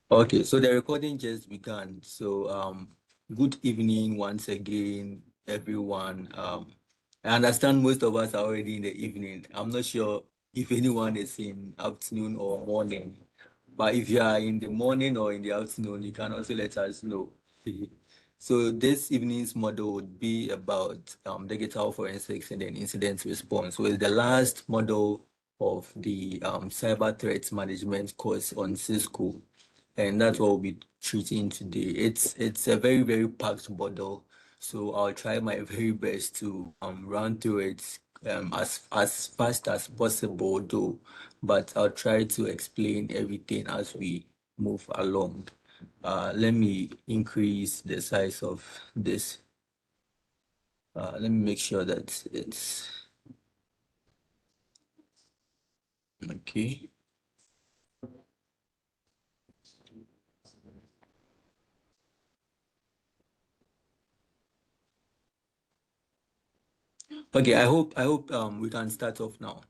Okay, so the recording just began. So good evening once again, everyone. I understand most of us are already in the evening. I'm not sure if anyone is in afternoon or morning, but if you are in the morning or in the afternoon, you can also let us know. So this evening's model would be about digital forensics and then incident response. So it's the last model of the cyber threats management course on Cisco, and that's what we'll be treating today. It's a very, very packed model, so I'll try my very best to run through it as fast as possible, though, but I'll try to explain everything as we move along. Let me increase the size of this. Let me make sure that it's okay. Okay, I hope we can start off now.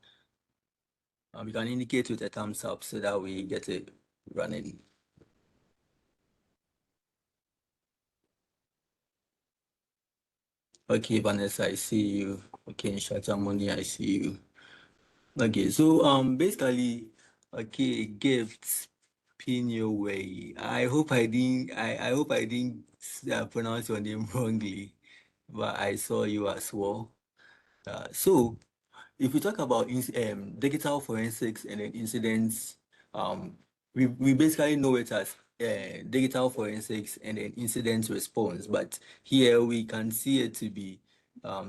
You can indicate with a thumbs up so that we get it running. Okay, Vanessa, I see you. Okay, Shatamoni, I see you. Okay, so basically, okay, gifts, Pinyo Way. I hope I didn't pronounce your name wrongly, but I saw you as well. So if we talk about digital forensics and then incidents, we basically know it as digital forensics and then incident response, but here we can see it to be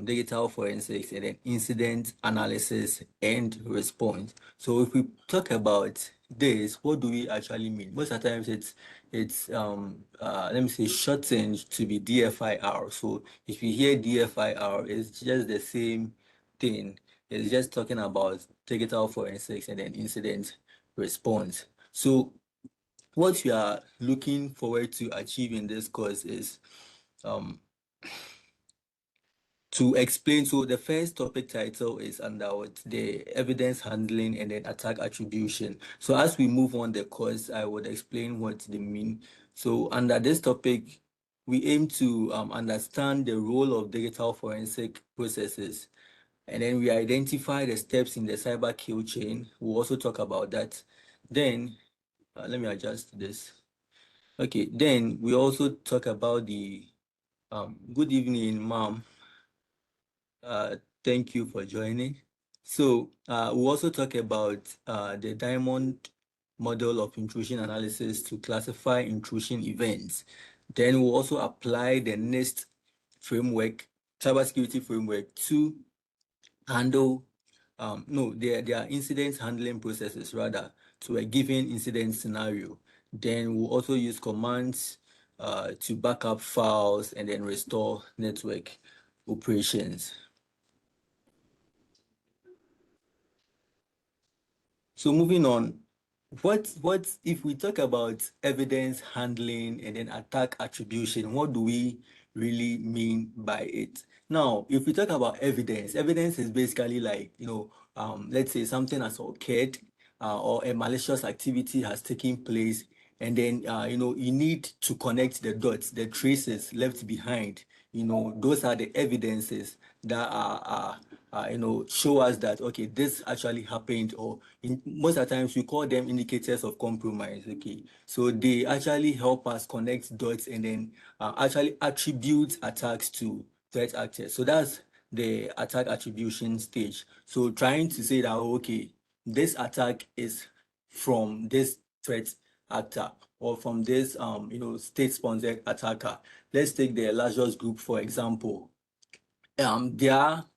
digital forensics and then incident analysis and response. So if we talk about this, what do we actually mean? Most of the times it's let me say shortened to be DFIR. So if you hear DFIR, it's just the same thing. It's just talking about digital forensics and then incident response. So what we are looking forward to achieve in this course is um, to explain. So the first topic title is under the evidence handling and then attack attribution. So as we move on the course, I would explain what they mean. So under this topic, we aim to understand the role of digital forensic processes, and then we identify the steps in the cyber kill chain. We'll also talk about that. Then, let me adjust this. Okay, then we also talk about the, good evening, ma'am. Uh, Thank you for joining. So we'll also talk about the diamond model of intrusion analysis to classify intrusion events. Then we'll also apply the NIST framework, cybersecurity framework, to handle no, they are incident handling processes rather to a given incident scenario. Then we'll also use commands to back up files and then restore network operations. So moving on, what if we talk about evidence handling and then attack attribution, what do we really mean by it? Now, if we talk about evidence is basically like, let's say something has occurred or a malicious activity has taken place, and then you need to connect the dots, the traces left behind. Those are the evidences that show us that, okay, this actually happened, or most of the times we call them indicators of compromise. Okay, so they actually help us connect dots and then actually attribute attacks to threat actors. So that's the attack attribution stage. So trying to say that, okay, this attack is from this threat actor or from this state-sponsored attacker. Let's take the Lazarus group for example. There are,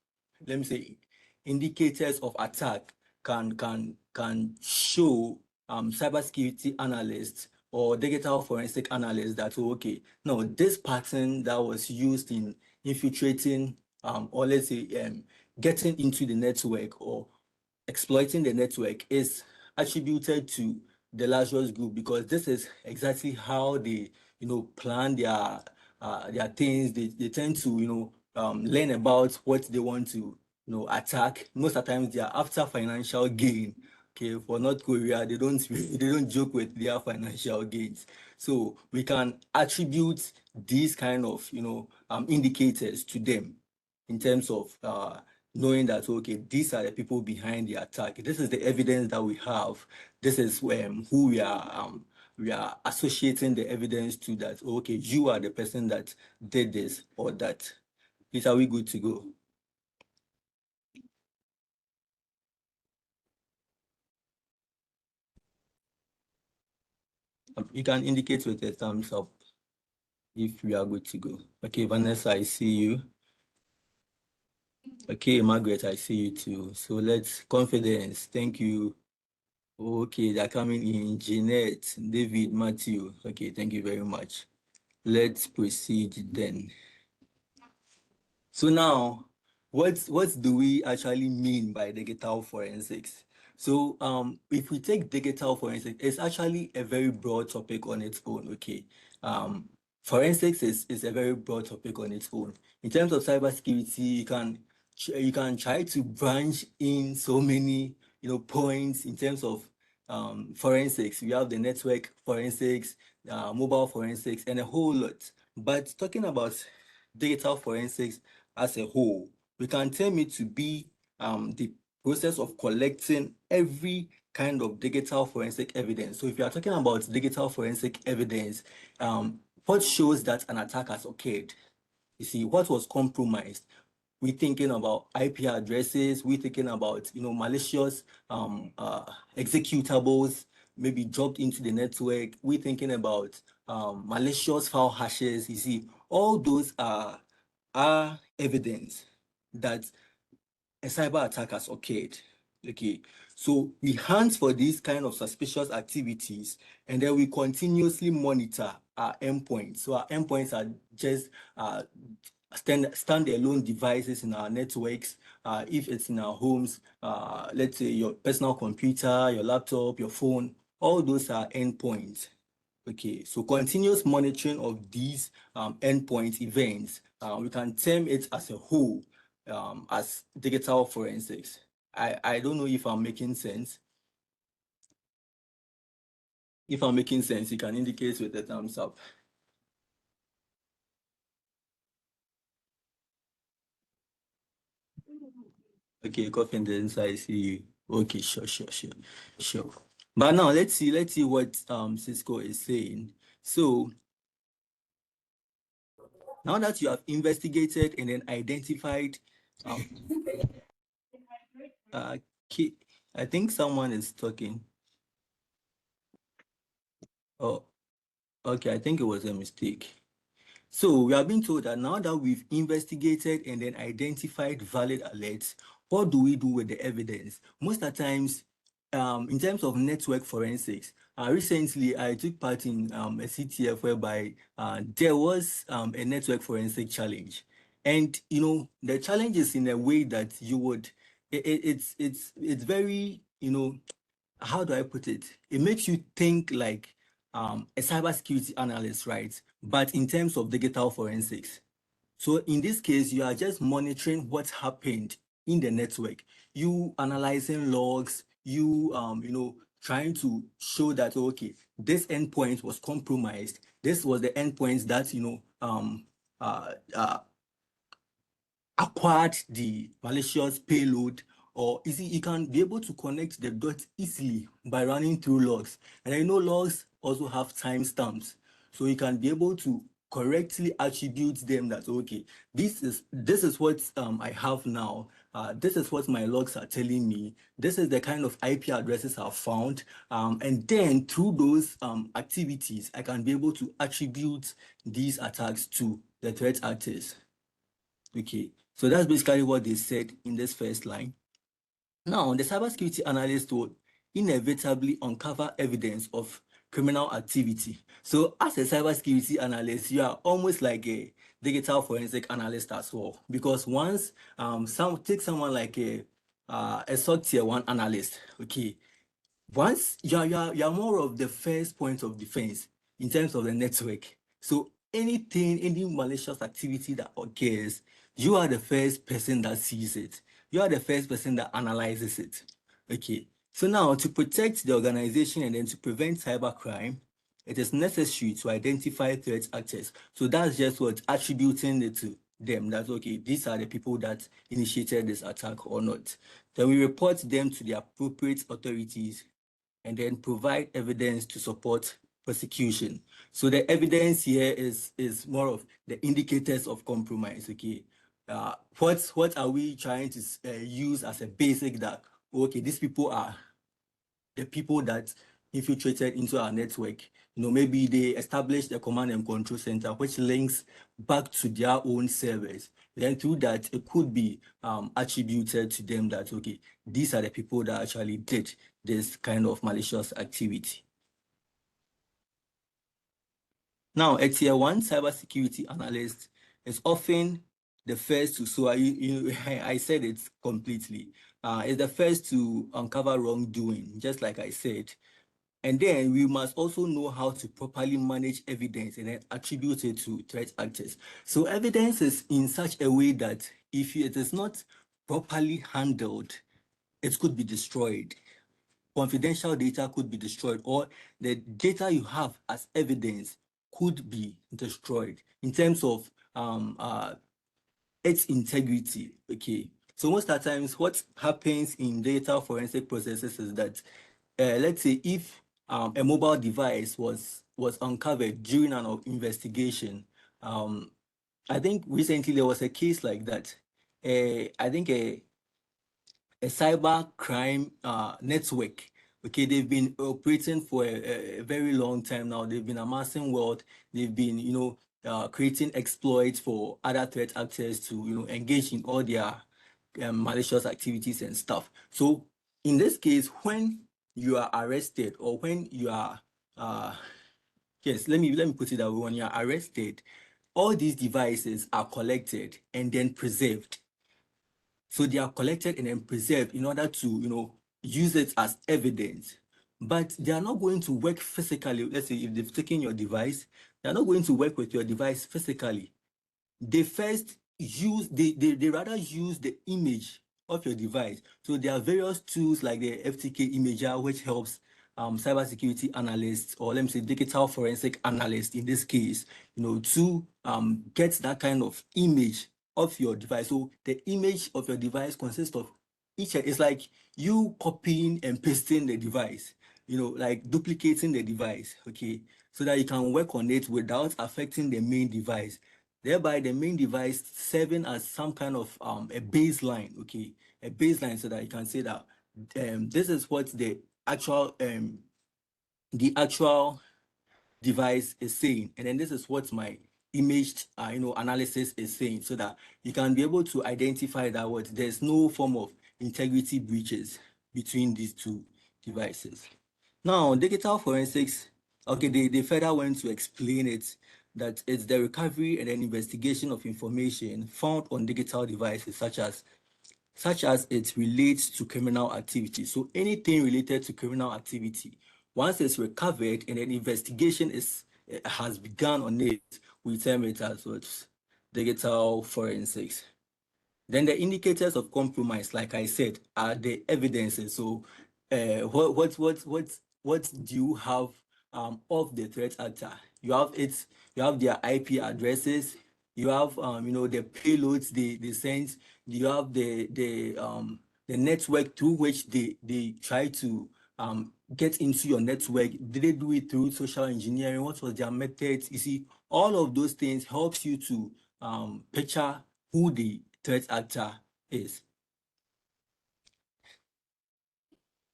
let me say, indicators of attack can show cybersecurity analysts or digital forensic analysts that, okay, no, this pattern that was used in infiltrating or let's say getting into the network or exploiting the network is attributed to the Lazarus group, because this is exactly how they plan their things. They tend to learn about what they want to attack, most of the times they are after financial gain. Okay, for North Korea, they don't joke with their financial gains. So we can attribute these kind of indicators to them in terms of knowing that, okay, these are the people behind the attack. This is the evidence that we have. This is who we are associating the evidence to, that okay, you are the person that did this or that. Please, are we good to go? You can indicate with a thumbs up if we are good to go. Okay, Vanessa, I see you. Okay, Margaret, I see you too. So let's confidence. Thank you. Okay, they're coming in. Jeanette, David, Matthew. Okay, thank you very much. Let's proceed then. So now, what do we actually mean by digital forensics? So if we take digital forensics, it's actually a very broad topic on its own. Okay, forensics is a very broad topic on its own. In terms of cybersecurity, you can try to branch in so many points in terms of forensics. We have the network forensics, mobile forensics, and a whole lot. But talking about digital forensics as a whole, we can term it to be the process of collecting every kind of digital forensic evidence. So if you are talking about digital forensic evidence, what shows that an attack has occurred? You see, what was compromised? We're thinking about IP addresses. We're thinking about malicious executables maybe dropped into the network. We're thinking about malicious file hashes. You see, all those are evidence that a cyber attack has occurred. Okay, so we hunt for these kind of suspicious activities, and then we continuously monitor our endpoints. So our endpoints are just standalone devices in our networks. If it's in our homes, let's say your personal computer, your laptop, your phone, all those are endpoints. Okay, so continuous monitoring of these endpoint events, we can term it as a whole as digital forensics. I don't know if I'm making sense. If I'm making sense, you can indicate with a thumbs up. Okay, confidence, I see you. Okay, sure. But now let's see what Cisco is saying. So now that you have investigated and then identified, um, uh, I think someone is talking. Oh, okay, I think it was a mistake. So we are being told that now that we've investigated and then identified valid alerts, what do we do with the evidence? Most of the times, in terms of network forensics, recently I took part in a CTF whereby there was a network forensic challenge. And the challenge is in a way that you would, it's very, how do I put it? It makes you think like a cybersecurity analyst, right? But in terms of digital forensics. So in this case, you are just monitoring what happened in the network. You analyzing logs, trying to show that, okay, this endpoint was compromised. This was the endpoint that, uh, uh, acquired the malicious payload, or you can be able to connect the dots easily by running through logs. And I know logs also have timestamps, so you can be able to correctly attribute them that, okay, this is what I have now. This is what my logs are telling me. This is the kind of IP addresses I've found. And then through those activities, I can be able to attribute these attacks to the threat actors. Okay, so that's basically what they said in this first line. Now, the cybersecurity analyst would inevitably uncover evidence of criminal activity. So, as a cybersecurity analyst, you are almost like a digital forensic analyst as well. Because once take someone like a SOC tier 1 analyst, okay, once you're more of the first point of defense in terms of the network. So any malicious activity that occurs, you are the first person that sees it. You are the first person that analyzes it. Okay. So now to protect the organization and then to prevent cybercrime, it is necessary to identify threat actors. So that's just what attributing it to them. That's okay. These are the people that initiated this attack or not. Then we report them to the appropriate authorities and then provide evidence to support prosecution. So the evidence here is more of the indicators of compromise. Okay, what are we trying to use as a basic that okay, these people are the people that infiltrated into our network. Maybe they established a command and control center which links back to their own servers. Then through that, it could be attributed to them that, okay, these are the people that actually did this kind of malicious activity. Now, a tier one cybersecurity analyst is often the first to, so I said it completely, is the first to uncover wrongdoing, just like I said. And then we must also know how to properly manage evidence and then attribute it to threat actors. So evidence is in such a way that if it is not properly handled, it could be destroyed. Confidential data could be destroyed, or the data you have as evidence could be destroyed in terms of its integrity. Okay, so most of the times what happens in data forensic processes is that let's say if a mobile device was uncovered during an investigation, I think recently there was a case like that. I think a cyber crime network. Okay, they've been operating for a very long time now. They've been amassing wealth. They've been, creating exploits for other threat actors to, engage in all their malicious activities and stuff. So in this case, when you are arrested or when you are, yes, let me put it that way. When you are arrested, all these devices are collected and then preserved. So they are collected and then preserved in order to, use it as evidence. But they are not going to work physically. Let's say if they've taken your device, they're not going to work with your device physically. They first use, they rather use the image of your device. So there are various tools like the FTK imager, which helps cybersecurity analysts, or let me say digital forensic analysts in this case, to get that kind of image of your device. So the image of your device consists of each, it's like you copying and pasting the device, like duplicating the device, okay, so that you can work on it without affecting the main device, thereby the main device serving as some kind of a baseline, okay, a baseline, so that you can say that this is what the actual device is saying, and then this is what my image analysis is saying, so that you can be able to identify that what there's no form of integrity breaches between these two devices. Now, digital forensics, okay, they further went to explain it that it's the recovery and then investigation of information found on digital devices such as it relates to criminal activity. So anything related to criminal activity, once it's recovered and an investigation has begun on it, we term it as what digital forensics. Then the indicators of compromise, like I said, are the evidences. So, what do you have of the threat actor? You have it. You have their IP addresses. You have the payloads they send. You have the network through which they try to get into your network. Did they do it through social engineering? What was their methods? You see, all of those things helps you to picture who the threat actor is.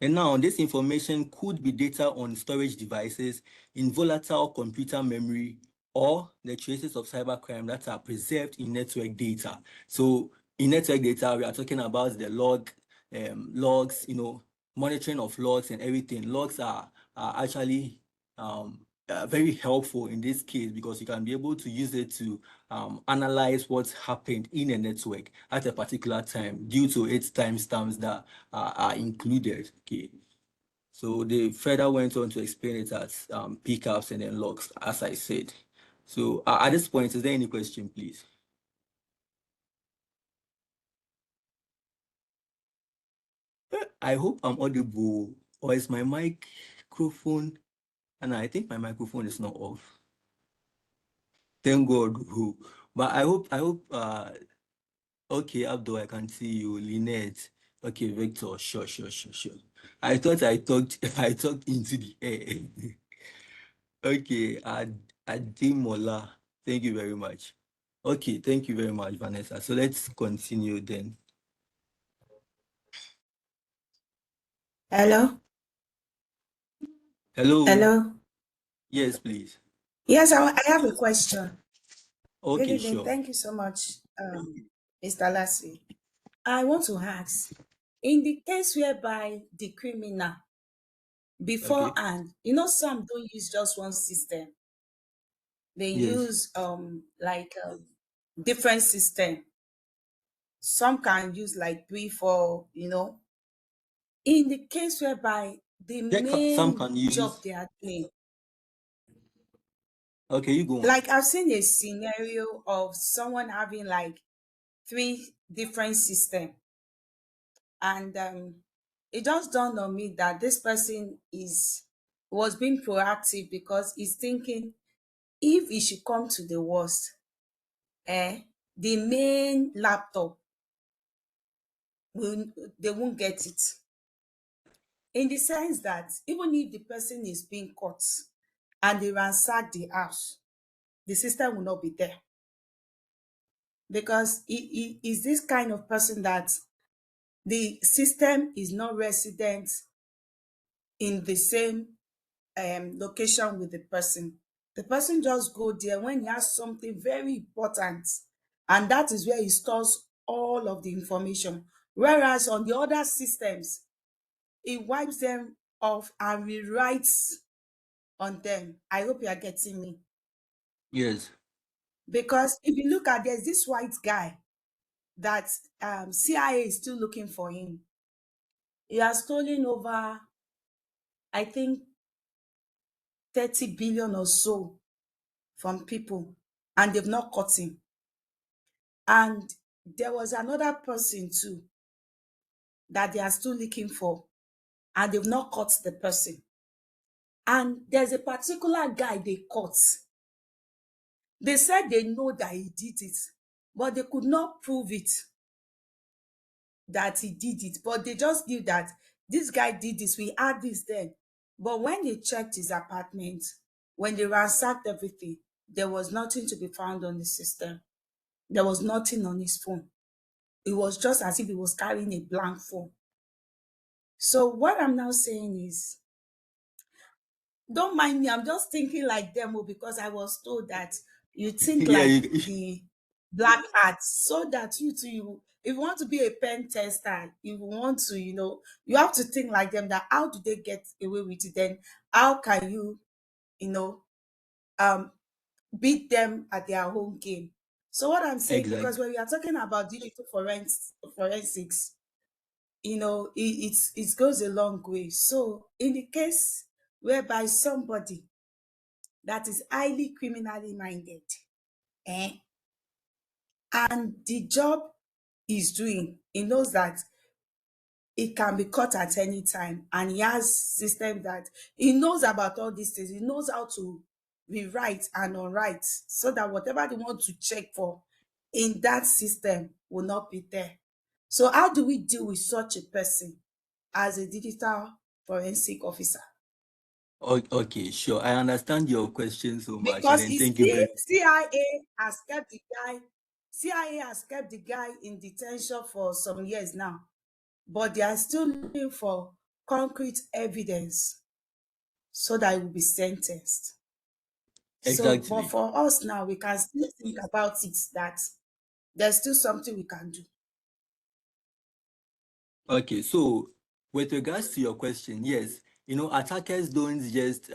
And now this information could be data on storage devices, in volatile computer memory, or the traces of cybercrime that are preserved in network data. So in network data, we are talking about the logs, monitoring of logs and everything. Logs are actually very helpful in this case, because you can be able to use it to analyze what's happened in a network at a particular time due to its timestamps that are included. Okay, so they further went on to explain it as pickups and then logs, as I said. So at this point, is there any question, please? I hope I'm audible. Or is my microphone? And I think my microphone is not off. Thank God. But I hope okay, Abdul, I can see you. Lynette. Okay, Victor. Sure. I thought I talked I talked into the air. Okay, Adimola. Thank you very much. Okay, thank you very much, Vanessa. So let's continue then. Hello? Hello. Hello? Yes, please. Yes, I have a question. Good Okay, evening. sure. Thank you so much, Mr. Lassie. I want to ask, in the case whereby the criminal Okay. beforehand, some don't use just one system. They Yes. use like different system. Some can use like three, four, In the case whereby the Some main can job use. they are doing, Okay, you go on. like I've seen a scenario of someone having like three different system, and it just dawned on me that this person is was being proactive because he's thinking if it should come to the worst, eh the main laptop will they won't get it, in the sense that even if the person is being caught and they ransack the house, the system will not be there, because he is this kind of person that the system is not resident in the same location with the person. The person just go there when he has something very important, and that is where he stores all of the information. Whereas on the other systems, he wipes them off and rewrites on them. I hope you are getting me. Yes. Because if you look at, there's this white guy that CIA is still looking for him. He has stolen over, I think, 30 billion or so from people, and they've not caught him. And there was another person too that they are still looking for, and they've not caught the person. And there's a particular guy they caught. They said they know that he did it, but they could not prove it that he did it. But they just knew that this guy did this, we had this then. But when they checked his apartment, when they ransacked everything, there was nothing to be found on the system. There was nothing on his phone. It was just as if he was carrying a blank phone. So what I'm now saying is, don't mind me, I'm just thinking like them, because I was told that you think Yeah, like you, the black hat, so that you too, if you want to be a pen tester, if you want to, you have to think like them, that how do they get away with it? Then how can you, you know, um, beat them at their home game? So what I'm saying, because exactly. when we are talking about digital forensics, it goes a long way. So in the case whereby somebody that is highly criminally minded, eh, and the job he's doing, he knows that it can be caught at any time, and he has system that he knows about all these things. He knows how to rewrite and unwrite so that whatever they want to check for in that system will not be there. So how do we deal with such a person as a digital forensic officer? Okay, sure. I understand your question so much, and Because then it's thank you very. CIA has kept the guy, CIA has kept the guy in detention for some years now, but they are still looking for concrete evidence so that he will be sentenced. So, but Exactly. for us now, we can still think about it, that there's still something we can do. Okay, so with regards to your question, yes, attackers don't just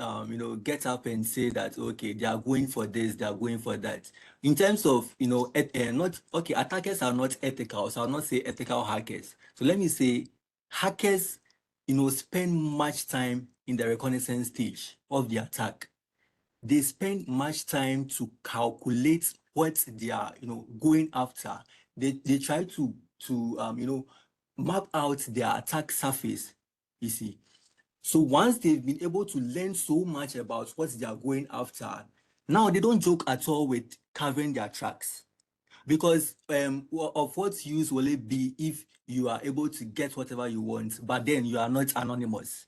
get up and say that okay, they are going for this, they are going for that. In terms of not okay, attackers are not ethical, so I'll not say ethical hackers. So let me say hackers, spend much time in the reconnaissance stage of the attack. They spend much time to calculate what they are going after. They try to map out their attack surface, you see. So once they've been able to learn so much about what they are going after, now they don't joke at all with covering their tracks. Because of what use will it be if you are able to get whatever you want, but then you are not anonymous?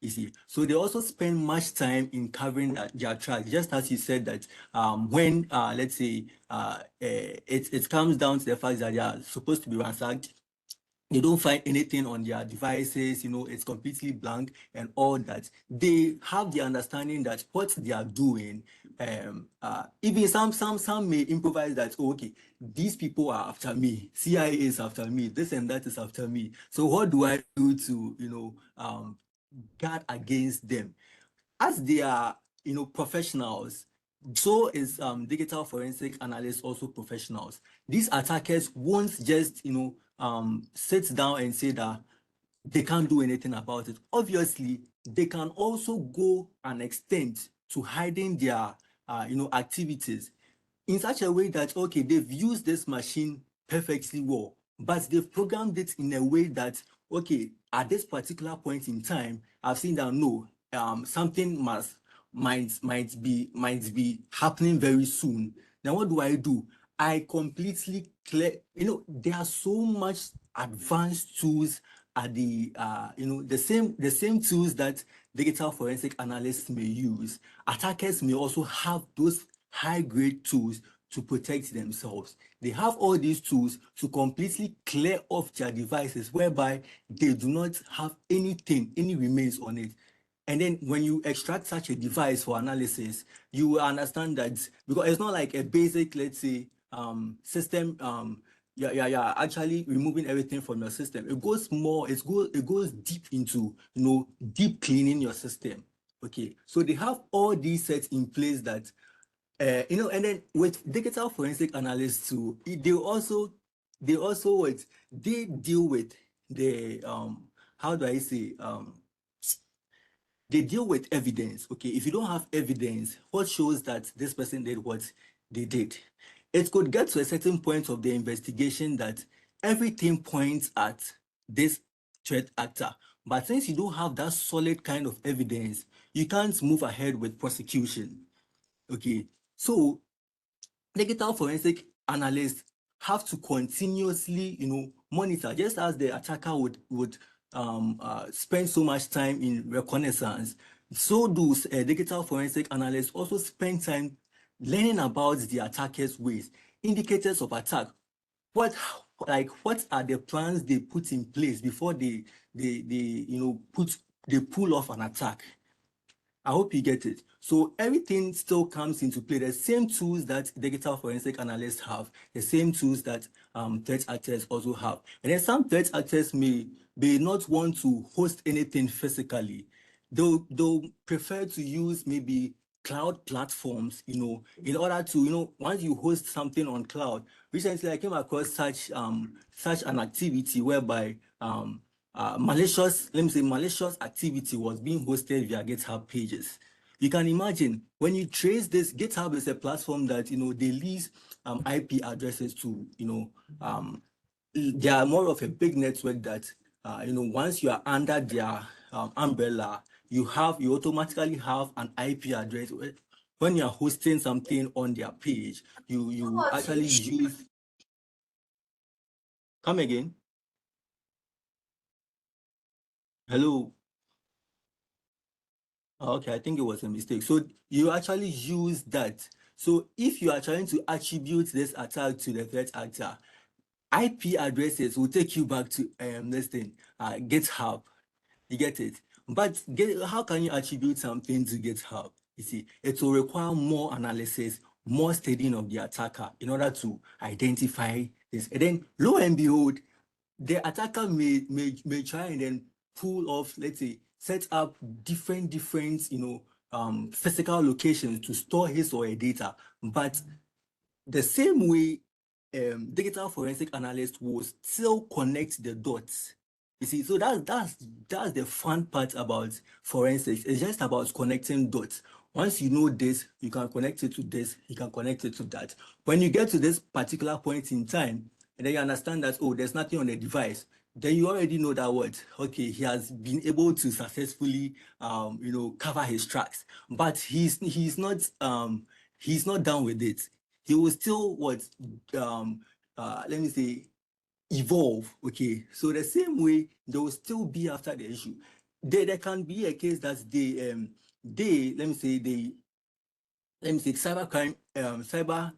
You see, so they also spend much time in covering their tracks, just as you said that when let's say it comes down to the fact that they are supposed to be ransacked, they don't find anything on their devices, it's completely blank and all that. They have the understanding that what they are doing, even some may improvise that, oh, okay, these people are after me, CIA is after me, this and that is after me. So what do I do to, guard against them? As they are, professionals, so is digital forensic analysts also professionals. These attackers won't just, sit down and say that they can't do anything about it. Obviously, they can also go an extent to hiding their, activities in such a way that, okay, they've used this machine perfectly well, but they've programmed it in a way that, okay, at this particular point in time, I've seen that no, something might be happening very soon. Now, what do? I completely clear. There are so much advanced tools at the the same tools that digital forensic analysts may use. Attackers may also have those high grade tools to protect themselves. They have all these tools to completely clear off their devices whereby they do not have anything, any remains on it. And then when you extract such a device for analysis, you will understand that, because it's not like a basic, let's say, system. Yeah, actually removing everything from your system. It goes more, it goes deep into, deep cleaning your system. Okay, so they have all these sets in place that, and then with digital forensic analysts too, they also what they deal with the how do I say, they deal with evidence. Okay, if you don't have evidence, what shows that this person did what they did? It could get to a certain point of the investigation that everything points at this threat actor. But since you don't have that solid kind of evidence, you can't move ahead with prosecution. Okay, so digital forensic analysts have to continuously, monitor, just as the attacker would spend so much time in reconnaissance. So do digital forensic analysts also spend time learning about the attacker's ways, indicators of attack. What what are the plans they put in place before they pull off an attack? I hope you get it. So everything still comes into play. The same tools that digital forensic analysts have, the same tools that threat actors also have. And then some threat actors may not want to host anything physically. They'll prefer to use maybe cloud platforms, in order to, once you host something on cloud. Recently, I came across such an activity whereby let me say, malicious activity was being hosted via GitHub pages. You can imagine when you trace this, GitHub is a platform that, they lease IP addresses to, they are more of a big network that, once you are under their umbrella, you automatically have an IP address. When you are hosting something on their page, you actually use. Come again. Hello. Okay, I think it was a mistake. So you actually use that. So if you are trying to attribute this attack to the threat actor, IP addresses will take you back to this thing, GitHub. You get it? But how can you attribute something to GitHub? You see, it will require more analysis, more studying of the attacker in order to identify this. And then, lo and behold, the attacker may try and then pull off, let's say, set up different, physical locations to store his or her data. But the same way, digital forensic analysts will still connect the dots. You see, so that's the fun part about forensics. It's just about connecting dots. Once you know this, you can connect it to this, you can connect it to that. When you get to this particular point in time, and then you understand that, oh, there's nothing on the device, then you already know that what, okay, he has been able to successfully cover his tracks, but he's not done with it. He will still let me say, evolve. Okay, so the same way they will still be after the issue. There can be a case that they let me say cyber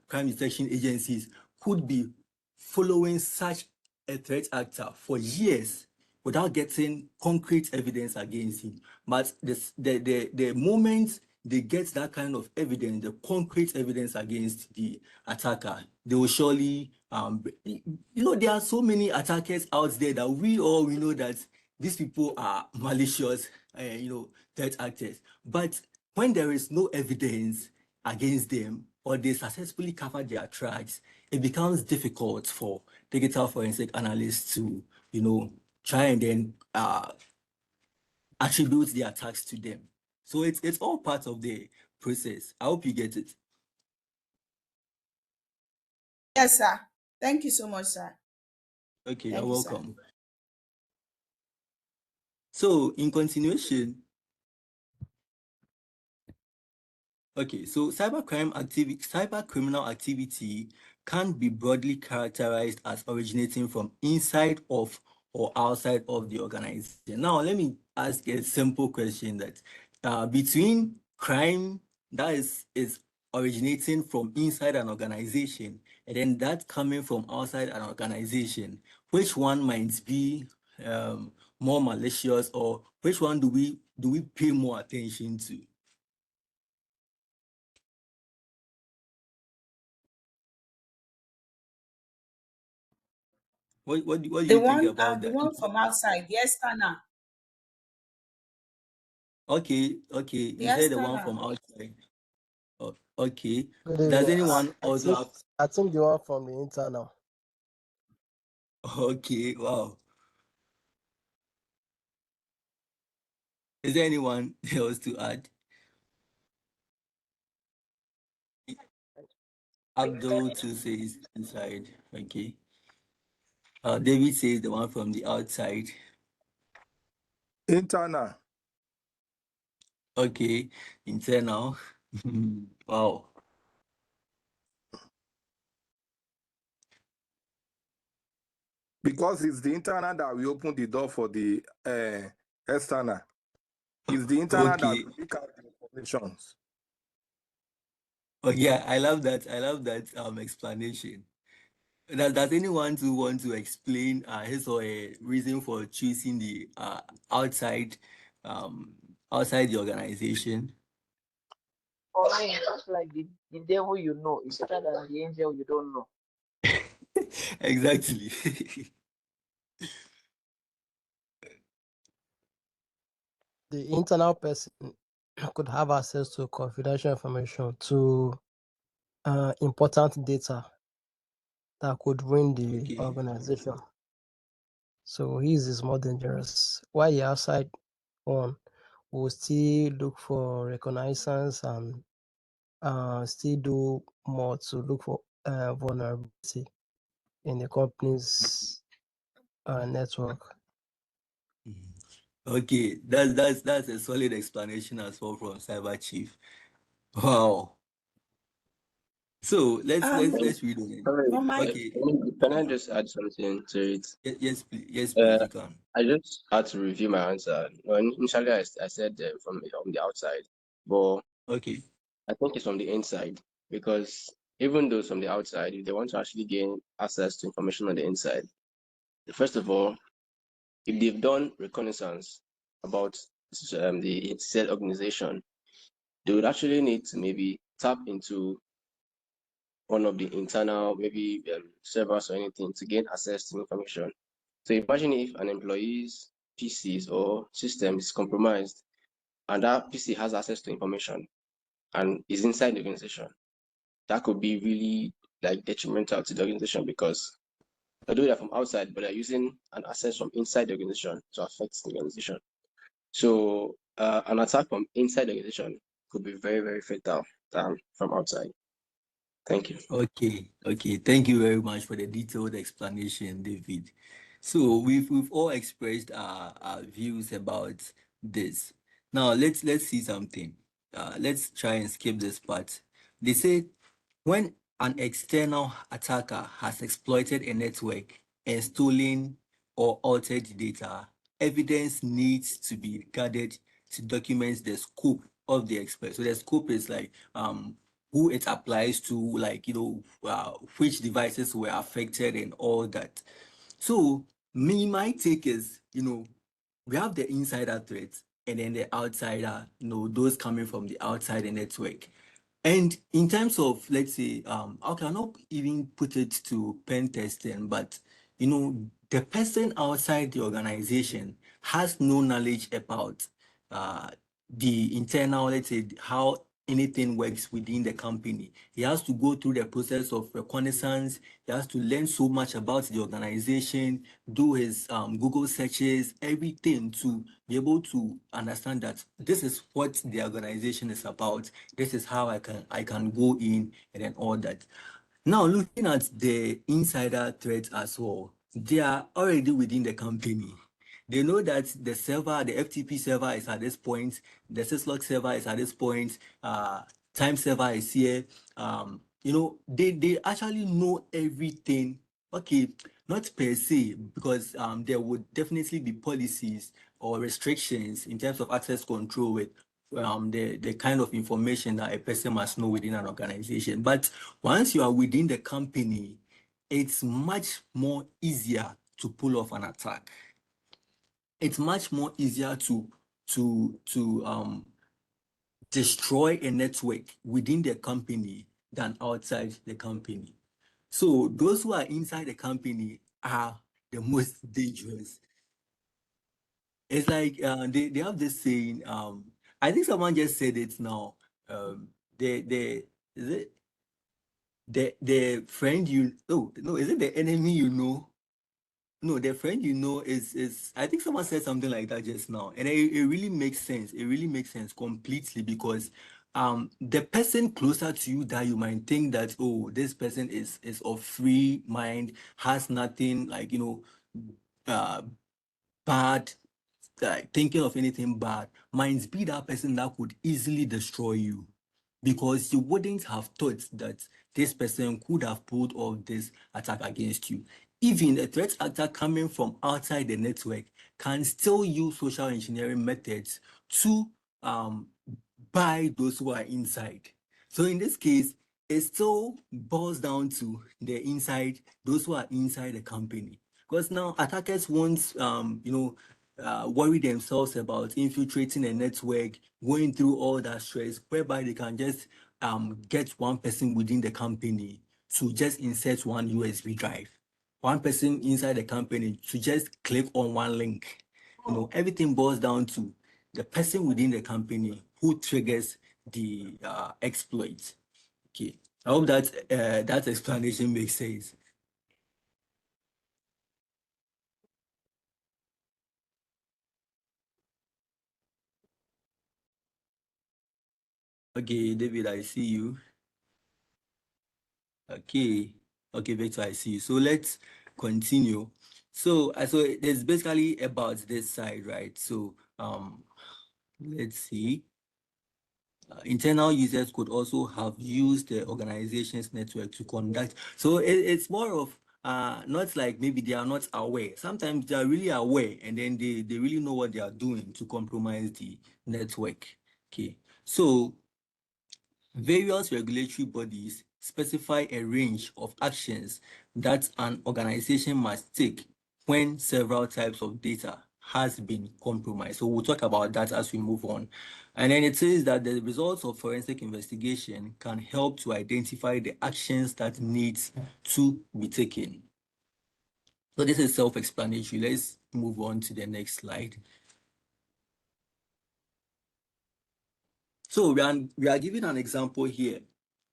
crime detection agencies could be following such a threat actor for years without getting concrete evidence against him. But the moment they get that kind of evidence, the concrete evidence against the attacker, they will surely there are so many attackers out there that we know that these people are malicious, threat actors. But when there is no evidence against them or they successfully cover their tracks, it becomes difficult for digital forensic analysts to, try and then attribute the attacks to them. So it's all part of the process. I hope you get it. Yes, sir. Thank you so much, sir. Okay, you're Thank you, sir. welcome. So in continuation, okay, so cyber criminal activity can be broadly characterized as originating from inside of or outside of the organization. Now, let me ask a simple question that between crime that is originating from inside an organization and then that coming from outside an organization, which one might be more malicious, or which one do we pay more attention to? What do you think about The that? one from outside, the external, Okay. the You said the one external. from outside. Okay. Good Does evening. anyone I also think have? I think the one from the internal. Okay, wow. Is there anyone else to add? Abdul to says inside. Okay. David says the one from the outside. Internal. Okay. Internal. Wow. Because it's the internal that will open the door for the external. It's the internal that Okay. will pick out the informations. Oh yeah, I love that. I love that explanation. Does anyone to want to explain his or a reason for choosing the outside um outside the organization? For me, it's like the devil you know is better than the angel you don't know. Exactly. The internal person could have access to confidential information, to important data that could ruin the Okay. organization. So his is more dangerous. While the outside one will still look for reconnaissance and still do more to look for vulnerability in the company's network. Mhm. Okay, that's a solid explanation as well from Cyber Chief. Wow. So Um, let's read it. Sorry, from my Okay. can I just add something to it? Yes, please. Yes, please. Uh, You can. I just had to review my answer. Well, initially, I said from the outside, but Okay. I think it's from the inside because even though it's from the outside, if they want to actually gain access to information on the inside, first of all, if they've done reconnaissance about the said organization, they would actually need to maybe tap into one of the internal maybe servers or anything to gain access to information. So imagine if an employee's PCs or system is compromised and that PC has access to information and is inside the organization. That could be really like detrimental to the organization because although they're from outside, but they're using an access from inside the organization to affect the organization. So an attack from inside the organization could be very, very fatal than from outside. Thank you. Okay. Thank you very much for the detailed explanation, David. So we've all expressed our views about this. Now let's see something. Let's try and skip this part. They say when an external attacker has exploited a network and stolen or altered data, evidence needs to be gathered to document the scope of the exploit. So the scope is like who it applies to, like which devices were affected and all that. So my take is, we have the insider threats and then the outsider, those coming from the outside the network. And in terms of, let's say, I cannot even put it to pen testing, but the person outside the organization has no knowledge about uh, the internal, let's say, how anything works within the company. He has to go through the process of reconnaissance. He has to learn so much about the organization, do his Google searches, everything to be able to understand that this is what the organization is about. This is how I can go in and then all that. Now, looking at the insider threats as well, they are already within the company. They know that the server, the FTP server is at this point, the syslog server is at this point, time server is here. They actually know everything. Okay, not per se, because there would definitely be policies or restrictions in terms of access control with the kind of information that a person must know within an organization. But once you are within the company, it's much more easier to pull off an attack. It's much more easier to destroy a network within the company than outside the company. So those who are inside the company are the most dangerous. It's like they have this saying, I think someone just said it now. The is it the friend you, oh no, is it the enemy you know? No, the friend you know is I think someone said something like that just now, and it really makes sense. It really makes sense completely, because the person closer to you that you might think that, oh, this person is of free mind, has nothing, like uh bad, like thinking of anything bad, might be that person that could easily destroy you, because you wouldn't have thought that this person could have pulled off this attack against you. Even a threat actor coming from outside the network can still use social engineering methods to buy those who are inside. So in this case, it still boils down to the inside, those who are inside the company. Because now attackers won't, worry themselves about infiltrating a network, going through all that stress, whereby they can just get one person within the company to just insert one USB drive, one person inside the company to just click on one link. Everything boils down to the person within the company who triggers the exploit. Okay, I hope that explanation makes sense. Okay, David, I see you. Okay, okay, Victor, I see you. So let's continue. So it's basically about this side, right? So let's see. Internal users could also have used the organization's network to conduct. So it's more of not like maybe they are not aware. Sometimes they are really aware, and then they really know what they are doing to compromise the network. Okay, so various regulatory bodies specify a range of actions that an organization must take when several types of data has been compromised. So we'll talk about that as we move on. And then it says that the results of forensic investigation can help to identify the actions that needs to be taken. So this is self-explanatory. Let's move on to the next slide. So we are giving an example here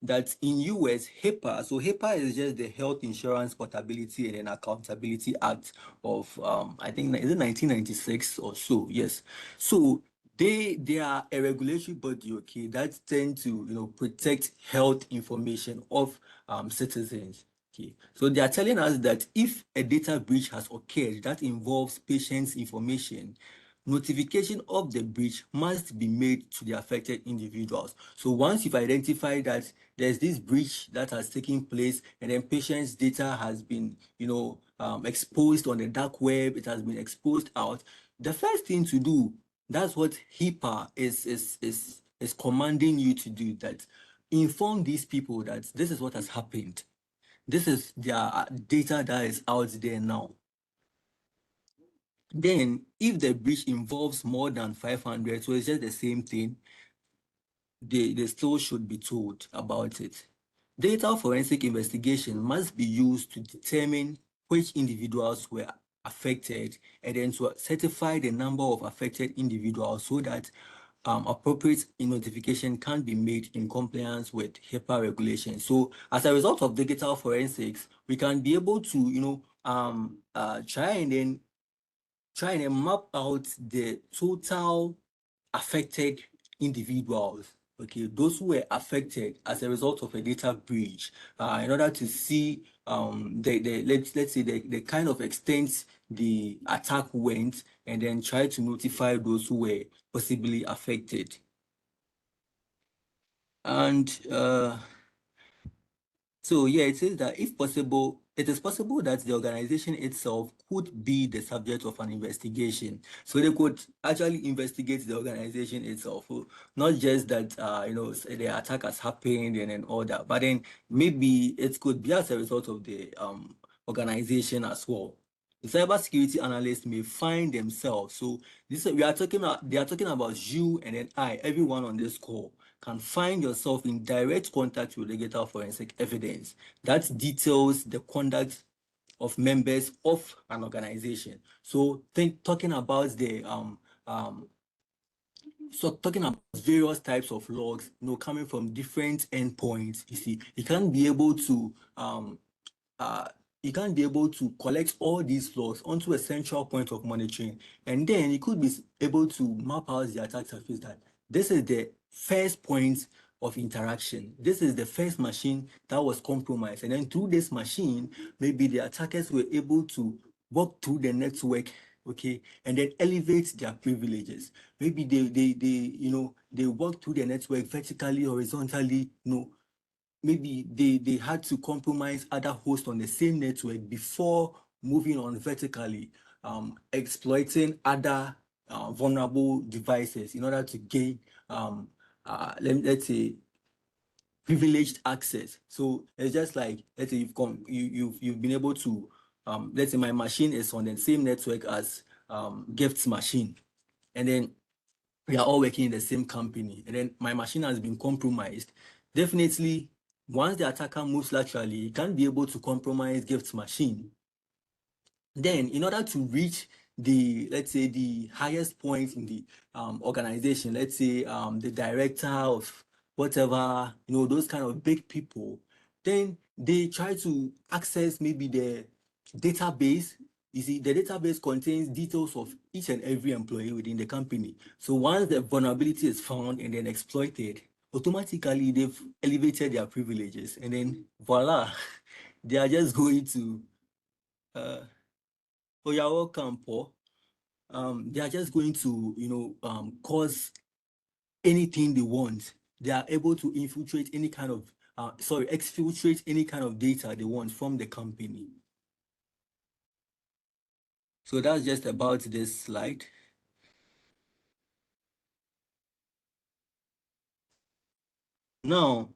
that in US HIPAA, so HIPAA is just the Health Insurance Portability and then Accountability Act of I think is it 1996 or so. Yes. So they are a regulatory body, okay, that tend to protect health information of citizens. Okay, so they are telling us that if a data breach has occurred that involves patients' information, notification of the breach must be made to the affected individuals. So once you've identified that there's this breach that has taken place and then patients' data has been, exposed on the dark web, it has been exposed out, the first thing to do, that's what HIPAA is commanding you to do, that inform these people that this is what has happened. This is their data that is out there now. Then, if the breach involves more than 500, so it's just the same thing, they still should be told about it. Data forensic investigation must be used to determine which individuals were affected and then to certify the number of affected individuals so that appropriate notification can be made in compliance with HIPAA regulations. So as a result of digital forensics, we can be able to, try and map out the total affected individuals, okay, those who were affected as a result of a data breach, in order to see let's say the kind of extent the attack went, and then try to notify those who were possibly affected. And so yeah, it says that if possible, it is possible that the organization itself could be the subject of an investigation. So they could actually investigate the organization itself, not just that the attack has happened and all that, but then maybe it could be as a result of the organization as well. The cybersecurity analysts may find themselves. So they are talking about you and then everyone on this call can find yourself in direct contact with digital forensic evidence that details the conduct of members of an organization. So talking about various types of logs, coming from different endpoints. You see, you can't be able to collect all these logs onto a central point of monitoring, and then you could be able to map out the attack surface that this is the first point of interaction. This is the first machine that was compromised, and then through this machine, maybe the attackers were able to walk through the network, okay, and then elevate their privileges. Maybe they walk through the network vertically, horizontally, maybe they had to compromise other hosts on the same network before moving on vertically, exploiting other vulnerable devices in order to gain, let's say, privileged access. So it's just like, let's say you've been able to, let's say my machine is on the same network as Gift's machine, and then we are all working in the same company, and then my machine has been compromised. Definitely, once the attacker moves laterally, he can't be able to compromise Gift's machine. Then, in order to reach let's say, the highest point in the organization, let's say the director of whatever, those kind of big people, then they try to access maybe the database. You see, the database contains details of each and every employee within the company. So once the vulnerability is found and then exploited, automatically they've elevated their privileges, and then voila, they are just going to oh, you're welcome, Paul. They are just going to, cause anything they want. They are able to exfiltrate any kind of data they want from the company. So that's just about this slide. Now,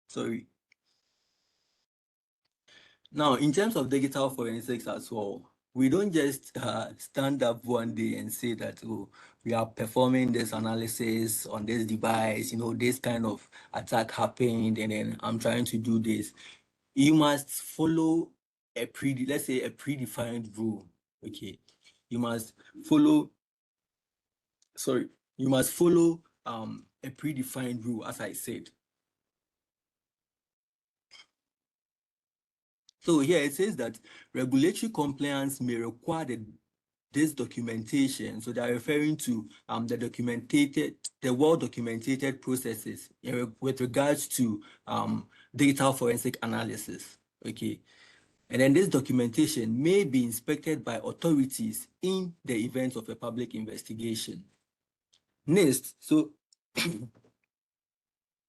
sorry. Now, in terms of digital forensics as well, we don't just stand up one day and say that, oh, we are performing this analysis on this device, this kind of attack happened, and then I'm trying to do this. You must follow let's say a predefined rule. Okay. You must follow a predefined rule, as I said. So here it says that regulatory compliance may require the this documentation. So they're referring to the well-documented processes with regards to digital forensic analysis. Okay. And then this documentation may be inspected by authorities in the event of a public investigation. NIST. So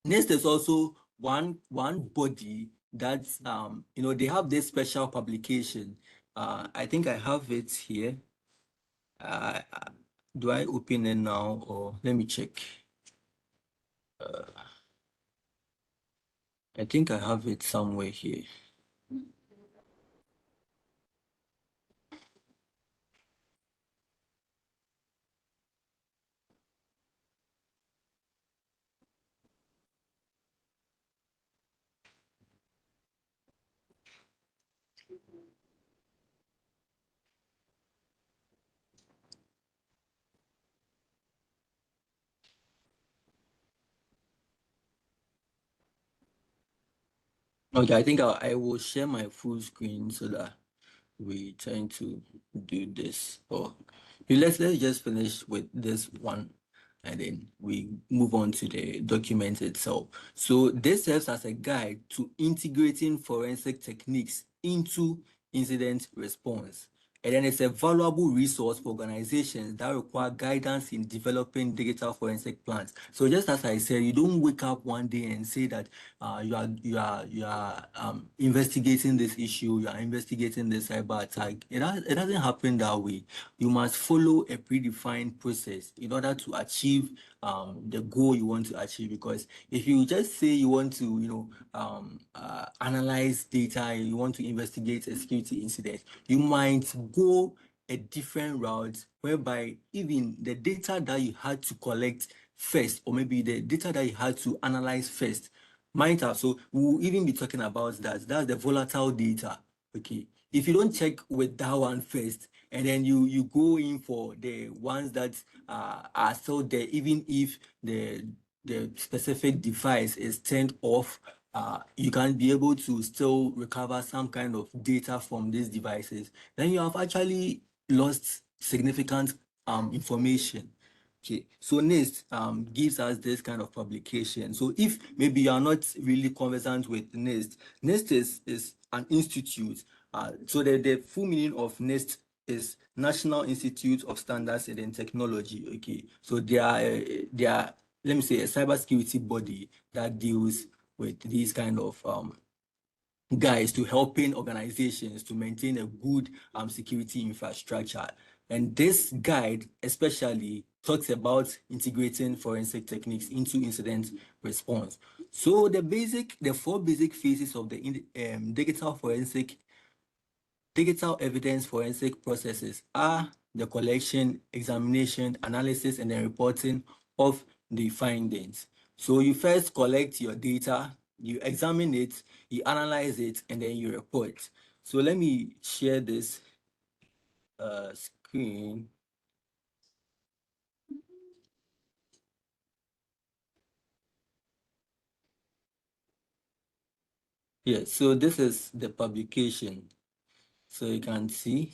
NIST is also one body that's they have this special publication. I think I have it here. Do I open it now, or let me check? I think I have it somewhere here. Okay, I think I will share my full screen so that we trying to do this. Or let's just finish with this one, and then we move on to the document itself. So this serves as a guide to integrating forensic techniques into incident response. And then it's a valuable resource for organizations that require guidance in developing digital forensic plans. So just as I said, you don't wake up one day and say that you are investigating this issue, you are investigating this cyber attack. It doesn't happen that way. You must follow a predefined process in order to achieve the goal you want to achieve. Because if you just say you want to, analyze data, you want to investigate a security incident, you might go a different route whereby even the data that you had to collect first, or maybe the data that you had to analyze first, might have. So we'll even be talking about that. That's the volatile data. Okay. If you don't check with that one first, and then you go in for the ones that are still there, even if the specific device is turned off, you can be able to still recover some kind of data from these devices. Then you have actually lost significant information. Okay, so NIST gives us this kind of publication. So if maybe you are not really conversant with NIST is an institute. So the full meaning of NIST is National Institute of Standards and Technology. Okay, so they are let me say a cybersecurity body that deals with these kind of guys to helping organizations to maintain a good security infrastructure. And this guide especially talks about integrating forensic techniques into incident response. So the four basic phases of the digital evidence forensic processes are the collection, examination, analysis, and then reporting of the findings. So you first collect your data, you examine it, you analyze it, and then you report. So let me share this screen. Yeah, so this is the publication. So you can see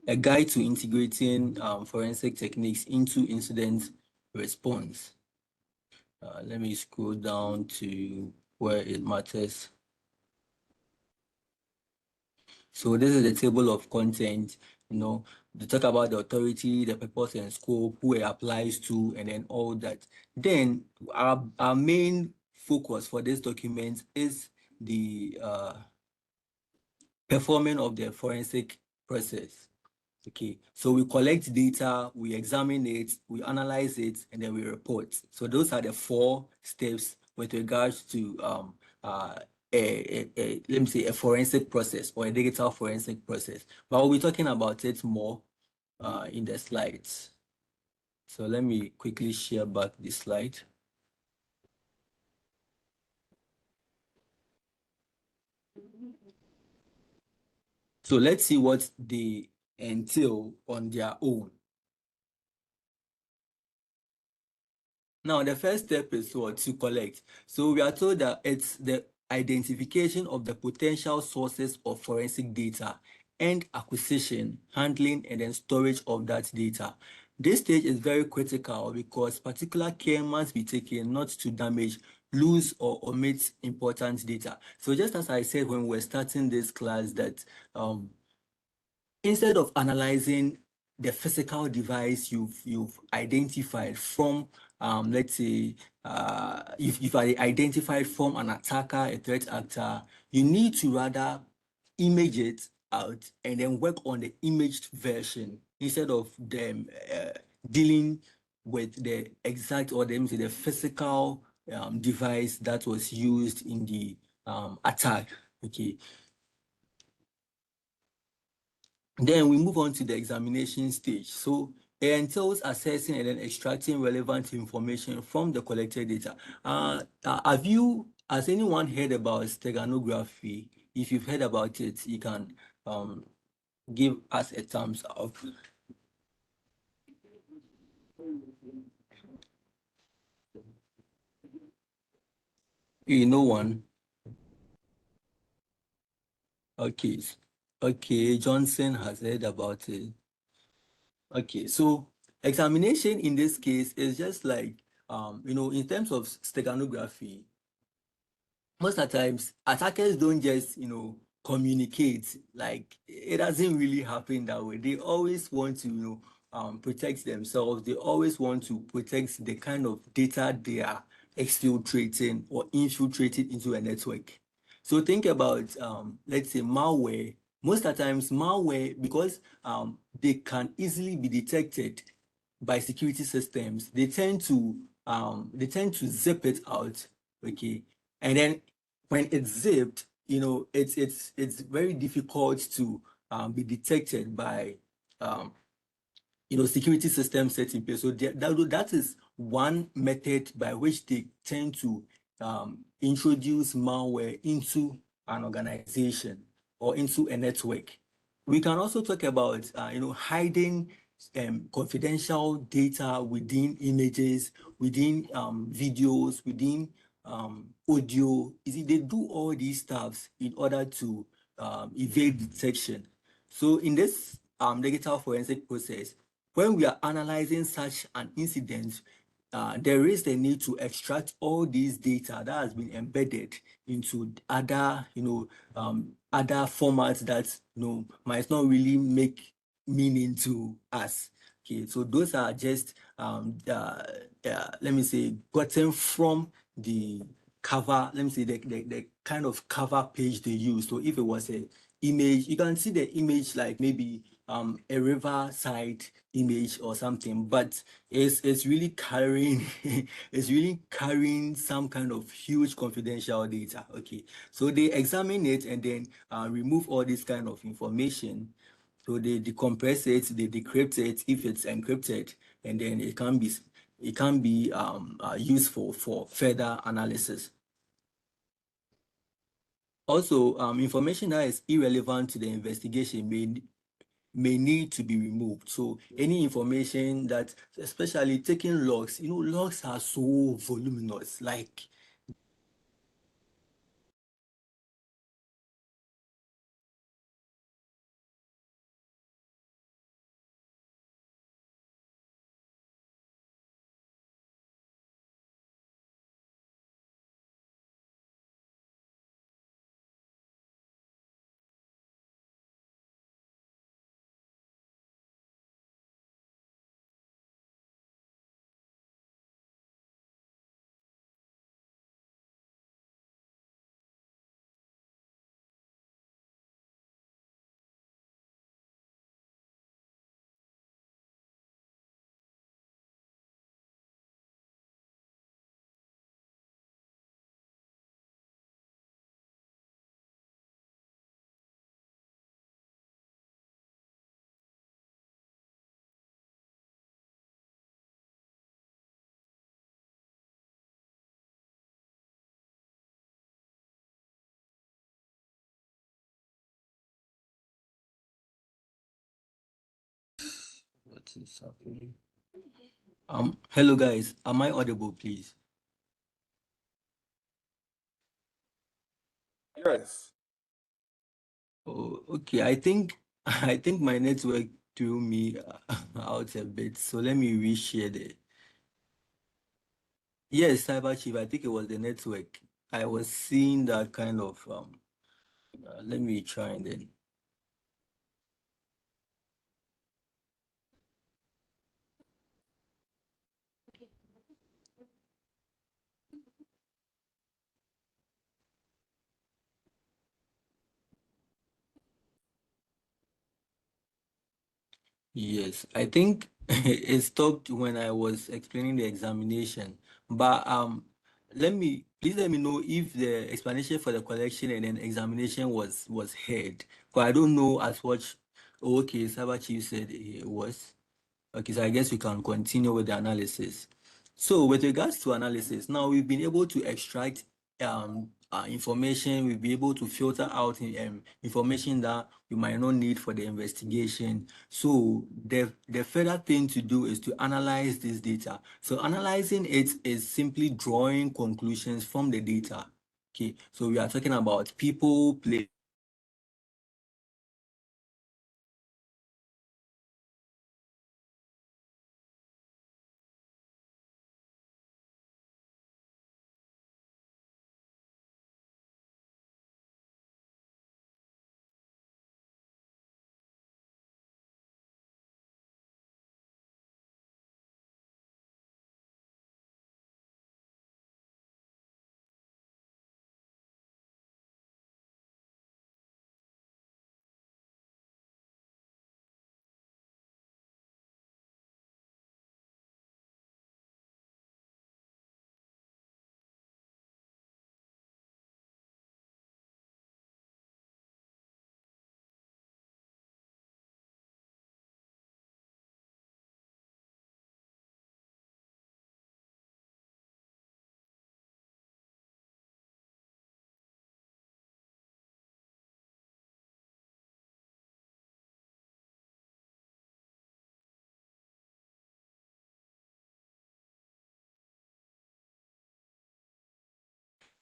a guide to integrating forensic techniques into incident response. Let me scroll down to where it matters. So this is the table of content. They talk about the authority, the purpose and scope, who it applies to, and then all that. Then our main focus for this document is the performing of the forensic process. Okay, so we collect data, we examine it, we analyze it, and then we report. So those are the four steps with regards to let me say a forensic process or a digital forensic process. But we'll be talking about it more in the slides. So let me quickly share back the slide. So let's see what they entail on their own. Now, the first step is what to collect. So we are told that it's the identification of the potential sources of forensic data, and acquisition, handling, and then storage of that data. This stage is very critical because particular care must be taken not to damage, lose, or omit important data. So just as I said when we were starting this class that instead of analyzing the physical device you've identified from, let's say, if you've identified from an attacker, a threat actor, you need to rather image it out and then work on the imaged version instead of them dealing with the exact or the physical device that was used in the attack. Okay. Then we move on to the examination stage. So it entails assessing and then extracting relevant information from the collected data. Has anyone heard about steganography? If you've heard about it, you can give us a thumbs up. No one? Okay. Okay, Johnson has heard about it. Okay, so examination in this case is just like, in terms of steganography, most of the times attackers don't just communicate. Like, it doesn't really happen that way. They always want to protect themselves. They always want to protect the kind of data they are exfiltrating or infiltrating into a network. So think about let's say malware. Most of the times malware, because they can easily be detected by security systems, they tend to zip it out. Okay, and then when it's zipped, it's very difficult to be detected by security systems set in place. So that is one method by which they tend to introduce malware into an organization or into a network. We can also talk about hiding confidential data within images, within videos, within audio. They do all these stuffs in order to evade detection. So in this digital forensic process, when we are analyzing such an incident, there is the need to extract all these data that has been embedded into other, other formats that might not really make meaning to us. Okay, so those are just let me say gotten from the cover. Let me say the kind of cover page they use. So if it was a image, you can see the image like maybe a riverside image or something, but it's really carrying it's really carrying some kind of huge confidential data. Okay, so they examine it and then remove all this kind of information. So they decompress it, they decrypt it if it's encrypted, and then it can be useful for further analysis. Also, information that is irrelevant to the investigation may need to be removed. So any information that, especially taking logs, logs are so voluminous. Like, what is happening? Hello guys, am I audible, please? Yes. Oh, okay. I think I think my network threw me out a bit. So let me reshare the. Yes, Cyber Chief. I think it was the network. I was seeing that kind of let me try and then. Yes, I think it stopped when I was explaining the examination. But please let me know if the explanation for the collection and then examination was heard. But I don't know as what. Oh, okay, Cyber Chief said it was. Okay, so I guess we can continue with the analysis. So with regards to analysis, now we've been able to extract information, we'll be able to filter out information that we might not need for the investigation. So the further thing to do is to analyze this data. So analyzing it is simply drawing conclusions from the data. Okay, so we are talking about people, place.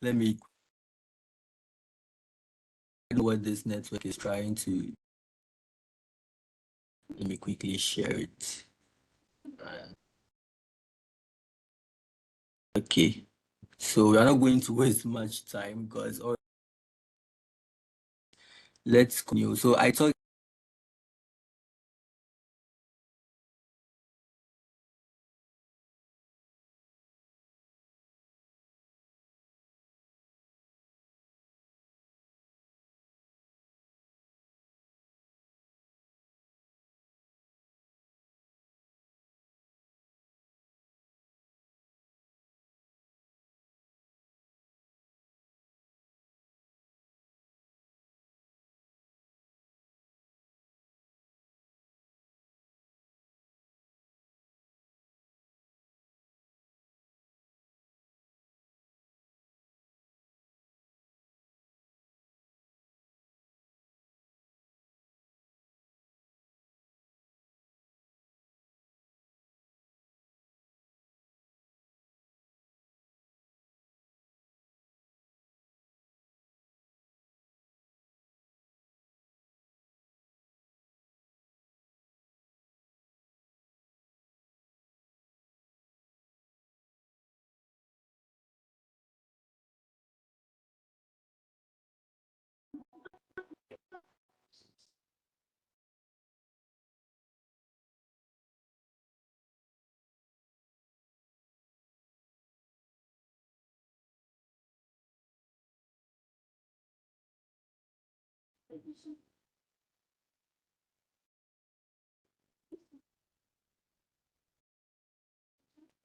Let me know what this network is trying to. Let me quickly share it. Okay, so we are not going to waste much time because let's continue. So I talked.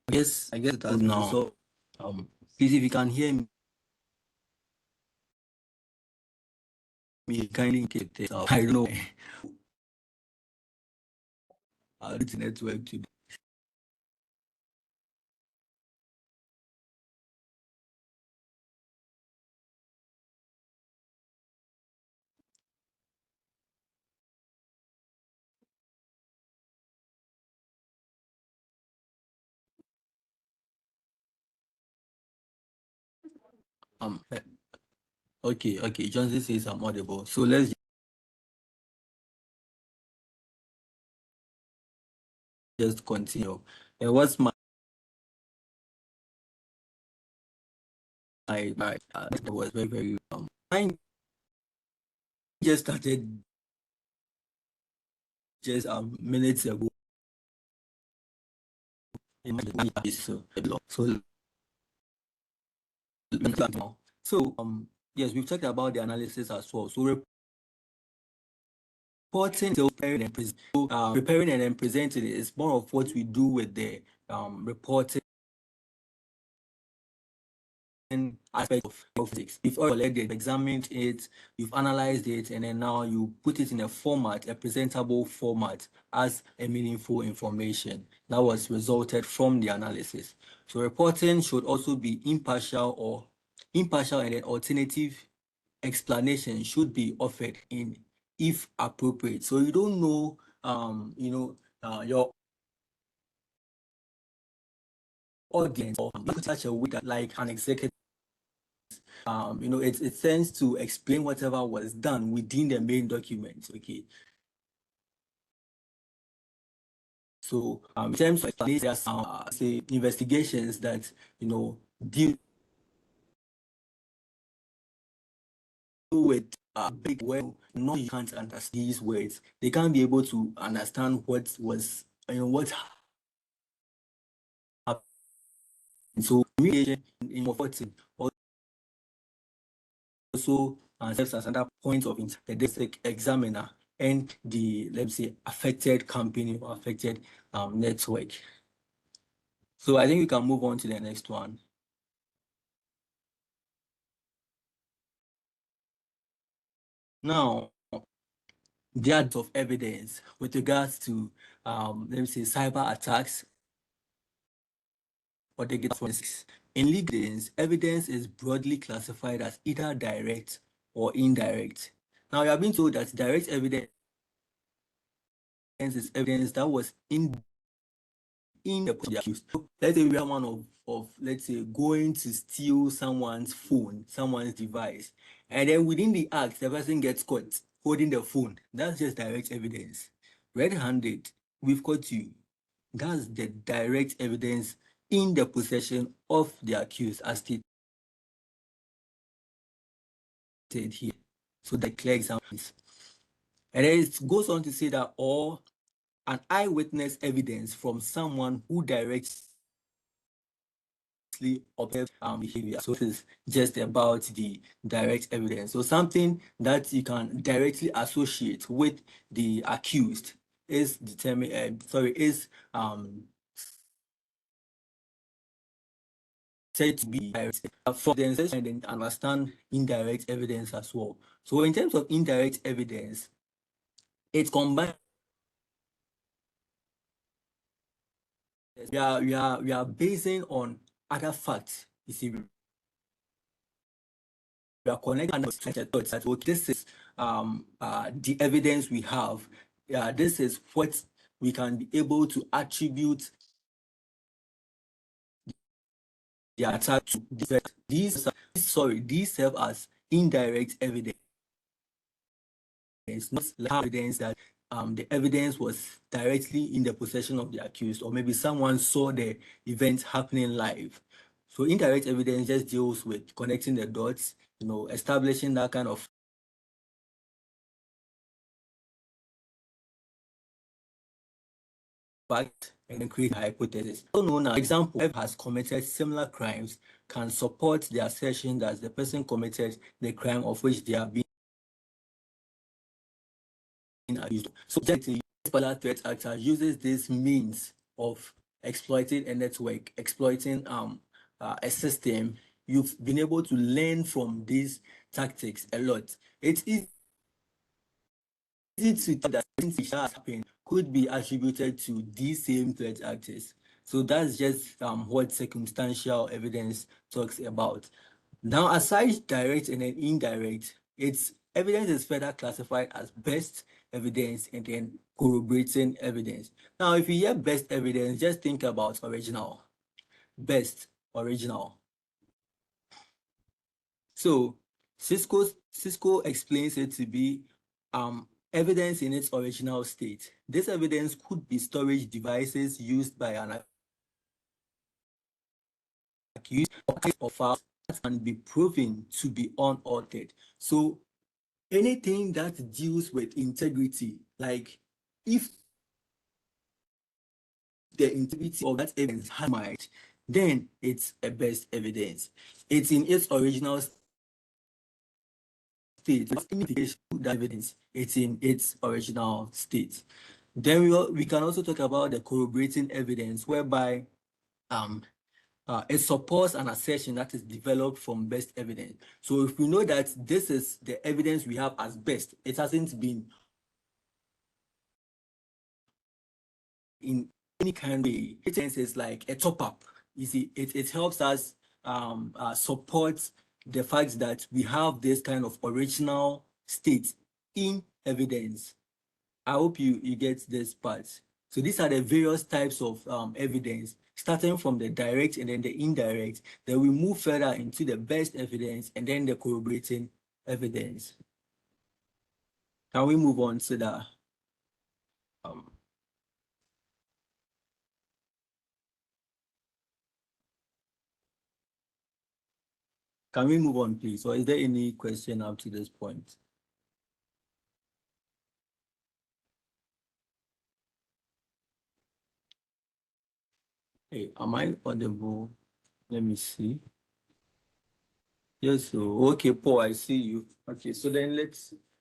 I guess it has now. So please, if you can hear me, kindly indicate this. I don't know. I'll do the network today. Um, Okay, Johnson says I'm audible. So let's just continue. What's my it was very mine just started just minutes ago. So yes, we've talked about the analysis as well. So reporting, preparing and preparing and then presenting is more of what we do with the reporting aspect of physics. You've collected, examined it, you've analyzed it, and then now you put it in a format, a presentable format, as a meaningful information that was resulted from the analysis. So reporting should also be impartial, and then alternative explanation should be offered in if appropriate. So you don't know your audience or such a way that like an executive it tends to explain whatever was done within the main document. Okay, so in terms of there's say investigations that deal with big well, no, you can't understand these words. They can't be able to understand what was what happened. So mediation in reporting also serves as another point of the district examiner and the, let's say, affected company or affected network. So I think we can move on to the next one. Now, the act of evidence with regards to, let me say, cyber attacks or the forensics. In legal evidence is broadly classified as either direct or indirect. Now, you have been told that direct evidence is evidence that was in the accused. So let's say we have one of let's say going to steal someone's phone, someone's device, and then within the act, the person gets caught holding the phone. That's just direct evidence. Red-handed, we've caught you. That's the direct evidence in the possession of the accused, as stated here. So the clear examples. And then it goes on to say that or an eyewitness evidence from someone who directly observe behavior. So it is just about the direct evidence. So something that you can directly associate with the accused is determined. Is said to be direct. For the and then understand indirect evidence as well. So in terms of indirect evidence, it combines. We are basing on other facts. You see, we are connecting thoughts that okay, this is the evidence we have. This is what we can be able to attribute the attack to. These serve as indirect evidence, not like evidence that the evidence was directly in the possession of the accused, or maybe someone saw the event happening live. So indirect evidence just deals with connecting the dots, establishing that kind of fact and then create a hypothesis. So no, now example, whoever has committed similar crimes can support the assertion that the person committed the crime of which they are being accused. So generally, particular threat actor uses this means of exploiting a network, exploiting a system. You've been able to learn from these tactics a lot. It's easy to think that things which has happened could be attributed to these same threat actors. So that's just what circumstantial evidence talks about. Now, aside direct and then indirect, its evidence is further classified as best evidence and then corroborating evidence. Now, if you hear best evidence, just think about original. Best, original. So Cisco explains it to be evidence in its original state. This evidence could be storage devices used by an accused or files that can be proven to be unaltered. So anything that deals with integrity, like if the integrity of that evidence is harmed, then it's a best evidence. It's in its original state. That evidence, it's in its original state. Then we can also talk about the corroborating evidence, whereby it supports an assertion that is developed from best evidence. So if we know that this is the evidence we have as best, it hasn't been in any kind of way. It is like a top up. You see, it helps us support the fact that we have this kind of original state in evidence. I hope you get this part. So these are the various types of evidence, starting from the direct and then the indirect. Then we move further into the best evidence and then the corroborating evidence. Can we move on to the can we move on, please? Or is there any question up to this point? Hey, am I audible? Let me see. Yes, so okay, Paul, I see you. Okay, so then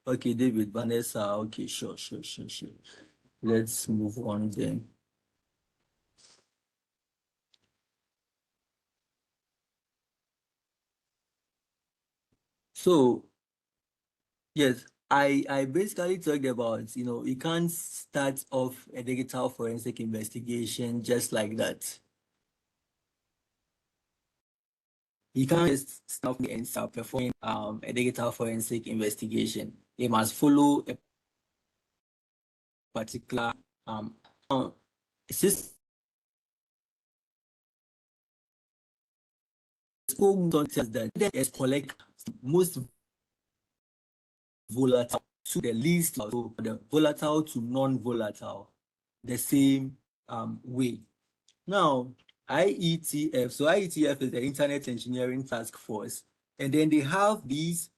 okay, David, Vanessa, okay, sure. Let's move on then. So yes, I basically talked about, you can't start off a digital forensic investigation just like that. You can't just start and start performing a digital forensic investigation. It must follow a particular Cisco tells that is collect most volatile to the least, so the volatile to non-volatile, the same way. Now, IETF, so IETF is the Internet Engineering Task Force, and then they have these,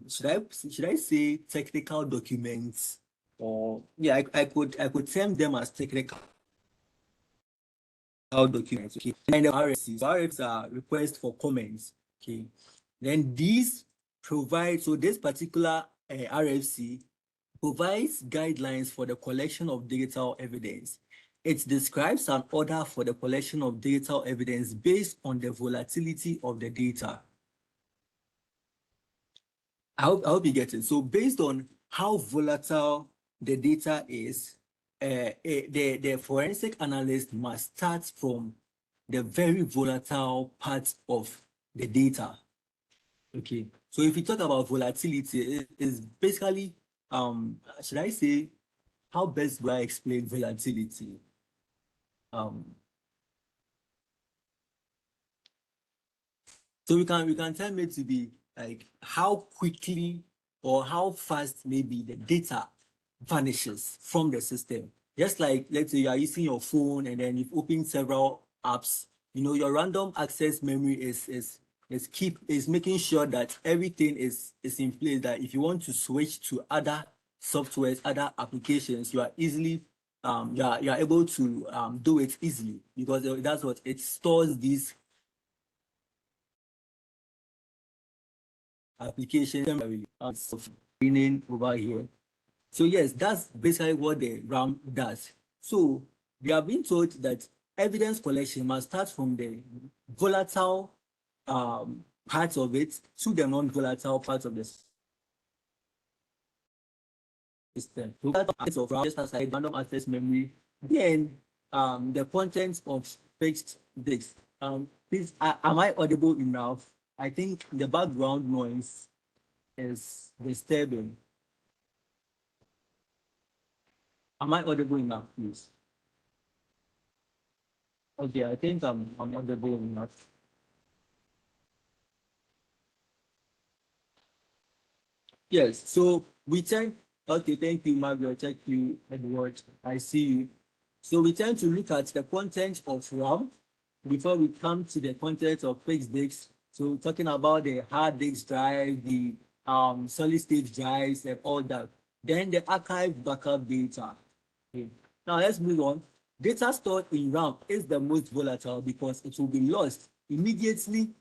should I say technical documents, or yeah, I could term them as technical documents, okay, and the RFCs. So RFCs are requests for comments, okay. Then these provide, so this particular RFC provides guidelines for the collection of digital evidence. It describes an order for the collection of digital evidence based on the volatility of the data. I hope you get it. So based on how volatile the data is, the forensic analyst must start from the very volatile part of the data. Okay, so if we talk about volatility, it is basically, should I say, how best do I explain volatility? So we can term it to be like how quickly or how fast maybe the data vanishes from the system. Just like, let's say you are using your phone and then you've opened several apps, your random access memory is making sure that everything is in place, that if you want to switch to other softwares, other applications, you are easily you are able to do it easily, because that's what it stores these application meaning over here. So yes, that's basically what the RAM does. So we have been told that evidence collection must start from the volatile parts of it to the non-volatile parts of the system. So that's parts of RAM, just aside random access memory, then the contents of fixed disk. Please, am I audible enough? I think the background noise is disturbing. Am I audible enough, please? Okay, I think I'm audible enough. Yes, so we tend, okay, thank you, Margaret, thank you, Edward, I see you. So we tend to look at the content of RAM before we come to the content of fixed disks. So talking about the hard disk drive, the solid state drives and all that. Then the archive backup data. Okay. Now let's move on. Data stored in RAM is the most volatile because it will be lost immediately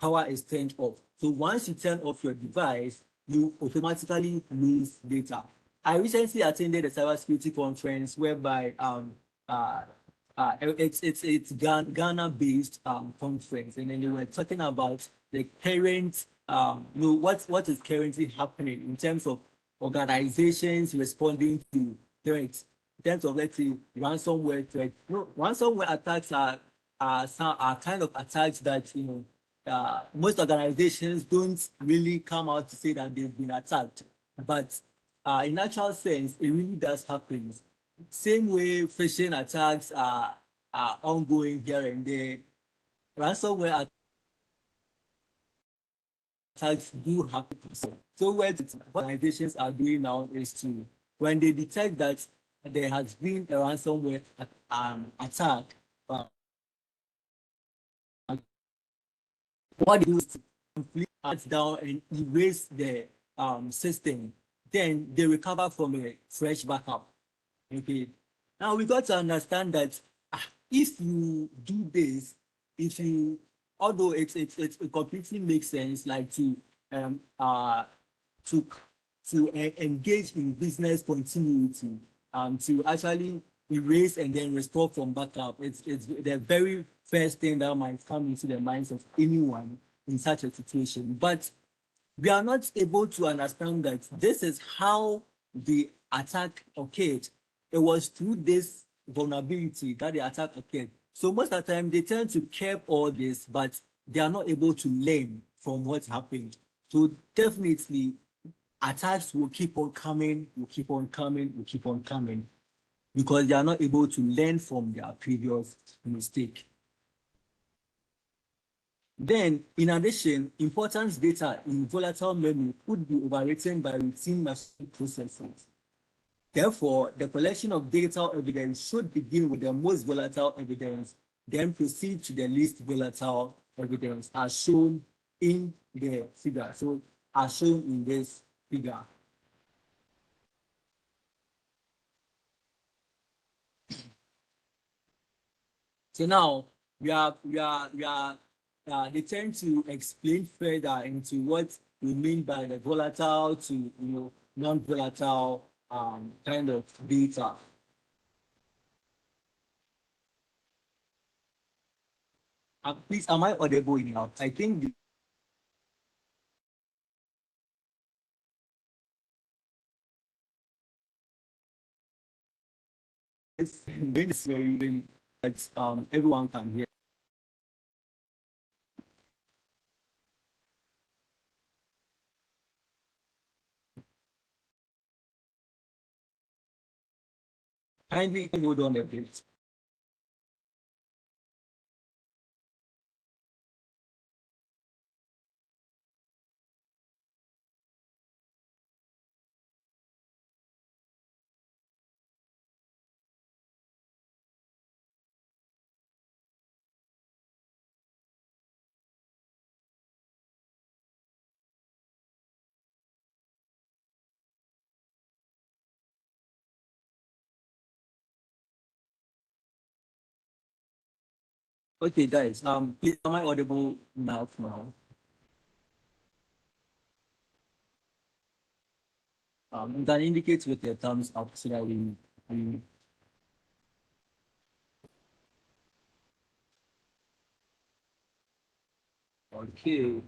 power is turned off. So once you turn off your device, you automatically lose data. I recently attended a cybersecurity conference whereby uh, it's Ghana based conference, and then they were talking about the current what is currently happening in terms of organizations responding to threats. In terms of, let's say, ransomware threat. Ransomware attacks are kind of attacks that most organizations don't really come out to say that they've been attacked, but in actual sense, it really does happen. Same way phishing attacks are ongoing here and there. Ransomware attacks do happen. So what organizations are doing now is to, when they detect that there has been a ransomware attack, what they do is to completely shut down and erase the system. Then they recover from a fresh backup. Okay. Now we got to understand that if you do this, if you, although it completely makes sense, like um uh to engage in business continuity, to actually erase and then restore from backup. It's the very first thing that might come into the minds of anyone in such a situation. But we are not able to understand that this is how the attack occurred. It was through this vulnerability that the attack occurred. So most of the time they tend to keep all this, but they are not able to learn from what happened. So definitely attacks will keep on coming, will keep on coming, will keep on coming, because they are not able to learn from their previous mistake. Then, in addition, importance data in volatile memory could be overwritten by routine machine processes. Therefore, the collection of data evidence should begin with the most volatile evidence, then proceed to the least volatile evidence, as shown in the figure. So, as shown in this figure. So now they tend to explain further into what we mean by the volatile to non-volatile kind of data. Please, am I audible enough? I think this very that everyone can hear. Kindly hold on a bit. Okay, guys. Please, am I audible now? You can indicate with your thumbs up so that we okay.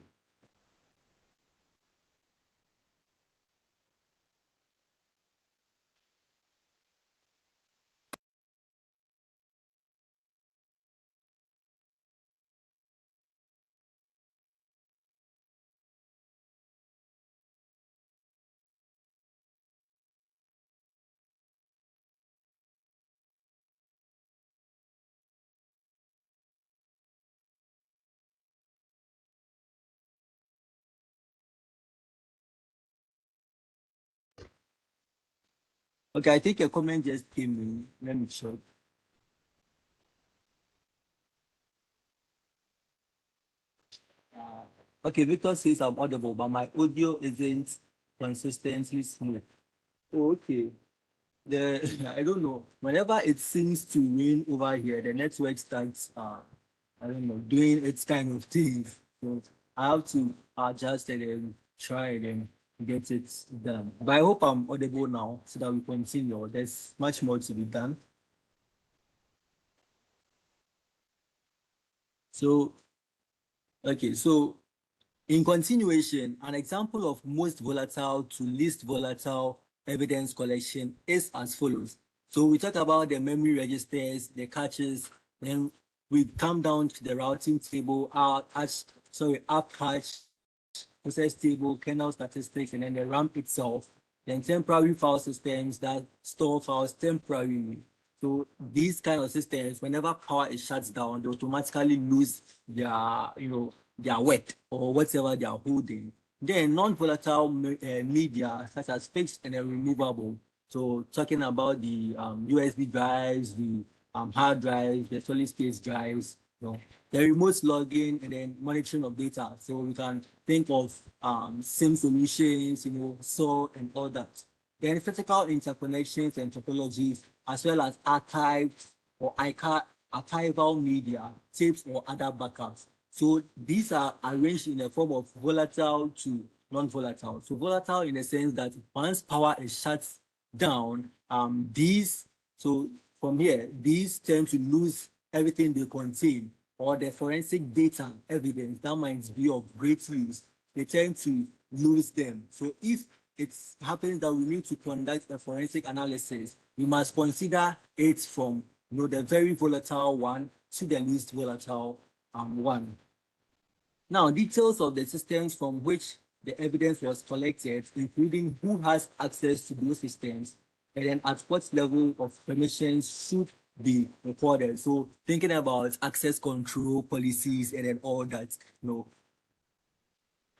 Okay, I think a comment just came in. Let me check. Okay, Victor says I'm audible, but my audio isn't consistently smooth. Oh, okay. I don't know. Whenever it seems to rain over here, the network starts I don't know, doing its kind of things. So I have to adjust it and try it and get it done. But I hope I'm audible now so that we continue. There's much more to be done. So okay, so in continuation, an example of most volatile to least volatile evidence collection is as follows. So we talk about the memory registers, the caches, then we come down to the routing table, app cache, process table, kernel statistics, and then the RAM itself, then temporary file systems that store files temporarily. So these kind of systems, whenever power is shut down, they automatically lose their, their weight or whatever they are holding. Then non-volatile media, such as fixed and removable. So talking about the USB drives, the hard drives, the solid state drives, the remote login and then monitoring of data. So we can think of SIM solutions, SOAR and all that. Then physical interconnections and topologies, as well as archives or archival media, tapes or other backups. So these are arranged in a form of volatile to non-volatile. So volatile in the sense that once power is shut down, so from here, these tend to lose everything they contain or the forensic data evidence that might be of great use. They tend to lose them. So if it happens that we need to conduct a forensic analysis, we must consider it from the very volatile one to the least volatile one. Now, details of the systems from which the evidence was collected, including who has access to those systems, and then at what level of permissions should be recorded. So thinking about access control policies and then all that,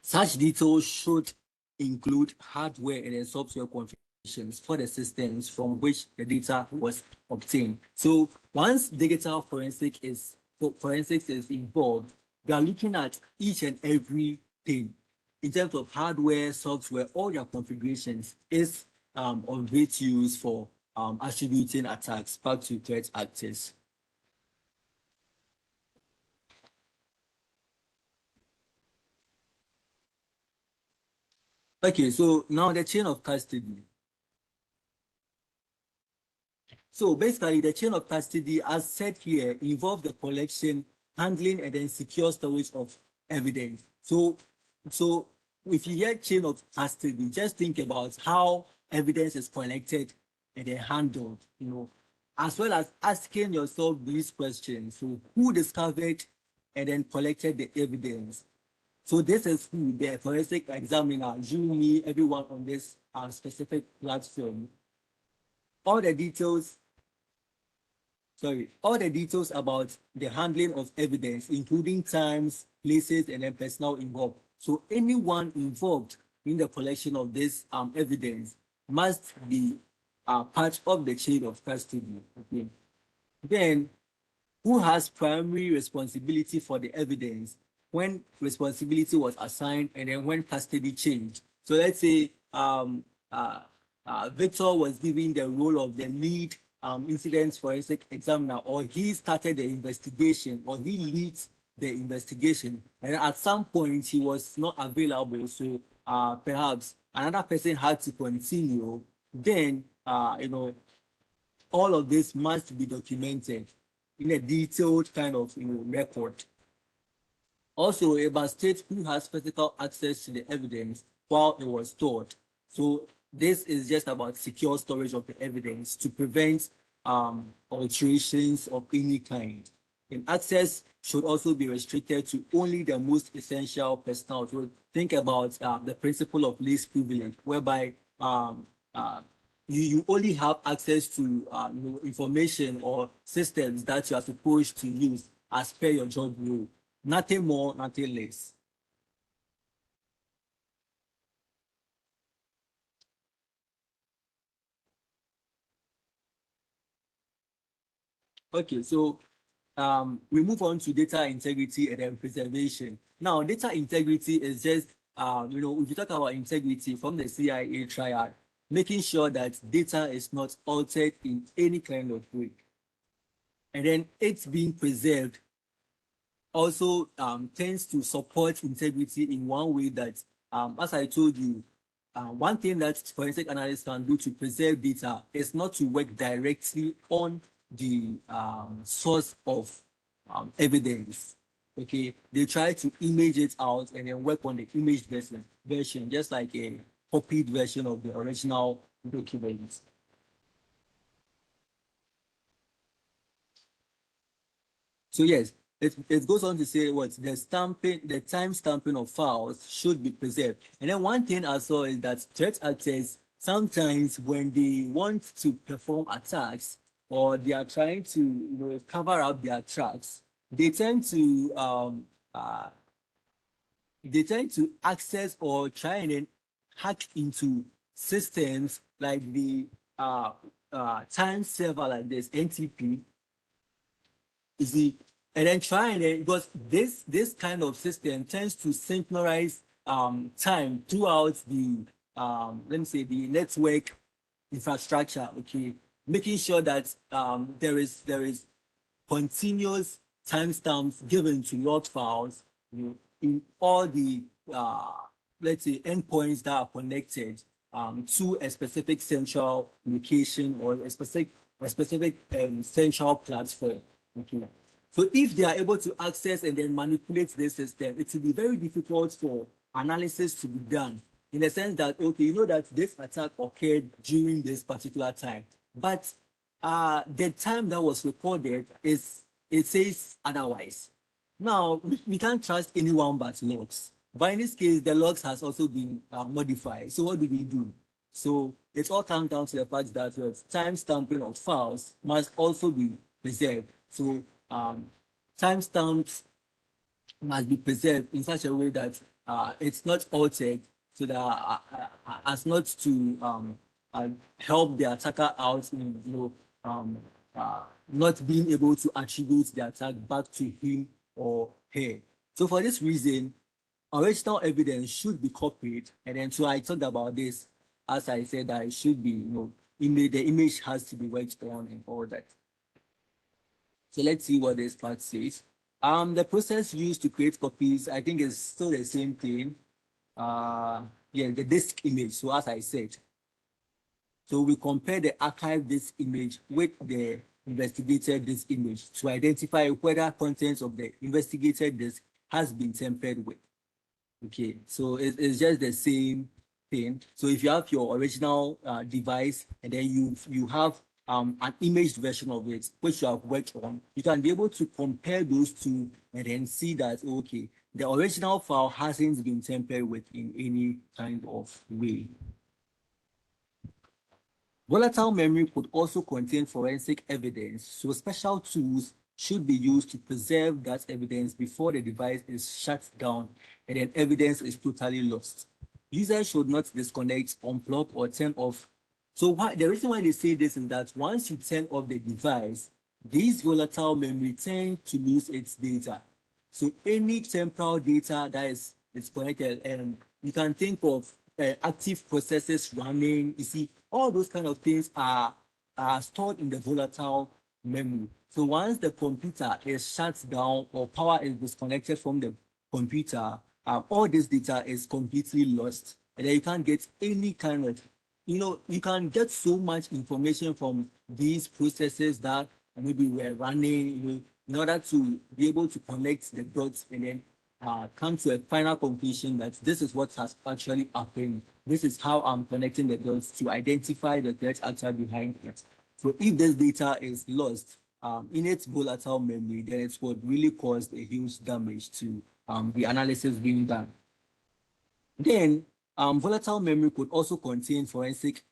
such details should include hardware and then software configurations for the systems from which the data was obtained. So once digital forensics is involved, we are looking at each and every thing in terms of hardware, software, all your configurations is of great use for attributing attacks back to threat actors. Okay, so now the chain of custody. So basically, the chain of custody, as said here, involves the collection, handling, and then secure storage of evidence. So if you hear chain of custody, just think about how evidence is collected and then handled, as well as asking yourself these questions. So who discovered and then collected the evidence? So this is who the forensic examiner, you, me, everyone on this specific platform. All the details all the details about the handling of evidence, including times, places, and then personnel involved. So anyone involved in the collection of this evidence must be part of the chain of custody. Okay. Then who has primary responsibility for the evidence when responsibility was assigned and then when custody changed. So let's say Victor was given the role of the lead incident forensic examiner, or he started the investigation, or he leads the investigation, and at some point he was not available, so perhaps another person had to continue. Then all of this must be documented in a detailed kind of record. Also, it must state who has physical access to the evidence while it was stored. So this is just about secure storage of the evidence to prevent alterations of any kind. And access should also be restricted to only the most essential personnel. So think about the principle of least privilege, whereby you only have access to information or systems that you are supposed to use as per your job role. Nothing more, nothing less. Okay, so we move on to data integrity and then preservation. Now, data integrity is just, if you talk about integrity from the CIA triad, making sure that data is not altered in any kind of way. And then it's being preserved also tends to support integrity in one way that, as I told you, one thing that forensic analysts can do to preserve data is not to work directly on the source of evidence. Okay, they try to image it out and then work on the image version, just like a copied version of the original document. So yes, it goes on to say what the time stamping of files should be preserved. And then one thing I saw is that threat actors sometimes when they want to perform attacks or they are trying to cover up their tracks, they tend to uh, access or try and then hack into systems like the time server like this NTP. You see, and then try and then because this kind of system tends to synchronize time throughout the let me say the network infrastructure. Okay, making sure that there is continuous timestamps given to log files, in all the let's say endpoints that are connected to a specific central location or a specific central platform. Okay. So if they are able to access and then manipulate this system, it will be very difficult for analysis to be done in the sense that, okay, you know that this attack occurred during this particular time, but the time that was recorded it says otherwise. Now we can't trust anyone but logs. But in this case, the logs has also been modified. So what do we do? So it all comes down to the fact that time stamping of files must also be preserved. So timestamps must be preserved in such a way that it's not altered so that as not to help the attacker out in not being able to attribute the attack back to him or her. So for this reason, original evidence should be copied, and then so I talked about this as I said that it should be the image has to be worked on and all that. So let's see what this part says. The process used to create copies, I think, is still the same thing. Yeah, the disk image. So as I said, so we compare the archived disk image with the investigated disk image to identify whether contents of the investigated disk has been tampered with. Okay, so it's just the same thing. So if you have your original device and then you have an imaged version of it which you have worked on, you can be able to compare those two and then see that, okay, the original file hasn't been tampered with in any kind of way. Volatile memory could also contain forensic evidence, so special tools should be used to preserve that evidence before the device is shut down and then evidence is totally lost. Users should not disconnect, unplug, or turn off. So the reason why they say this is that once you turn off the device, this volatile memory tends to lose its data. So any temporal data that is connected, and you can think of active processes running. You see, all those kind of things are stored in the volatile memory. So once the computer is shut down or power is disconnected from the computer, all this data is completely lost, and then you can't get any kind of, you can get so much information from these processes that maybe we're running, in order to be able to connect the dots and then come to a final conclusion that this is what has actually happened. This is how I'm connecting the dots to identify the threat actor behind it. So if this data is lost in its volatile memory, then it's what really caused a huge damage to the analysis being done. Then volatile memory could also contain forensic.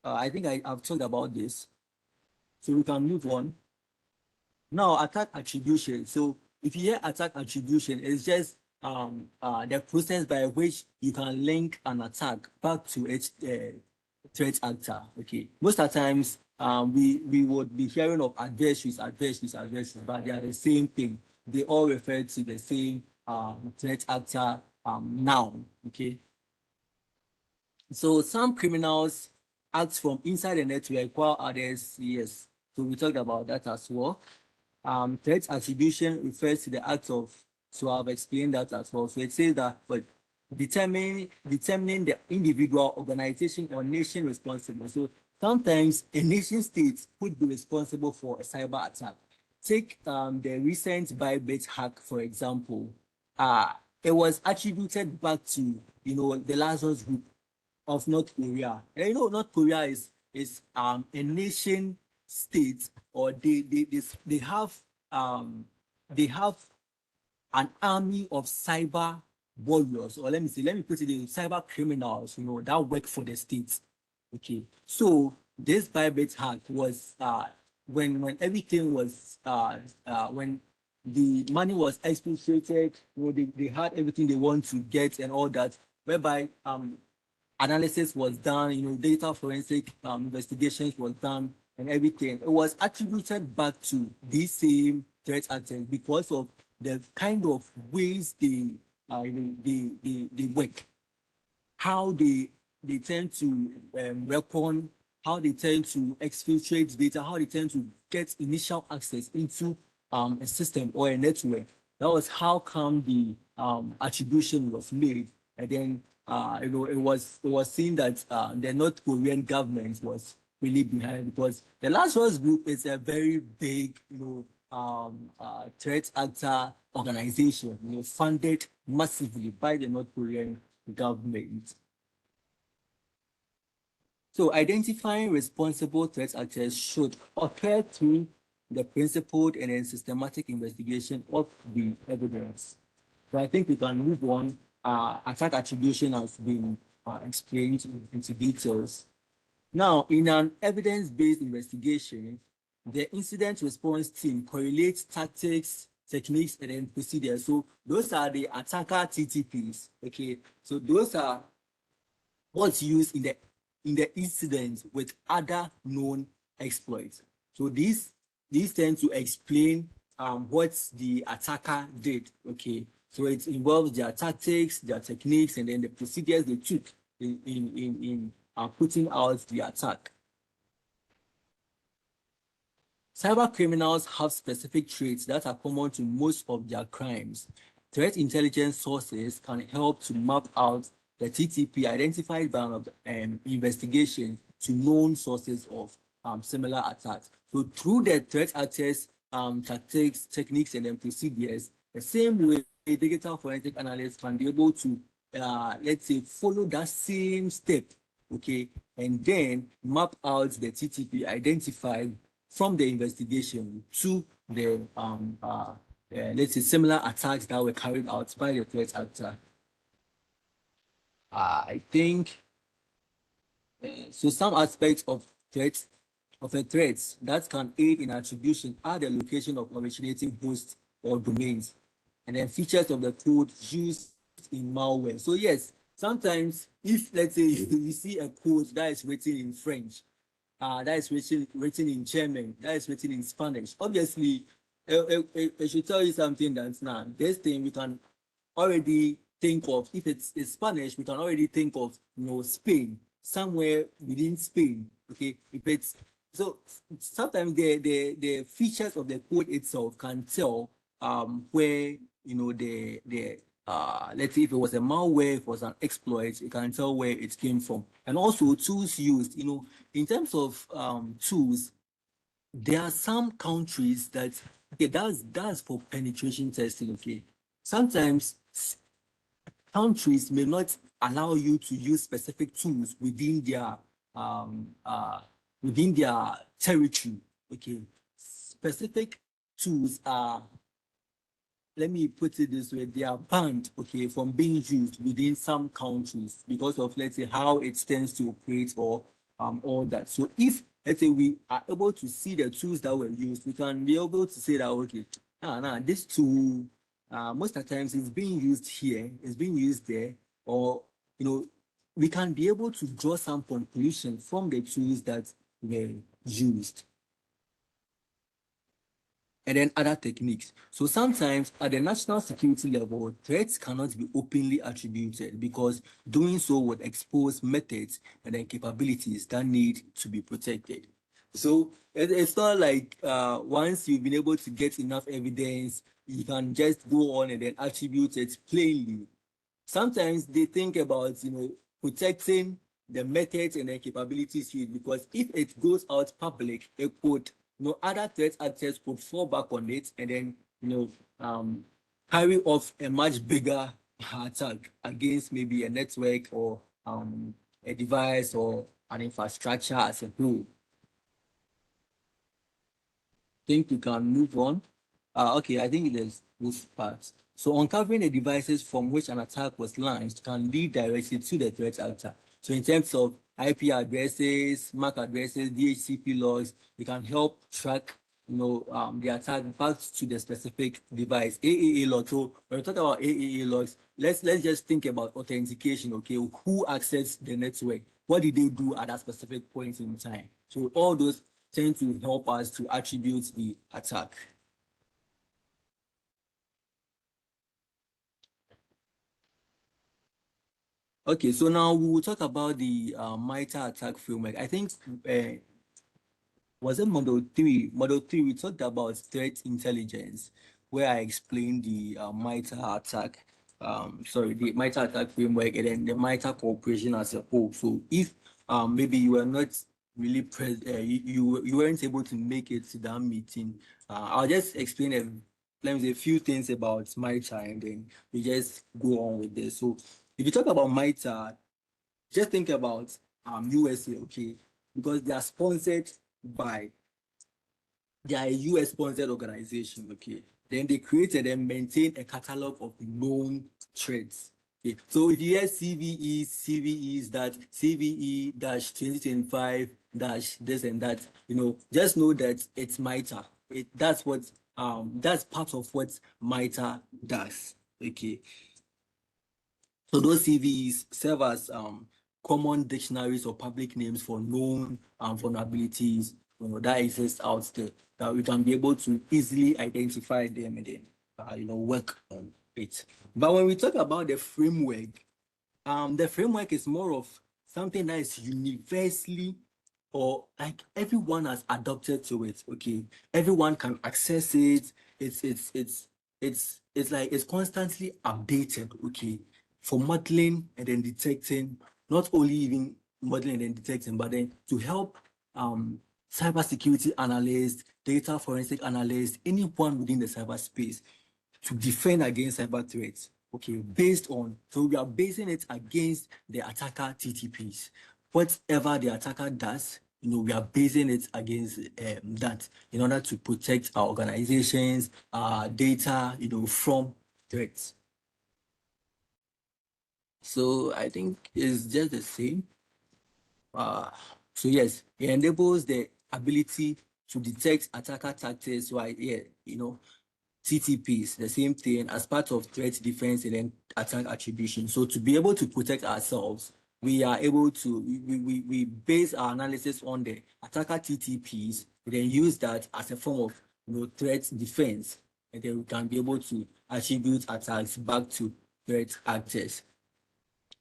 I think I've talked about this. So we can move on. Now, attack attribution. So if you hear attack attribution, it's just the process by which you can link an attack back to its threat actor. Okay. Most of the times, we would be hearing of adversaries, but they are the same thing. They all refer to the same threat actor noun. Okay. So some criminals act from inside the network while others, yes. So we talked about that as well. Threat attribution refers to the act of, so I've explained that as well. So it says that, but determining the individual, organization, or nation responsible. So sometimes a nation state could be responsible for a cyber attack. Take the recent Bybit hack, for example. It was attributed back to the Lazarus group of North Korea. And North Korea is a nation state, or they have an army of cyber warriors, or let me put it in cyber criminals, that work for the state. Okay, so this Bybit hack was when everything was when the money was exfiltrated, they had everything they want to get and all that, whereby analysis was done, data forensic investigations was done and everything. It was attributed back to these same threat actors because of the kind of ways they work, how they tend to reckon, how they tend to exfiltrate data, how they tend to get initial access into a system or a network. That was how come the attribution was made, and then it was seen that the North Korean government was really behind, because the Lazarus Group is a very big threat actor organization, funded massively by the North Korean government. So identifying responsible threat actors should occur through the principled and then systematic investigation of the evidence. So I think we can move on. Attack attribution has been explained into details. Now, in an evidence-based investigation, the incident response team correlates tactics, techniques, and then procedures. So those are the attacker TTPs. Okay, so those are what's used in the incident with other known exploits. So these tend to explain what the attacker did. Okay, so it involves their tactics, their techniques, and then the procedures they took in putting out the attack. Cyber criminals have specific traits that are common to most of their crimes. Threat intelligence sources can help to map out the TTP identified by investigation to known sources of similar attacks. So through the threat actors, tactics, techniques, and then procedures, the same way digital forensic analysts can be able to, let's say, follow that same step, okay, and then map out the TTP identified from the investigation to the let's say similar attacks that were carried out by the threat actor. I think so. Some aspects of a threat that can aid in attribution are the location of originating hosts or domains, and then features of the code used in malware. So yes, sometimes if let's say you see a code that is written in French, that is written in German, that is written in Spanish. Obviously, it should tell you something that's not. This thing we can already think of, if it's Spanish, we can already think of Spain, somewhere within Spain. Okay, if it's so sometimes the features of the code itself can tell where the let's say if it was a malware, if it was an exploit, you can tell where it came from. And also tools used, in terms of tools, there are some countries that, okay, that's for penetration testing. Okay, sometimes countries may not allow you to use specific tools um uh within their territory. Okay, specific tools are, let me put it this way, they are banned, okay, from being used within some countries because of, let's say, how it tends to operate, or all that. So if, let's say, we are able to see the tools that were used, we can be able to say that, okay, this tool most of the times it's being used here, it's being used there, or we can be able to draw some conclusion from the tools that were used, and then other techniques. So sometimes at the national security level, threats cannot be openly attributed because doing so would expose methods and then capabilities that need to be protected. So it's not like once you've been able to get enough evidence, you can just go on and then attribute it plainly. Sometimes they think about protecting the methods and the capabilities used, because if it goes out public, it could other threat actors could fall back on it and then um carry off a much bigger attack against maybe a network or a device or an infrastructure as a whole. Think we can move on. Okay, I think there's this part. So uncovering the devices from which an attack was launched can lead directly to the threat actor. So in terms of IP addresses, MAC addresses, DHCP logs, we can help track the attack back to the specific device. AAA log. So when we talk about AAA logs, let's just think about authentication. Okay, who accessed the network? What did they do at that specific point in time? So all those tend to help us to attribute the attack. Okay, so now we will talk about the MITRE attack framework. I think was it model 3? Model 3, we talked about threat intelligence, where I explained the MITRE attack, the MITRE attack framework, and then the MITRE cooperation as a whole. So if maybe you were not really you weren't able to make it to that meeting, I'll just explain a few things about MITRE, and then we just go on with this. So if you talk about MITRE, just think about USA, okay, because they are sponsored by they are a US sponsored organization, okay. Then they created and maintain a catalog of known threats. Okay. So if you hear CVEs that CVE 2025 this and that, just know that it's MITRE. That's part of what MITRE does. Okay. So those CVEs serve as common dictionaries or public names for known vulnerabilities that exist out there, that we can be able to easily identify them and then work on it. But when we talk about the framework is more of something that is universally, or like everyone has adopted to it. Okay, everyone can access it. It's like it's constantly updated. Okay, for modeling and then detecting, not only even modeling and then detecting, but then to help cybersecurity analysts, data forensic analysts, anyone within the cyberspace to defend against cyber threats. Okay, so we are basing it against the attacker TTPs. Whatever the attacker does, we are basing it against that in order to protect our organizations, our data, from threats. So I think it's just the same. So yes, it enables the ability to detect attacker tactics. Right? Yeah, TTPs, the same thing, as part of threat defense and then attack attribution. So to be able to protect ourselves, we are able to we base our analysis on the attacker TTPs, and then use that as a form of threat defense, and then we can be able to attribute attacks back to threat actors.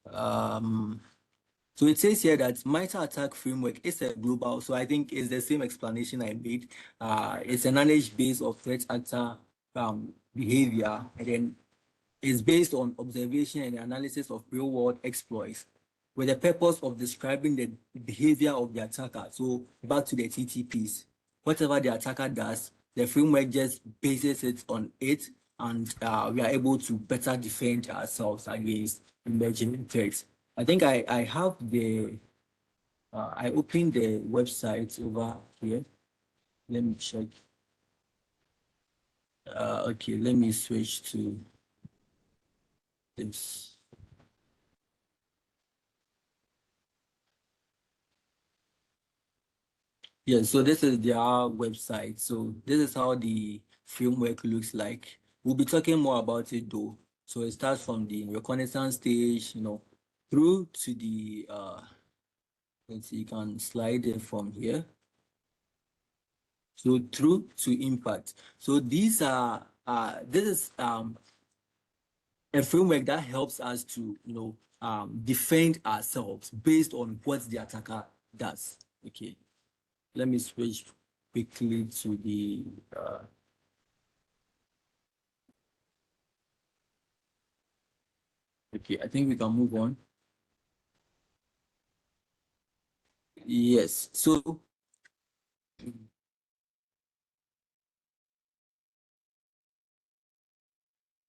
So it says here that MITRE attack framework is a global, so I think it's the same explanation I made. It's a knowledge base of threat actor behavior, and then it's based on observation and analysis of real world exploits with the purpose of describing the behavior of the attacker. So back to the TTPs, whatever the attacker does, the framework just bases it on it, and we are able to better defend ourselves against emerging threats. I think I have I opened the website over here. Let me check. Okay, let me switch to this. Yeah, so this is their website. So this is how the framework looks like. We'll be talking more about it though. So it starts from the reconnaissance stage, through to the let's see, you can slide it from here. So through to impact. So these are this is a framework that helps us to defend ourselves based on what the attacker does. Okay, let me switch quickly to the okay, I think we can move on. Yes, so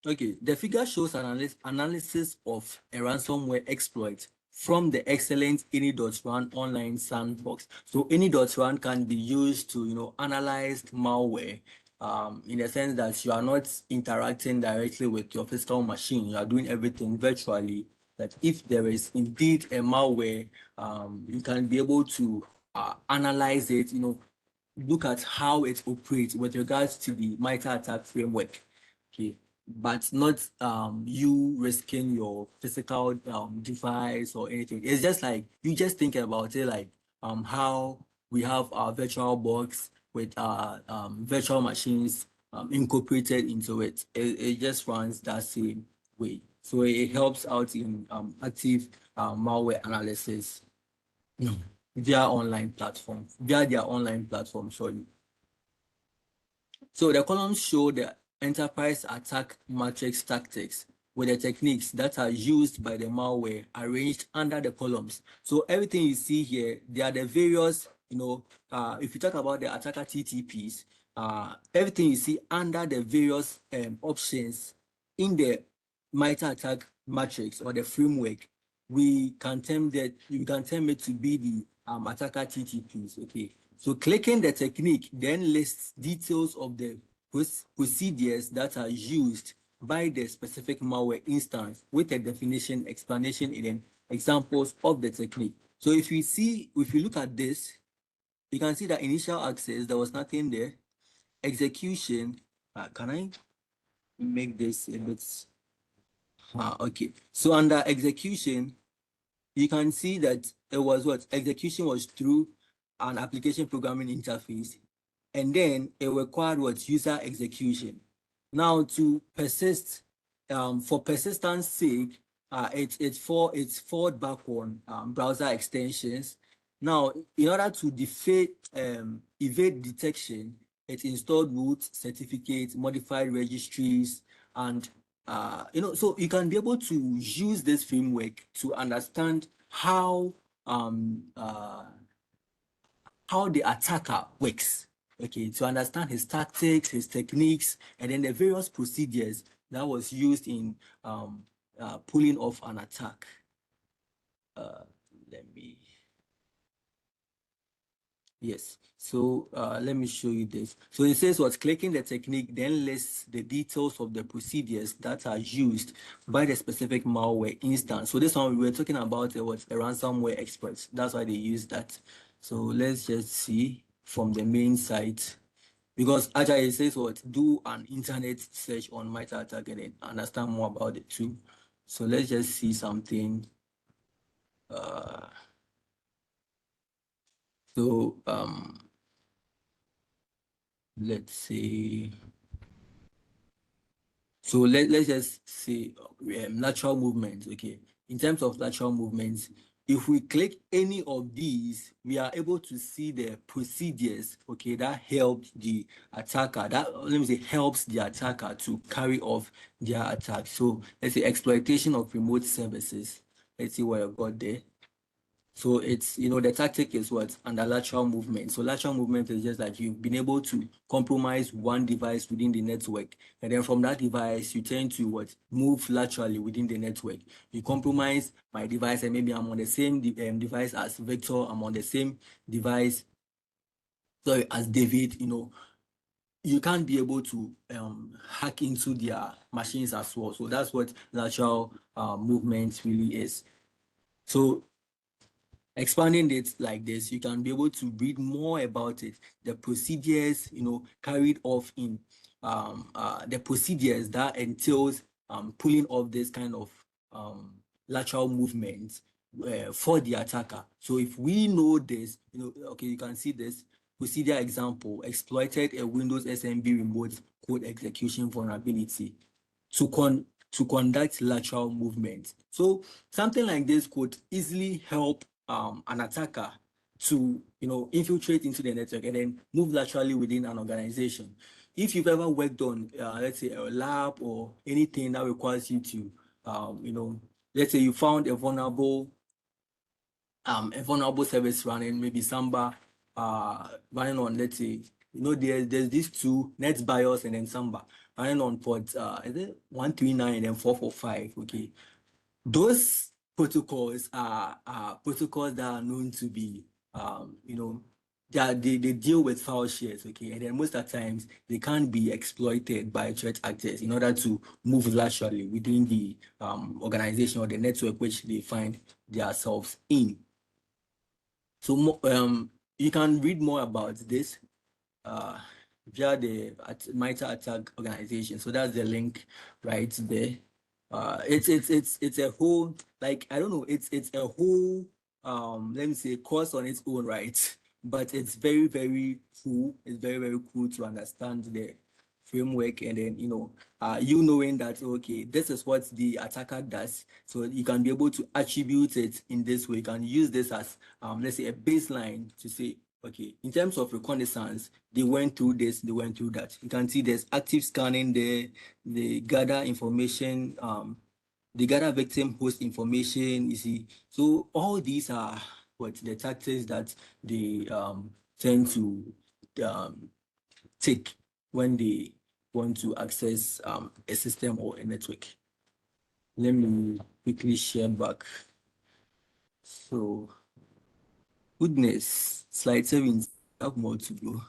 okay, the figure shows an analysis of a ransomware exploit from the excellent any.run online sandbox. So any.run can be used to analyze malware in the sense that you are not interacting directly with your physical machine. You are doing everything virtually. That if there is indeed a malware, you can be able to analyze it, look at how it operates with regards to the MITRE ATT&CK framework. Okay, but not you risking your physical device or anything. It's just like you just think about it like how we have our virtual box with our virtual machines incorporated into it. It just runs that same way. So it helps out in active malware analysis via their online platform, sorry. So the columns show the enterprise attack matrix tactics with the techniques that are used by the malware arranged under the columns. So everything you see here, they are the various, if you talk about the attacker TTPs, everything you see under the various options in the MITRE ATT&CK matrix or the framework, we can term it to be the attacker TTPs. Okay, so clicking the technique then lists details of the procedures that are used by the specific malware instance with a definition, explanation, and then examples of the technique. So if you look at this, you can see that initial access, there was nothing there. Execution, can I make this a bit? Okay, so under execution, you can see that it was execution was through an application programming interface, and then it required user execution. Now to persist, for persistence sake, it's forward back on browser extensions. Now, in order to evade detection, it installed root certificates, modified registries, and so you can be able to use this framework to understand how the attacker works. Okay, to understand his tactics, his techniques, and then the various procedures that was used in pulling off an attack. Let me. Yes, so let me show you this. So it says clicking the technique then lists the details of the procedures that are used by the specific malware instance. So this one we were talking about was a ransomware expert. That's why they use that. So let's just see from the main site, because actually it says do an internet search on MITRE ATT&CK and understand more about it too. So let's just see something. Let's see. So let's just say lateral movements. Okay, in terms of lateral movements, if we click any of these, we are able to see the procedures, okay, that help the attacker, helps the attacker to carry off their attack. So let's say exploitation of remote services. Let's see what I've got there. So it's, the tactic is under lateral movement. So lateral movement is just like you've been able to compromise one device within the network. And then from that device, you tend to move laterally within the network. You compromise my device, and maybe I'm on the same device as Victor. I'm on the same device as David. You can't be able to hack into their machines as well. So that's what lateral movement really is. So expanding it like this, you can be able to read more about it, the procedures, carried off in the procedures that entails pulling off this kind of lateral movement for the attacker. So if we know this, okay, you can see this. procedure example exploited a Windows SMB remote code execution vulnerability to conduct lateral movement. So something like this could easily help an attacker to infiltrate into the network and then move laterally within an organization. If you've ever worked on let's say a lab or anything that requires you to let's say you found a vulnerable service running, maybe Samba running on, let's say, there's these two NetBIOS and then Samba running on port is it 139 and then 445. Okay, those protocols are protocols that are known to be they deal with file shares, okay, and then most of the times they can be exploited by threat actors in order to move laterally within the organization or the network which they find themselves in. So you can read more about this via the MITRE ATT&CK organization. So that's the link right there. It's a whole, like, I don't know, it's a whole let me say course on its own, right? But it's very, very cool. It's very, very cool to understand the framework, and then you knowing that okay, this is what the attacker does, so you can be able to attribute it in this way. You can use this as let's say a baseline to say, okay, in terms of reconnaissance, they went through this, they went through that. You can see there's active scanning there, they gather information, they gather victim host information, you see. So all these are what the tactics that they tend to take when they want to access a system or a network. Let me quickly share back. So, goodness, slide 7, have more to go.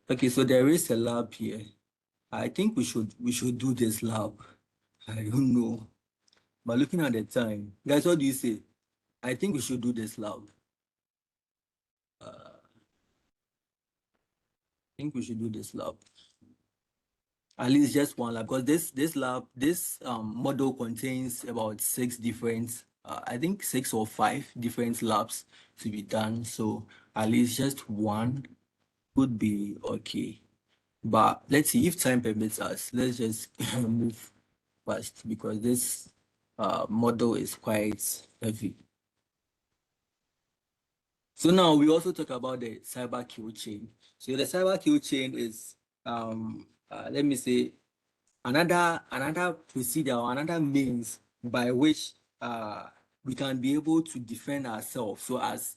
Okay, so there is a lab here. I think we should do this lab. I don't know, but looking at the time, guys, what do you say? I think we should do this lab. I think we should do this lab. At least just one lab, because this model contains about 6 different, I think 6 or 5 different labs to be done. So at least just one would be okay. But let's see if time permits us. Let's just move fast because this model is quite heavy. So now we also talk about the cyber kill chain. So the cyber kill chain is let me say another procedure or another means by which we can be able to defend ourselves. So as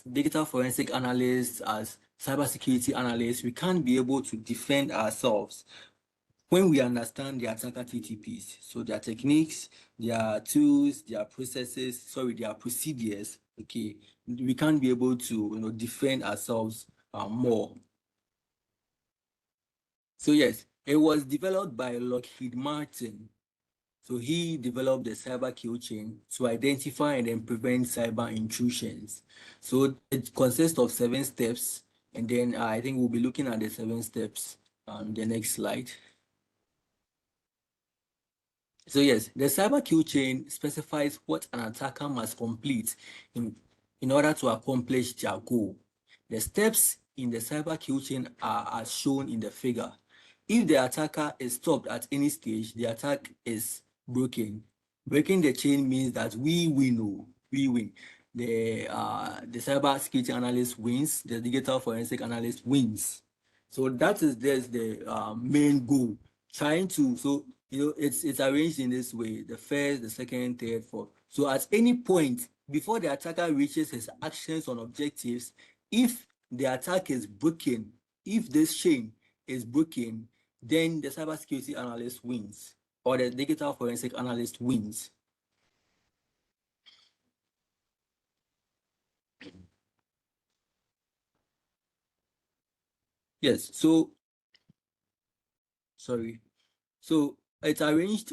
digital forensic analysts, as cybersecurity analysts, we can be able to defend ourselves when we understand the attacker TTPs. So their techniques, their tools, their processes, their procedures. Okay, we can be able to defend ourselves more. So yes, it was developed by Lockheed Martin. So he developed the cyber kill chain to identify and then prevent cyber intrusions. So it consists of 7 steps, and then I think we'll be looking at the 7 steps on the next slide. So yes, the cyber kill chain specifies what an attacker must complete in order to accomplish their goal. The steps in the cyber kill chain are as shown in the figure. If the attacker is stopped at any stage, the attack is broken. Breaking the chain means that we win. The cyber security analyst wins, the digital forensic analyst wins. So that's the main goal. Trying to, so it's arranged in this way: the first, the second, third, fourth. So at any point before the attacker reaches his actions on objectives, if the attack is broken, if this chain is broken, then the cybersecurity analyst wins, or the digital forensic analyst wins. Yes, so it's arranged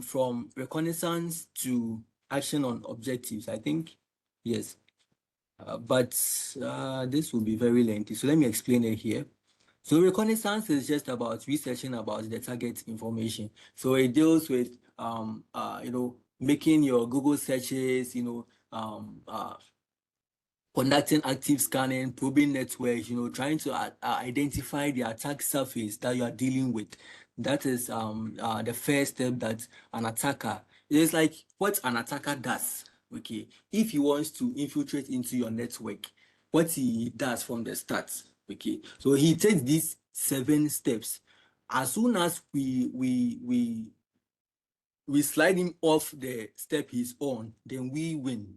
from reconnaissance to action on objectives, I think. Yes, but this will be very lengthy, so let me explain it here. So reconnaissance is just about researching about the target information. So it deals with making your Google searches, conducting active scanning, probing networks, trying to identify the attack surface that you are dealing with. That is the first step that an attacker, it is like what an attacker does. Okay, if he wants to infiltrate into your network, what he does from the start. Okay, so he takes these 7 steps. As soon as we slide him off the step he's on, then we win.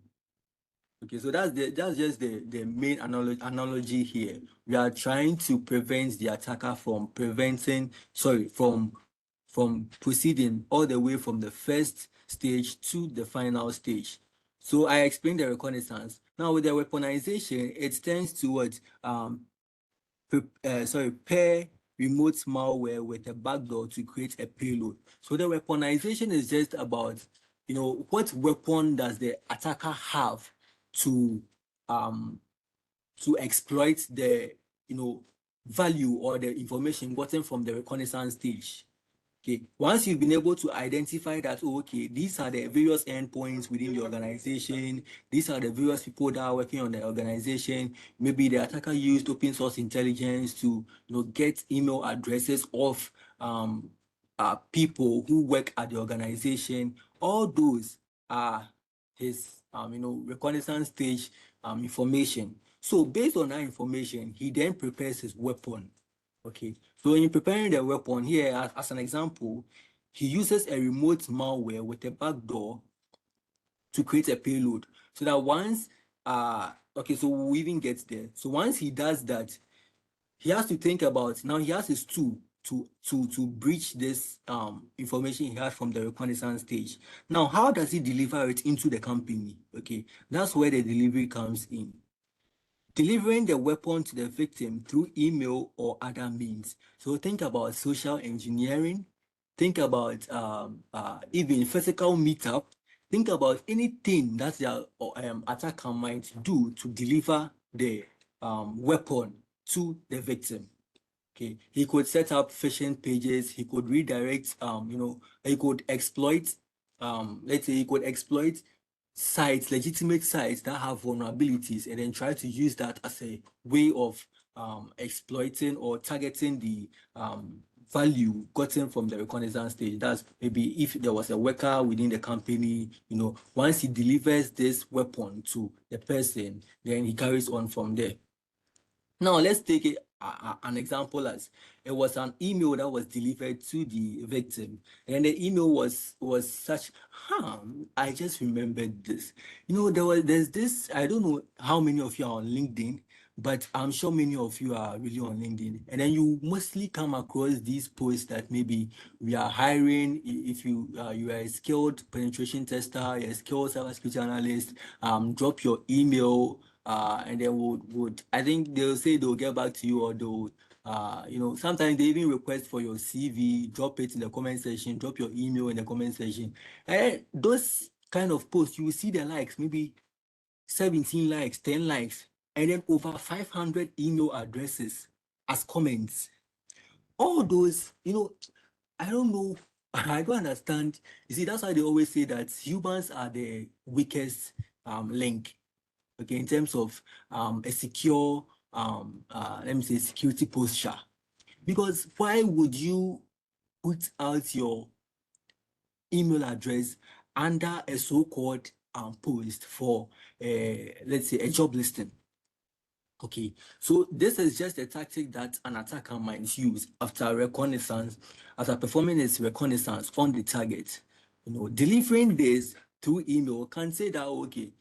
Okay, so that's just the main analogy here. We are trying to prevent the attacker from proceeding all the way from the first stage to the final stage. So I explained the reconnaissance. Now with the weaponization, it tends to what pair remote malware with a backdoor to create a payload. So the weaponization is just about, what weapon does the attacker have to exploit the, value or the information gotten from the reconnaissance stage. Okay, once you've been able to identify that, okay, these are the various endpoints within the organization, these are the various people that are working on the organization. Maybe the attacker used open source intelligence to, get email addresses of people who work at the organization. All those are his, reconnaissance stage information. So based on that information, he then prepares his weapon. Okay, so in preparing the weapon here, as an example, he uses a remote malware with a backdoor to create a payload. So that once, okay, so we'll even get there. So once he does that, he has to think about, now he has his tool to breach this information he had from the reconnaissance stage. Now, how does he deliver it into the company? Okay, that's where the delivery comes in. Delivering the weapon to the victim through email or other means. So think about social engineering, think about even physical meetup, think about anything that the attacker might do to deliver the weapon to the victim. Okay, he could set up phishing pages, he could redirect, he could exploit, let's say he could exploit sites, legitimate sites that have vulnerabilities, and then try to use that as a way of exploiting or targeting the value gotten from the reconnaissance stage. That's maybe if there was a worker within the company, once he delivers this weapon to the person, then he carries on from there. Now let's take an example as it was an email that was delivered to the victim, and the email was such. I just remembered this. There's this. I don't know how many of you are on LinkedIn, but I'm sure many of you are really on LinkedIn, and then you mostly come across these posts that maybe we are hiring. If you you are a skilled penetration tester, you're a skilled cybersecurity analyst, drop your email. And then would I think they'll say they'll get back to you, or they'll sometimes they even request for your CV, drop it in the comment section, drop your email in the comment section. And those kind of posts, you will see the likes, maybe 17 likes, 10 likes, and then over 500 email addresses as comments. All those, I don't know, I don't understand. You see, that's why they always say that humans are the weakest link. Okay, in terms of a secure, let me say, security posture. Because why would you put out your email address under a so-called post for, let's say, a job listing? Okay, so this is just a tactic that an attacker might use after reconnaissance, after performing its reconnaissance on the target. Delivering this through email can say that, okay,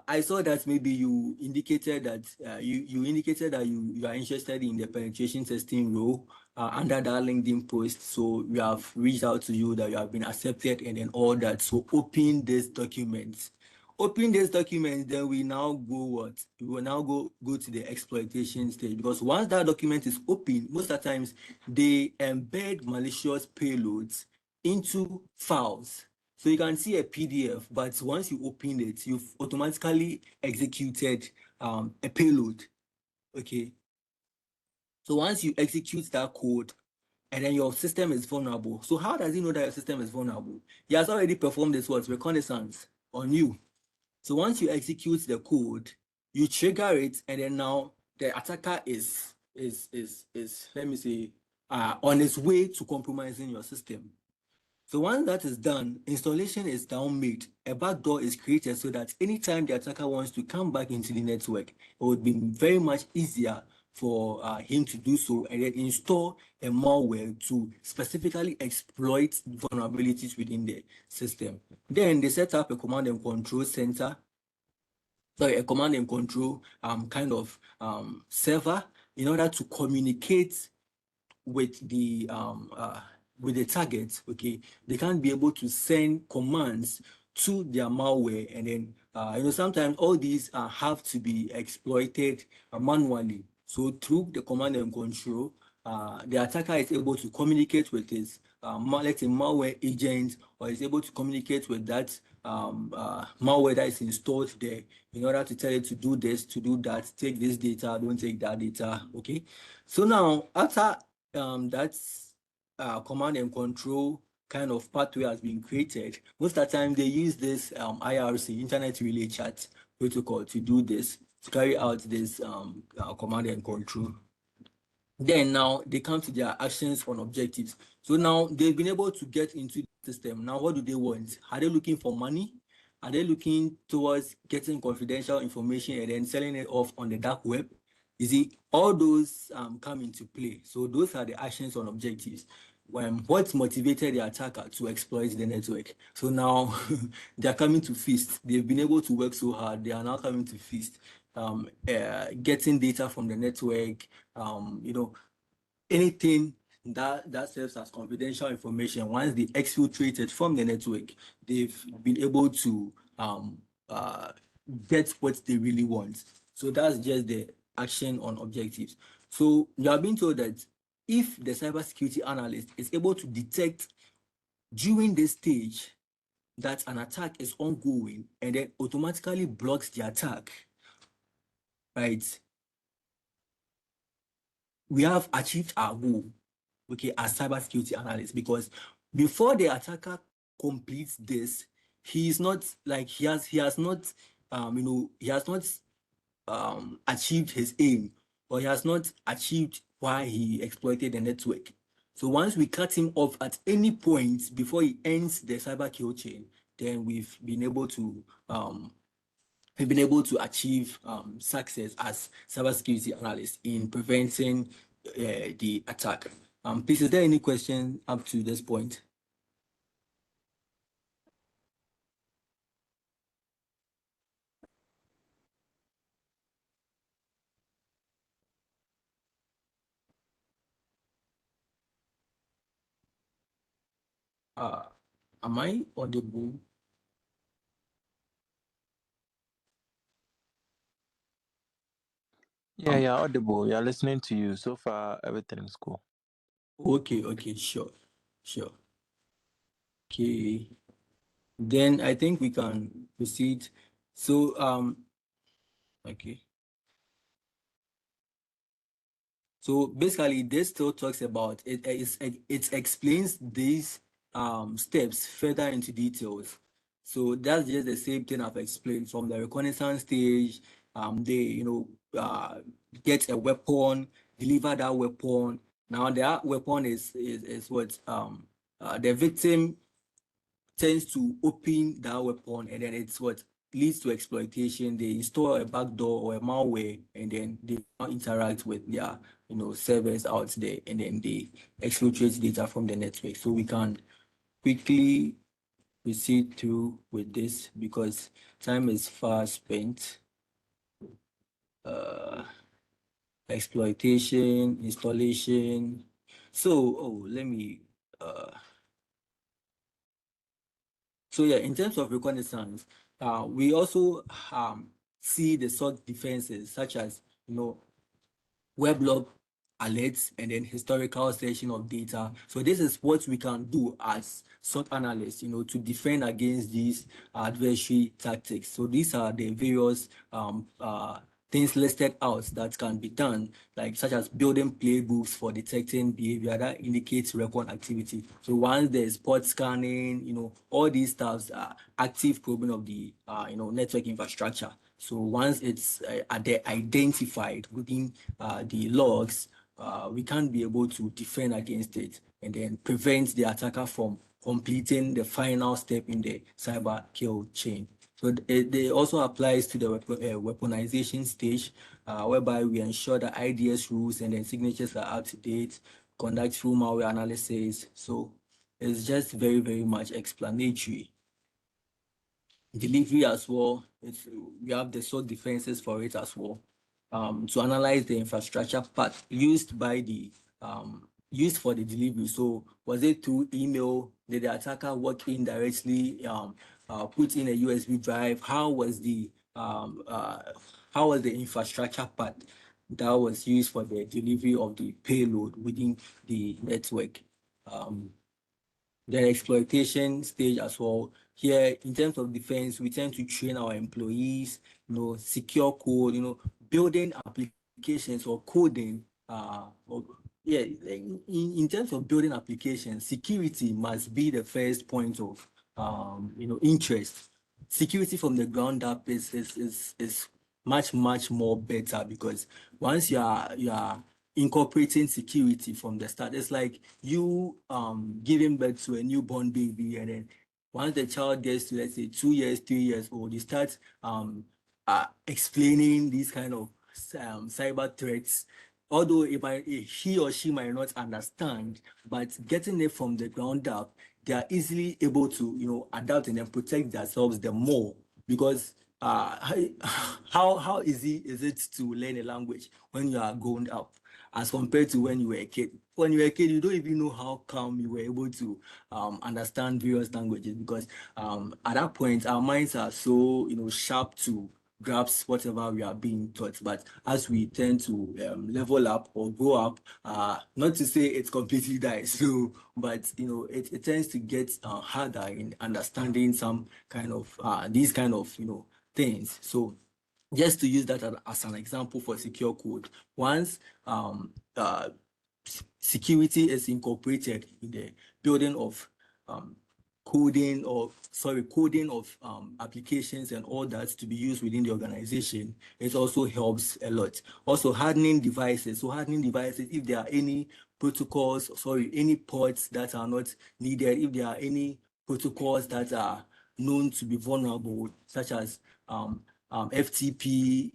I saw that maybe you indicated that you are interested in the penetration testing role under that LinkedIn post. So we have reached out to you, that you have been accepted, and then all that. So open this document. Open this document, then we now go what? We will now go to the exploitation stage, because once that document is open, most of the times they embed malicious payloads into files. So you can see a PDF, but once you open it, you've automatically executed a payload. Okay. So once you execute that code, and then your system is vulnerable. So how does he know that your system is vulnerable? He has already performed this reconnaissance on you. So once you execute the code, you trigger it, and then now the attacker is let me say on its way to compromising your system. So once that is done, installation is now made. A backdoor is created so that anytime the attacker wants to come back into the network, it would be very much easier for him to do so, and then install a malware to specifically exploit vulnerabilities within the system. Then they set up a command and control center, sorry, a command and control kind of server in order to communicate with the target. Okay, they can't be able to send commands to their malware, and then sometimes all these have to be exploited manually. So through the command and control, the attacker is able to communicate with his let's say malware agent, or is able to communicate with that malware that is installed there in order to tell it to do this, to do that, take this data, don't take that data. Okay, so now after that's command and control kind of pathway has been created, most of the time they use this IRC, Internet Relay Chat protocol, to do this, to carry out this command and control. Then now they come to their actions on objectives. So now they've been able to get into the system. Now what do they want? Are they looking for money? Are they looking towards getting confidential information and then selling it off on the dark web? You see, all those come into play. So those are the actions on objectives. What motivated the attacker to exploit the network? So now they are coming to feast. They've been able to work so hard. They are now coming to feast, getting data from the network, anything that serves as confidential information. Once they exfiltrate it from the network, they've been able to get what they really want. So that's just the action on objectives. So you are being told that if the cybersecurity analyst is able to detect during this stage that an attack is ongoing and then automatically blocks the attack, right? We have achieved our goal, okay, as cybersecurity analysts, because before the attacker completes this, he is not like he has not achieved his aim, or he has not achieved why he exploited the network. So once we cut him off at any point before he ends the cyber kill chain, then we've been able to achieve success as cybersecurity analysts in preventing the attack. Please, is there any question up to this point? Am I audible? Yeah, you're audible. We are listening to you. So far, everything is cool. Okay, sure. Okay, then I think we can proceed. So, okay. So basically, this still talks about it. It explains these steps further into details. So that's just the same thing I've explained from the reconnaissance stage. They get a weapon, deliver that weapon. Now that weapon is what the victim tends to open that weapon, and then it's what leads to exploitation. They install a backdoor or a malware, and then they interact with their servers out there, and then they exfiltrate data from the network. So we can quickly proceed through with this because time is far spent. Exploitation, installation. So let me so yeah, in terms of reconnaissance, we also see the SOC defenses such as weblog alerts and then historical session of data. So this is what we can do as SOC analysts, to defend against these adversary tactics. So these are the various things listed out that can be done, like such as building playbooks for detecting behavior that indicates recon activity. So once there's port scanning, all these stuffs are active probing of the network infrastructure. So once it's identified within the logs, we can't be able to defend against it and then prevent the attacker from completing the final step in the cyber kill chain. So it also applies to the weaponization stage, whereby we ensure that IDS rules and then signatures are up to date, conduct full malware analysis. So it's just very, very much explanatory. Delivery as well, we have the SOC defenses for it as well. To analyze the infrastructure part used by the used for the delivery. So was it through email? Did the attacker work in directly? Put in a USB drive? How was the infrastructure part that was used for the delivery of the payload within the network? The exploitation stage as well. Here, in terms of defense, we tend to train our employees, secure code, building applications or coding. In terms of building applications, security must be the first point of, interest. Security from the ground up is much more better, because once you are incorporating security from the start, it's like you giving birth to a newborn baby, and then once the child gets to, let's say, 2 years, 3 years old, you start explaining these kind of cyber threats. Although he or she might not understand, but getting it from the ground up, they are easily able to, adapt and then protect themselves the more. Because how easy is it to learn a language when you are grown up, as compared to when you were a kid? When you were a kid, you don't even know how come you were able to understand various languages, because at that point our minds are so, sharp to grasp whatever we are being taught. But as we tend to level up or grow up, not to say it completely dies, so, but it tends to get harder in understanding some kind of these kind of things. So just to use that as an example for secure code, once security is incorporated in the building of coding of applications and all that to be used within the organization, it also helps a lot. Also, hardening devices. So hardening devices, if there are any any ports that are not needed, if there are any protocols that are known to be vulnerable, such as FTP,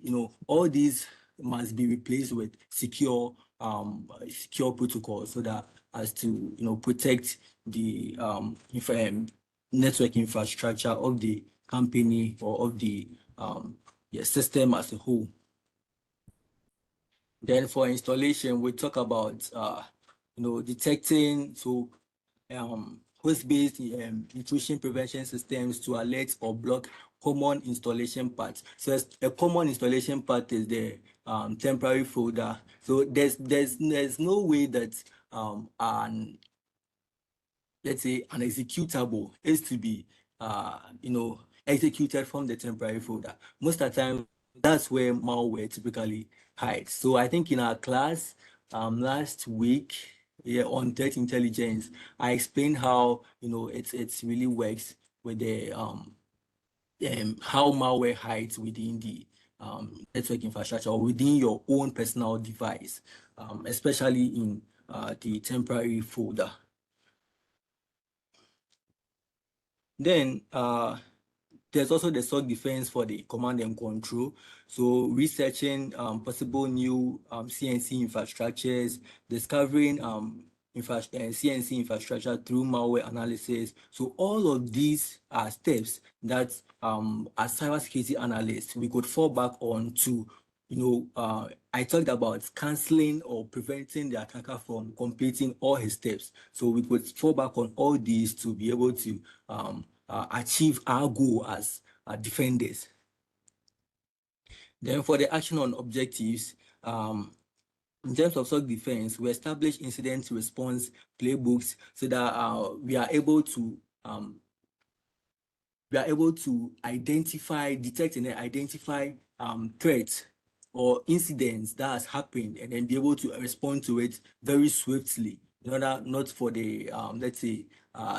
all these must be replaced with secure protocols, so that as to protect the network infrastructure of the company or of the system as a whole. Then for installation, we talk about detecting host-based intrusion prevention systems to alert or block common installation paths. So a common installation path is the temporary folder. So there's no way that let's say an executable is to be executed from the temporary folder. Most of the time, that's where malware typically hides. So I think in our class last week, on threat intelligence, I explained how it really works with the how malware hides within the network infrastructure or within your own personal device, especially in the temporary folder. Then there's also the SOC defense for the command and control. So researching possible new CNC infrastructures, discovering CNC infrastructure through malware analysis. So all of these are steps that as cybersecurity analysts, we could fall back on to I talked about canceling or preventing the attacker from completing all his steps. So we could fall back on all these to be able to achieve our goal as defenders. Then for the action on objectives, in terms of SOC defense, we establish incident response playbooks so that we are able to detect and identify threats or incidents that has happened, and then be able to respond to it very swiftly, in order not for the let's say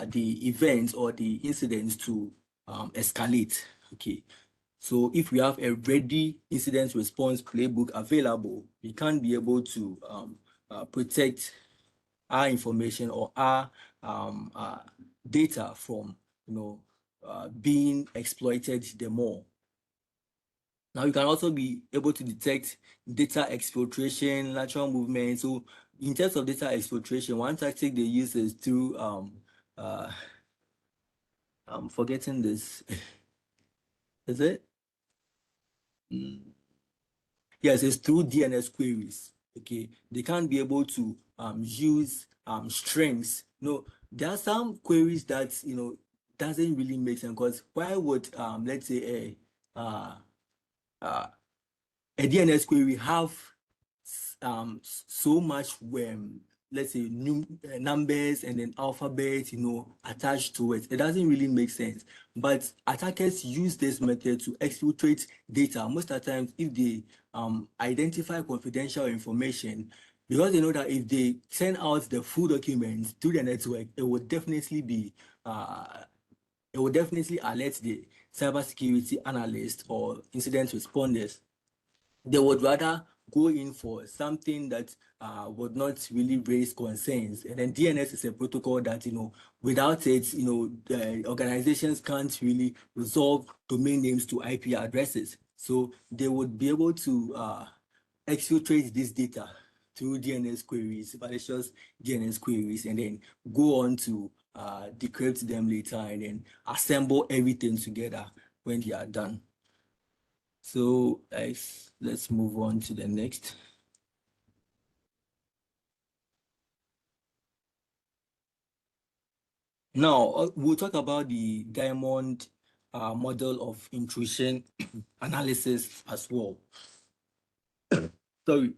the events or the incidents to escalate. Okay. So if we have a ready incident response playbook available, we can be able to protect our information or our data from being exploited the more. Now you can also be able to detect data exfiltration, lateral movement. So in terms of data exfiltration, one tactic they use is through I'm forgetting this. Is it? Yes, it's through DNS queries. Okay, they can't be able to use strings. No, there are some queries that doesn't really make sense, because why would let's say a DNS query have so much let's say numbers and then alphabet attached to it? It doesn't really make sense. But attackers use this method to exfiltrate data most of the times if they identify confidential information, because they know that if they send out the full documents to the network, it would definitely be it will definitely alert the cybersecurity analyst or incident responders. They would rather go in for something that would not really raise concerns. And then DNS is a protocol that, without it, the organizations can't really resolve domain names to IP addresses. So they would be able to exfiltrate this data through DNS queries, malicious DNS queries, and then go on to decrypt them later and then assemble everything together when they are done. So let's move on to the next. Now we'll talk about the diamond model of intrusion analysis as well. So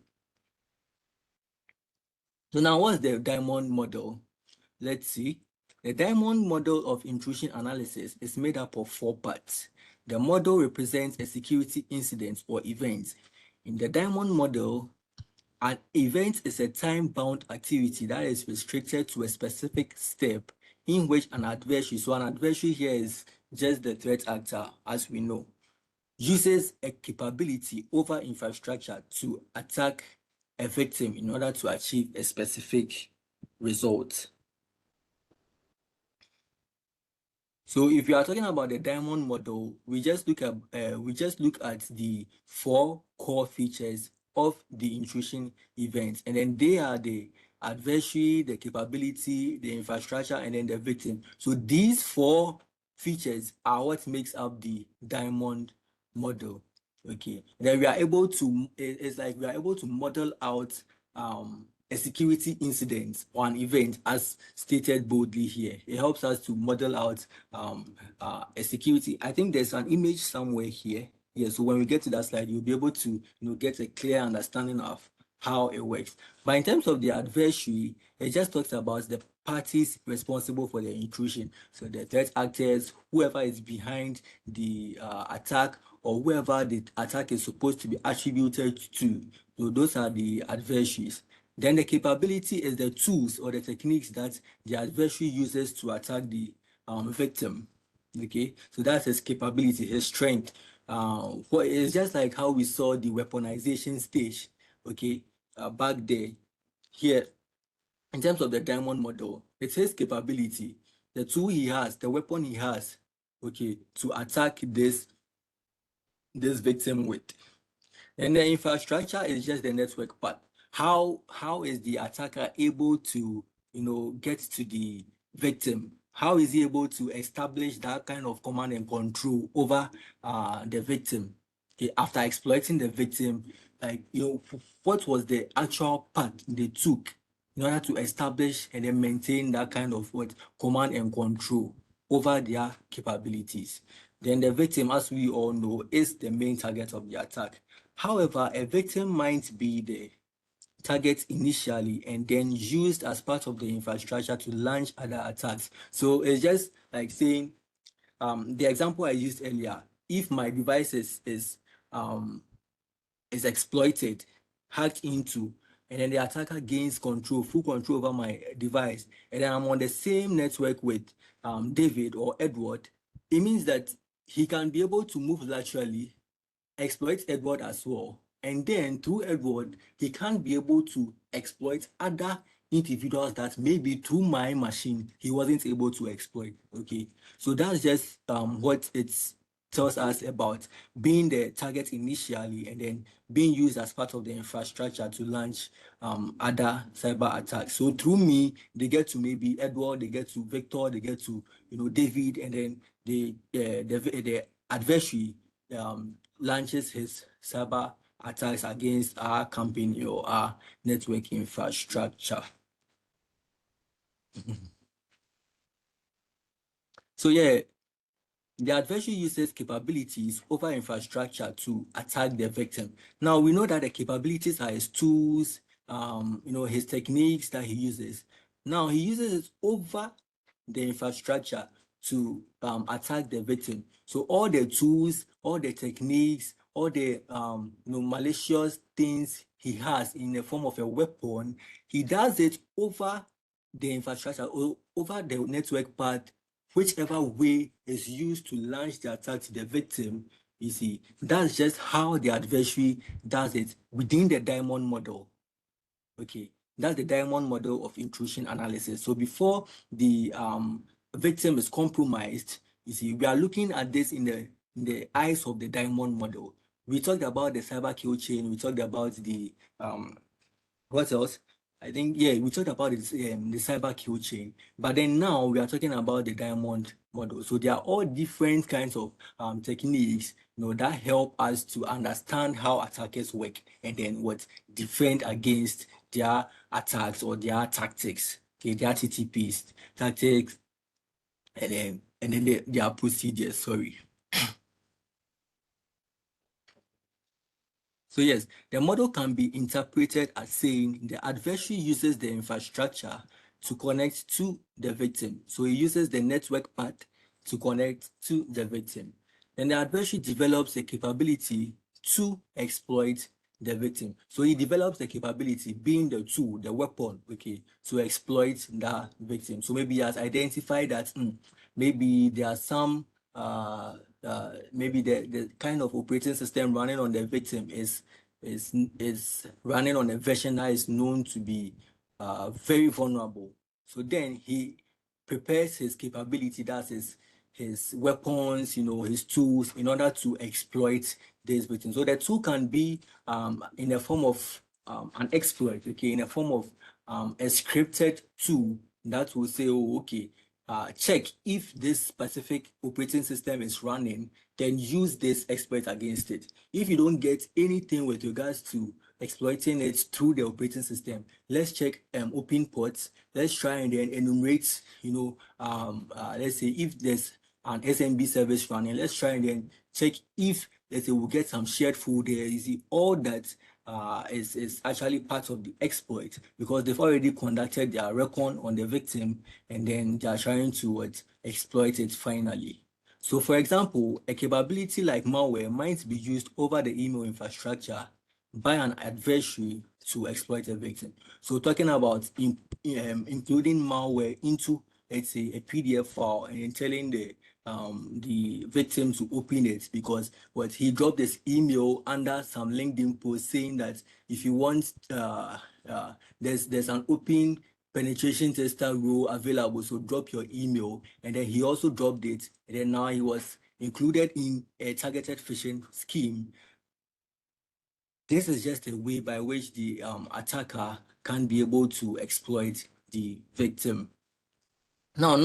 now what's the diamond model? Let's see. The diamond model of intrusion analysis is made up of 4 parts. The model represents a security incident or event. In the diamond model, an event is a time-bound activity that is restricted to a specific step in which an adversary, so an adversary here is just the threat actor, as we know, uses a capability over infrastructure to attack a victim in order to achieve a specific result. So if you are talking about the diamond model, we just look at the 4 core features of the intrusion event, and then they are the adversary, the capability, the infrastructure, and then the victim. So these 4 features are what makes up the diamond model. Okay, then we are able to it's like we are able to model out a security incident or an event as stated boldly here. It helps us to model out a security. I think there's an image somewhere here. Yeah, so when we get to that slide, you'll be able to get a clear understanding of how it works. But in terms of the adversary, it just talks about the parties responsible for the intrusion. So the threat actors, whoever is behind the attack, or whoever the attack is supposed to be attributed to. So those are the adversaries. Then the capability is the tools or the techniques that the adversary uses to attack the victim. Okay, so that's his capability, his strength. It's just like how we saw the weaponization stage. Okay, back there. Here, in terms of the diamond model, it's his capability, the tool he has, the weapon he has, okay, to attack this victim with. And the infrastructure is just the network part. How is the attacker able to get to the victim? How is he able to establish that kind of command and control over the victim? Okay, after exploiting the victim, like what was the actual path they took in order to establish and then maintain that kind of command and control over their capabilities? Then the victim, as we all know, is the main target of the attack. However, a victim might be the target initially and then used as part of the infrastructure to launch other attacks. So it's just like saying, the example I used earlier, if my device is exploited, hacked into, and then the attacker gains full control over my device, and then I'm on the same network with David or Edward, it means that he can be able to move laterally, exploit Edward as well. And then through Edward, he can be able to exploit other individuals that maybe through my machine he wasn't able to exploit. Okay, so that's just what it tells us about being the target initially and then being used as part of the infrastructure to launch other cyber attacks. So through me, they get to maybe Edward, they get to Victor, they get to David, and then the adversary launches his cyber attacks against our company or our network infrastructure. So yeah, the adversary uses capabilities over infrastructure to attack the victim. Now we know that the capabilities are his tools, his techniques that he uses. Now he uses it over the infrastructure to attack the victim. So all the tools, all the techniques, all the malicious things he has in the form of a weapon, he does it over the infrastructure or over the network part, whichever way is used to launch the attack to the victim. You see, that's just how the adversary does it within the diamond model. Okay, that's the diamond model of intrusion analysis. So before the victim is compromised, you see, we are looking at this in the eyes of the diamond model. We talked about the cyber kill chain. We talked about the what else? I think, yeah, we talked about this, the cyber kill chain, but then now we are talking about the diamond model. So there are all different kinds of techniques, that help us to understand how attackers work and then what defend against their attacks or their tactics, okay, their TTPs, tactics, and then their procedures. Sorry. So yes, the model can be interpreted as saying the adversary uses the infrastructure to connect to the victim. So he uses the network part to connect to the victim. Then the adversary develops a capability to exploit the victim. So he develops the capability, being the tool, the weapon, okay, to exploit the victim. So maybe he has identified that maybe there are some maybe the kind of operating system running on the victim is running on a version that is known to be very vulnerable. So then he prepares his capability, that's his weapons, his tools, in order to exploit this victim. So the tool can be in the form of an exploit, okay, in the form of a scripted tool that will say, oh, okay, check if this specific operating system is running, then use this exploit against it. If you don't get anything with regards to exploiting it through the operating system, let's check open ports. Let's try and then enumerate, let's say if there's an SMB service running, let's try and then check if, let's say, we'll get some shared folder. You see, all that is actually part of the exploit because they've already conducted their recon on the victim and then they are trying to exploit it finally. So for example, a capability like malware might be used over the email infrastructure by an adversary to exploit a victim. So talking about including malware into, let's say, a PDF file and then telling the victim to open it because what he dropped this email under some LinkedIn post saying that if you want there's an open penetration tester role available, so drop your email, and then he also dropped it, and then now he was included in a targeted phishing scheme. This is just a way by which the attacker can be able to exploit the victim. Now,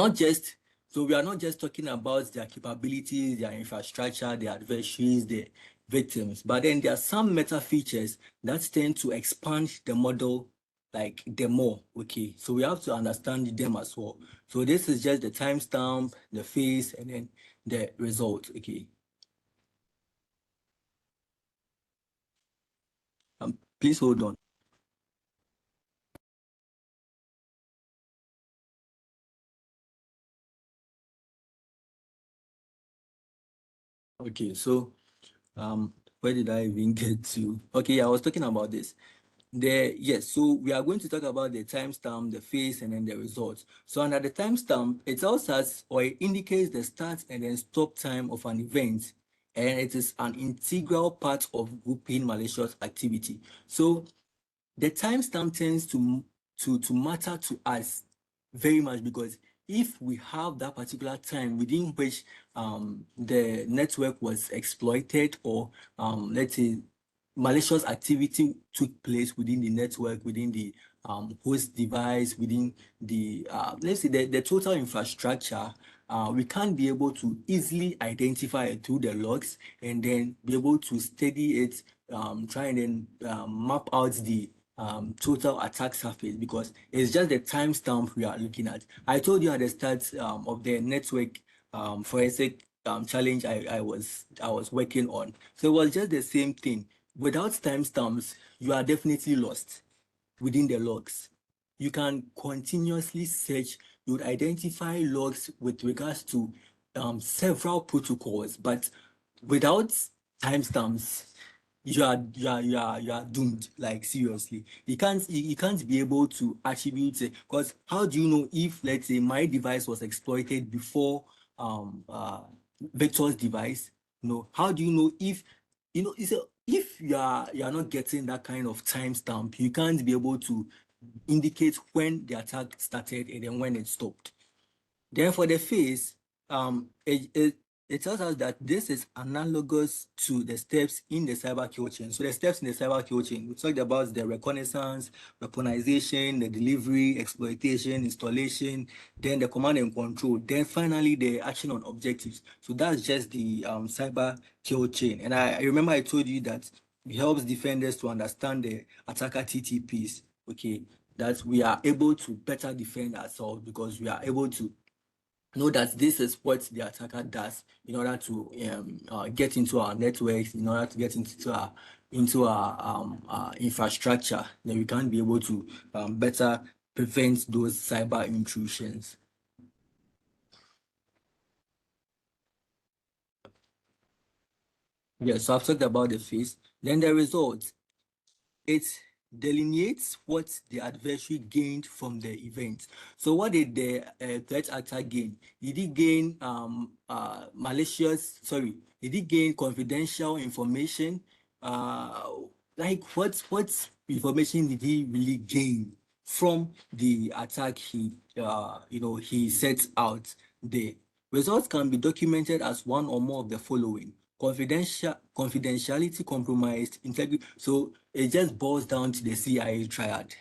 so we are not just talking about their capabilities, their infrastructure, their adversaries, the victims, but then there are some meta features that tend to expand the model like the more, okay? So we have to understand them as well. So this is just the timestamp, the face, and then the result, okay? Please hold on. Okay, so where did I even get to? Okay, I was talking about this. So we are going to talk about the timestamp, the phase, and then the results. So under the timestamp, it tells us or it indicates the start and then stop time of an event, and it is an integral part of grouping malicious activity. So the timestamp tends to matter to us very much, because if we have that particular time within which the network was exploited, or let's say malicious activity took place within the network, within the host device, within the let's say the total infrastructure, we can't be able to easily identify it through the logs and then be able to study it, try and then map out the total attack surface, because it's just the timestamp we are looking at. I told you at the start of the network forensic challenge I was working on. So it was just the same thing. Without timestamps, you are definitely lost within the logs. You can continuously search, you would identify logs with regards to several protocols, but without timestamps, you are doomed. Like seriously, you can't be able to attribute it, because how do you know if, let's say, my device was exploited before Victor's device? No, how do you know if if you are not getting that kind of timestamp, you can't be able to indicate when the attack started and then when it stopped. Then for the phase, it tells us that this is analogous to the steps in the cyber kill chain. So the steps in the cyber kill chain, we talked about the reconnaissance, weaponization, the delivery, exploitation, installation, then the command and control, then finally the action on objectives. So that's just the cyber kill chain. And I remember I told you that it helps defenders to understand the attacker TTPs. Okay, that we are able to better defend ourselves, because we are able to know that this is what the attacker does in order to get into our networks, in order to get into our infrastructure. Then we can be able to better prevent those cyber intrusions. Yeah, so I've talked about the phase. Then the results. It delineates what the adversary gained from the event. So what did the threat actor gain? Did he gain did he gain confidential information? Like what information did he really gain from the attack he set out there? Results can be documented as one or more of the following: confidentiality compromised, integrity. So it just boils down to the CIA triad.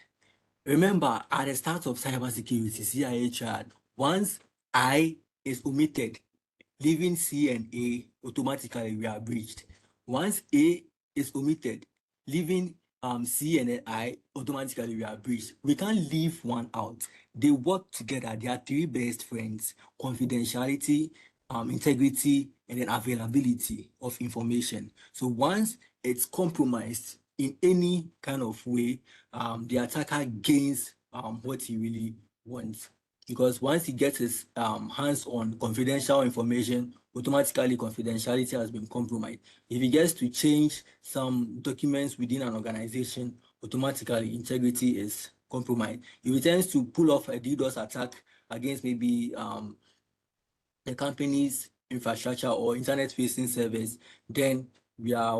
Remember, at the start of cybersecurity, CIA triad, once I is omitted, leaving C and A, automatically we are breached. Once A is omitted, leaving C and I, automatically we are breached. We can't leave one out. They work together. They are three best friends: confidentiality, integrity, and then availability of information. So once it's compromised in any kind of way, the attacker gains what he really wants. Because once he gets his hands on confidential information, automatically confidentiality has been compromised. If he gets to change some documents within an organization, automatically integrity is compromised. If he tends to pull off a DDoS attack against maybe the company's infrastructure or internet-facing service, then we are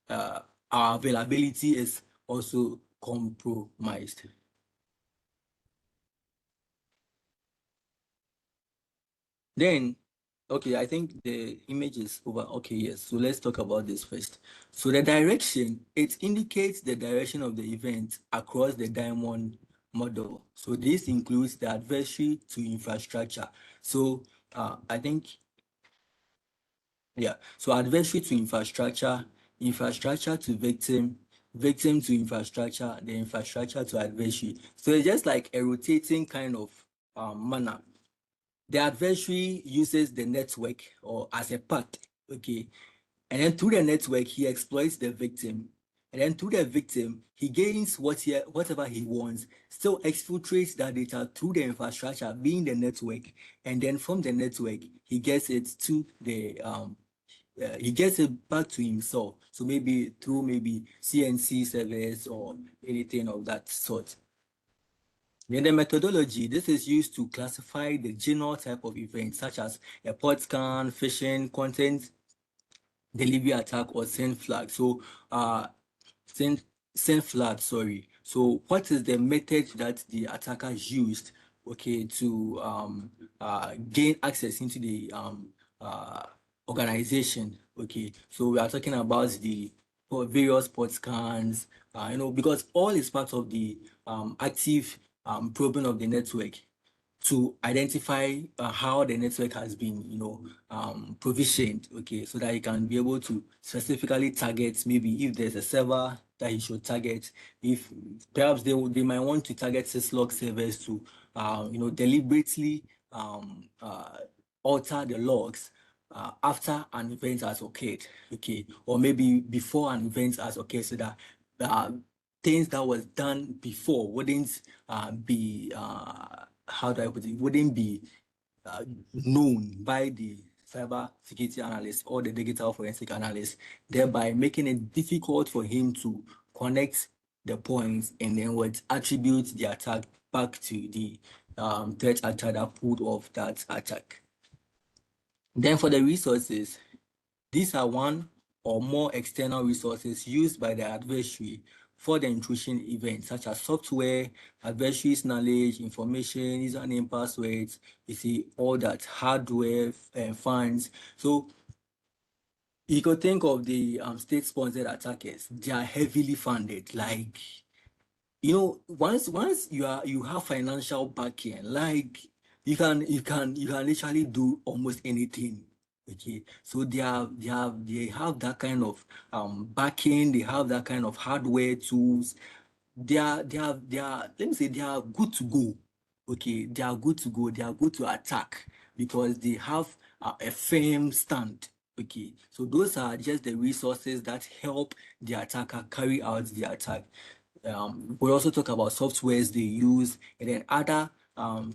our availability is also compromised. Then, okay, I think the image is over. Okay, yes. So let's talk about this first. So the direction, it indicates the direction of the event across the diamond model. So this includes the adversary to infrastructure. So I think, yeah. So adversary to infrastructure, infrastructure to victim, victim to infrastructure, the infrastructure to adversary. So it's just like a rotating kind of manner. The adversary uses the network or as a path, okay, and then through the network he exploits the victim, and then through the victim he gains whatever he wants, still exfiltrates that data through the infrastructure being the network, and then from the network he gets it to the he gets it back to himself. So maybe through maybe CNC servers or anything of that sort. In the methodology, this is used to classify the general type of events such as a port scan, phishing, content delivery attack, or send flag. So send flag, sorry. So what is the method that the attacker used, okay, to gain access into the organization? Okay, so we are talking about the various port scans, because all is part of the active probing of the network to identify how the network has been, provisioned, okay, so that you can be able to specifically target maybe if there's a server that you should target, if perhaps they might want to target syslog servers to, deliberately alter the logs after an event has occurred, okay, or maybe before an event has occurred, so that things that was done before wouldn't be how do I put it, wouldn't be known by the cyber security analyst or the digital forensic analyst, thereby making it difficult for him to connect the points and then would attribute the attack back to the threat actor that pulled off that attack. Then for the resources, these are one or more external resources used by the adversary for the intrusion event, such as software, adversary's knowledge, information, username, passwords, you see, all that, hardware, funds. So you could think of the state-sponsored attackers. They are heavily funded, like, once you have financial backing, like you can literally do almost anything. Okay, so they have that kind of backing, they have that kind of hardware tools. They are let me say they are good to go. Okay, they are good to go, they are good to attack because they have a firm stand. Okay, so those are just the resources that help the attacker carry out the attack. We also talk about softwares they use and then other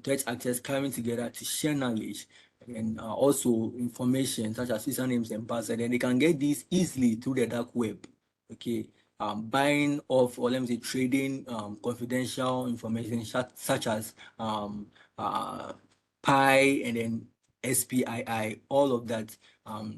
threat actors coming together to share knowledge and also information such as usernames and passwords. And they can get these easily through the dark web. Okay, buying of, or let me say trading confidential information such as Pi and then SPII, all of that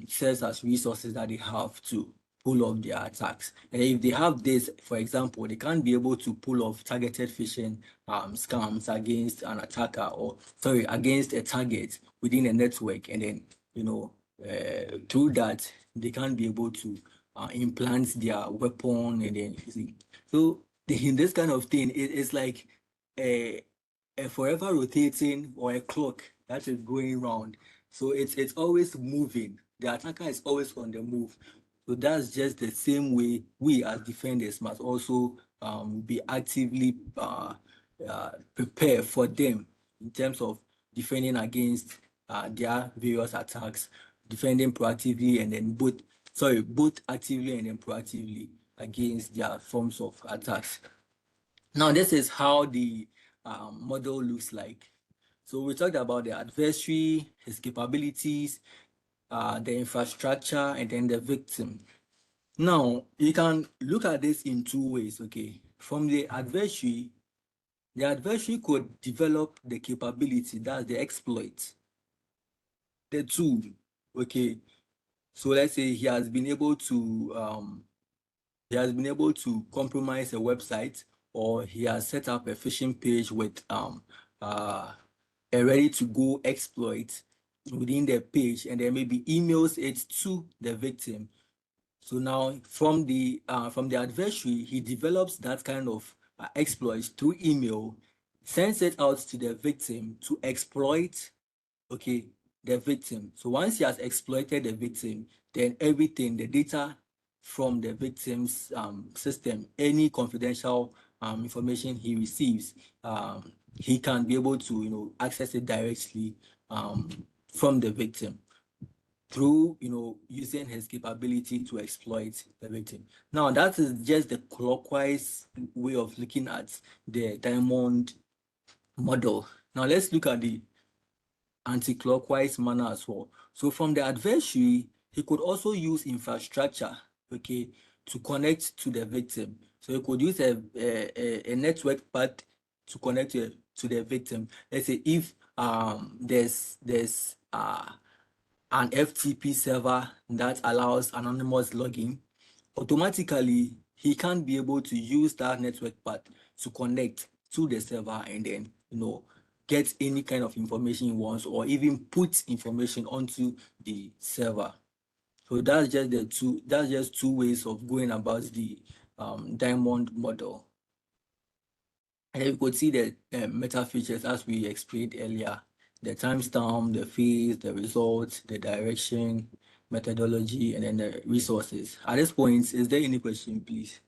serves as resources that they have to pull off their attacks. And if they have this, for example, they can't be able to pull off targeted phishing scams against an attacker, or sorry, against a target within a network, and then through that they can't be able to implant their weapon, and then you see. So in this kind of thing, it's like a forever rotating or a clock that is going round. So it's always moving. The attacker is always on the move. So that's just the same way we as defenders must also be actively prepare for them in terms of defending against their various attacks, defending proactively and then both actively and then proactively against their forms of attacks. Now, this is how the model looks like. So we talked about the adversary, his capabilities, the infrastructure, and then the victim. Now, you can look at this in two ways, okay? From the adversary could develop the capability, that's the exploit, the tool, okay? So let's say he has been able to compromise a website, or he has set up a phishing page with a ready-to-go exploit within the page, and then maybe emails it to the victim. So now from the adversary, he develops that kind of exploit through email, sends it out to the victim to exploit, okay, the victim. So once he has exploited the victim, then everything, the data from the victim's system, any confidential information he receives, he can be able to access it directly from the victim through using his capability to exploit the victim. Now that is just the clockwise way of looking at the diamond model. Now let's look at the anti-clockwise manner as well. So from the adversary, He could also use infrastructure, okay, to connect to the victim. So he could use a network path to connect to the victim. Let's say if there's an FTP server that allows anonymous login, automatically he can't be able to use that network path to connect to the server and then get any kind of information he wants, or even put information onto the server. So that's just two ways of going about the diamond model. And then you could see the meta features as we explained earlier: the timestamp, the phase, the results, the direction, methodology, and then the resources. At this point, is there any question, please?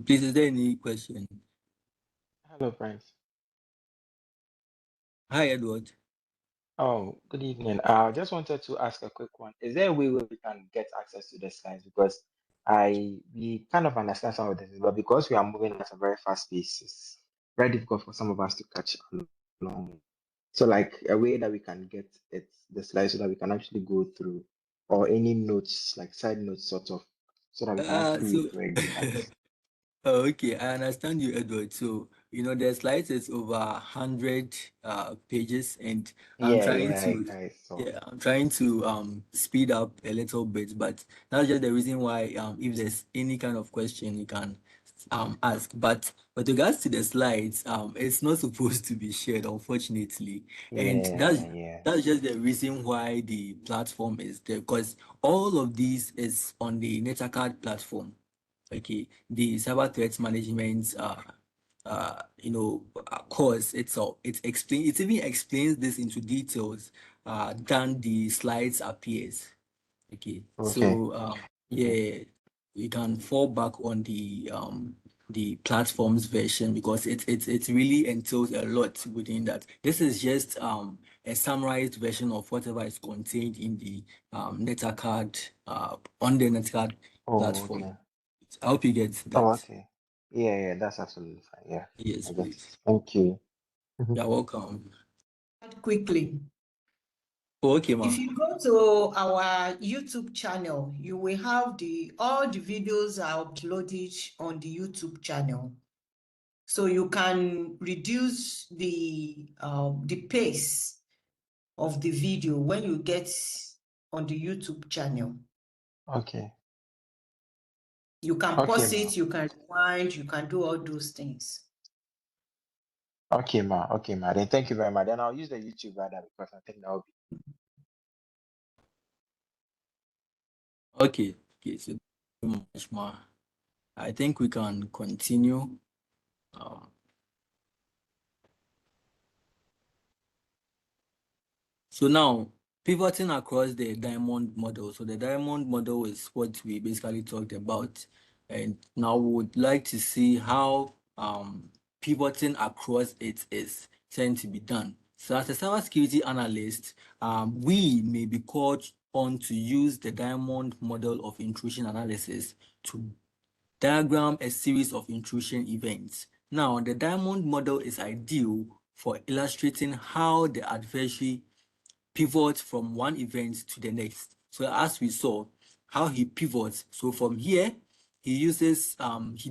Please, is there any question? Hello, Prince. Hi, Edward. Oh, good evening. I just wanted to ask a quick one. Is there a way where we can get access to the slides? Because we kind of understand some of this, but because we are moving at a very fast pace, it's very difficult for some of us to catch along. So, like a way that we can get the slides so that we can actually go through, or any notes, like side notes, sort of, so that we can actually So read through it like this. Oh, okay, I understand you, Edward. So, the slides is over 100 pages, and I'm Yeah, trying yeah, to, I saw. yeah, I'm trying to speed up a little bit, but that's just the reason why if there's any kind of question you can ask. But with regards to the slides, it's not supposed to be shared, unfortunately, and Yeah, yeah. that's just the reason why the platform is there, because all of these is on the NetAcad platform. Okay, the cyber threats management course itself, it even explains this into details than the slides appears. Okay, Okay. so Okay. yeah, you can fall back on the platform's version, because it really entails a lot within that. This is just a summarized version of whatever is contained in the NetAcad on the NetAcad Oh, platform. okay. I hope you get Oh, that. okay. Yeah, yeah, that's absolutely fine. Yeah, Yes, I get it. please. Thank you. Mhm. You're welcome. Quickly. Oh, okay, If ma. you go to our YouTube channel, you will have all the videos are uploaded on the YouTube channel. So you can reduce the pace of the video when you get on the YouTube channel. Okay. You can Okay, pause ma. it, you can rewind, you can do all those things. Okay, ma. Okay, ma. Then thank you very much. Then I'll use the YouTube rather because I think that will be. Okay, okay. So, thank you much, ma. I think we can continue. Um, So now, pivoting across the diamond model. So the diamond model is what we basically talked about. And now we would like to see how pivoting across it is tend to be done. So as a cybersecurity analyst, we may be called on to use the diamond model of intrusion analysis to diagram a series of intrusion events. Now, the diamond model is ideal for illustrating how the adversary pivot from one event to the next. So as we saw, how he pivots. So from here, he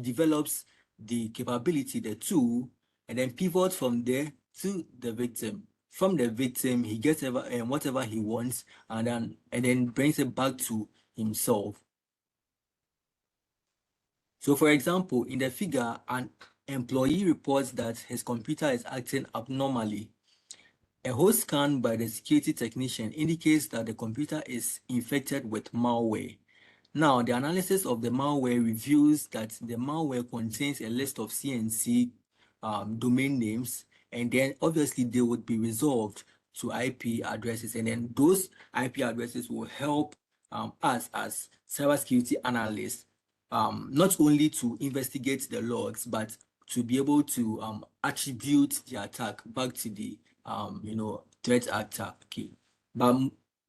develops the capability, the tool, and then pivot from there to the victim. From the victim, he gets whatever he wants, and then brings it back to himself. So for example, in the figure, an employee reports that his computer is acting abnormally. A host scan by the security technician indicates that the computer is infected with malware. Now, the analysis of the malware reveals that the malware contains a list of CNC domain names, and then obviously they would be resolved to IP addresses, and then those IP addresses will help us as cybersecurity analysts not only to investigate the logs, but to be able to attribute the attack back to the threat actor. Okay, but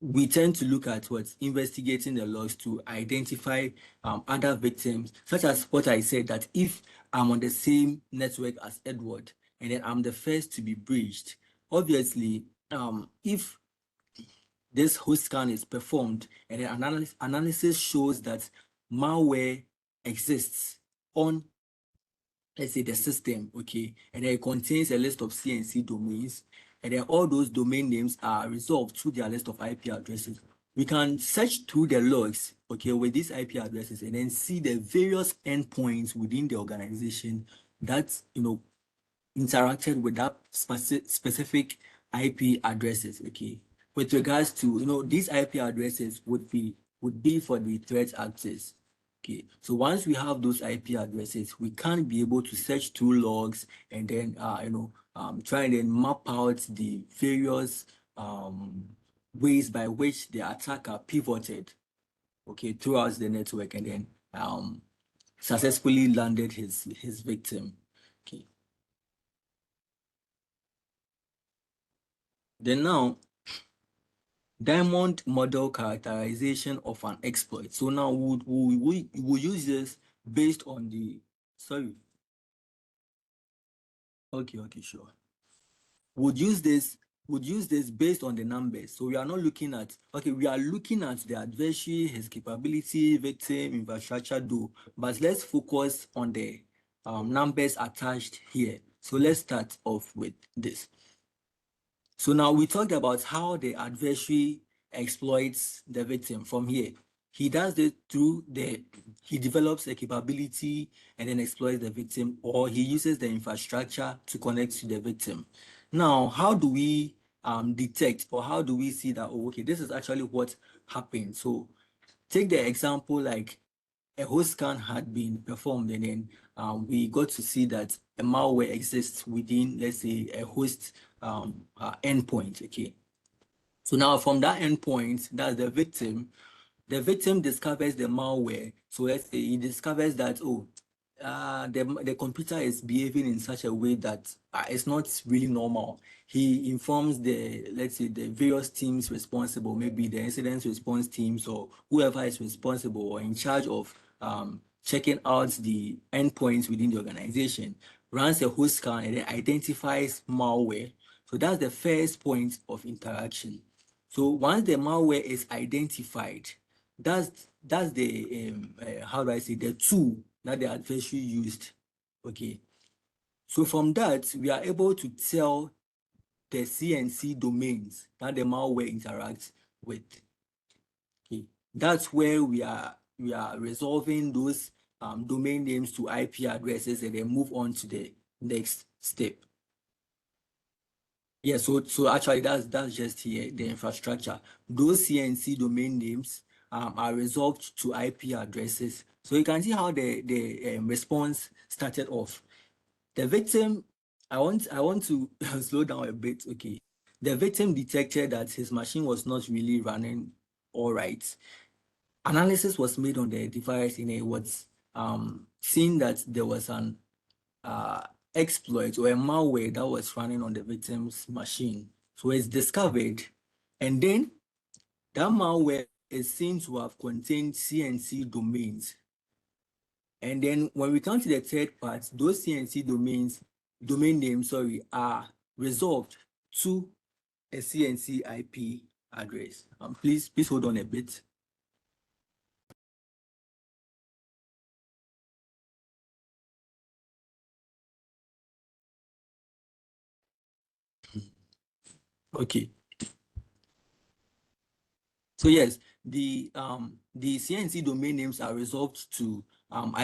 we tend to look at what's investigating the logs to identify other victims, such as what I said, that if I'm on the same network as Edward and then I'm the first to be breached, obviously, if this host scan is performed and the analysis shows that malware exists on, let's say, the system, okay, and then it contains a list of CNC domains, and then all those domain names are resolved through their list of IP addresses. We can search through the logs, okay, with these IP addresses and then see the various endpoints within the organization that, interacted with that specific IP addresses, okay. With regards to, these IP addresses would be for the threat actors. Okay, so once we have those IP addresses, we can be able to search through logs and then try and then map out the various ways by which the attacker pivoted, okay, throughout the network and then successfully landed his victim. Okay. Then now, diamond model characterization of an exploit. So now we'll use this based on the, sorry. Okay, sure. Would use this based on the numbers. So we are not looking at, okay, we are looking at the adversary, his capability, victim, infrastructure, but let's focus on the numbers attached here. So let's start off with this. So now we talked about how the adversary exploits the victim from here. He does it through he develops a capability and then exploits the victim, or he uses the infrastructure to connect to the victim. Now, how do we detect, or how do we see that, oh, okay, this is actually what happened? So take the example like a host scan had been performed and then we got to see that a malware exists within, let's say, a host endpoint, okay? So now from that endpoint, that's the victim discovers the malware. So let's say he discovers that, the computer is behaving in such a way that it's not really normal. He informs let's say, the various teams responsible, maybe the incident response teams or whoever is responsible or in charge of checking out the endpoints within the organization, runs a host scan and then identifies malware. So that's the first point of interaction. So once the malware is identified, that's the how do I say, the tool that the adversary used. Okay. So from that, we are able to tell the CNC domains that the malware interacts with. Okay. That's where we are resolving those domain names to IP addresses and then move on to the next step. Yeah, so actually that's just here the infrastructure. Those CNC domain names are resolved to IP addresses. So you can see how the response started off. The victim, I want to slow down a bit. Okay, the victim detected that his machine was not really running all right. Analysis was made on the device and it was seen that there was an exploit or a malware that was running on the victim's machine. So it's discovered, and then that malware is seen to have contained CNC domains. And then when we come to the third part, those CNC domain names, are resolved to a CNC IP address. Please hold on a bit. Okay. So yes, the CNC domain names are resolved to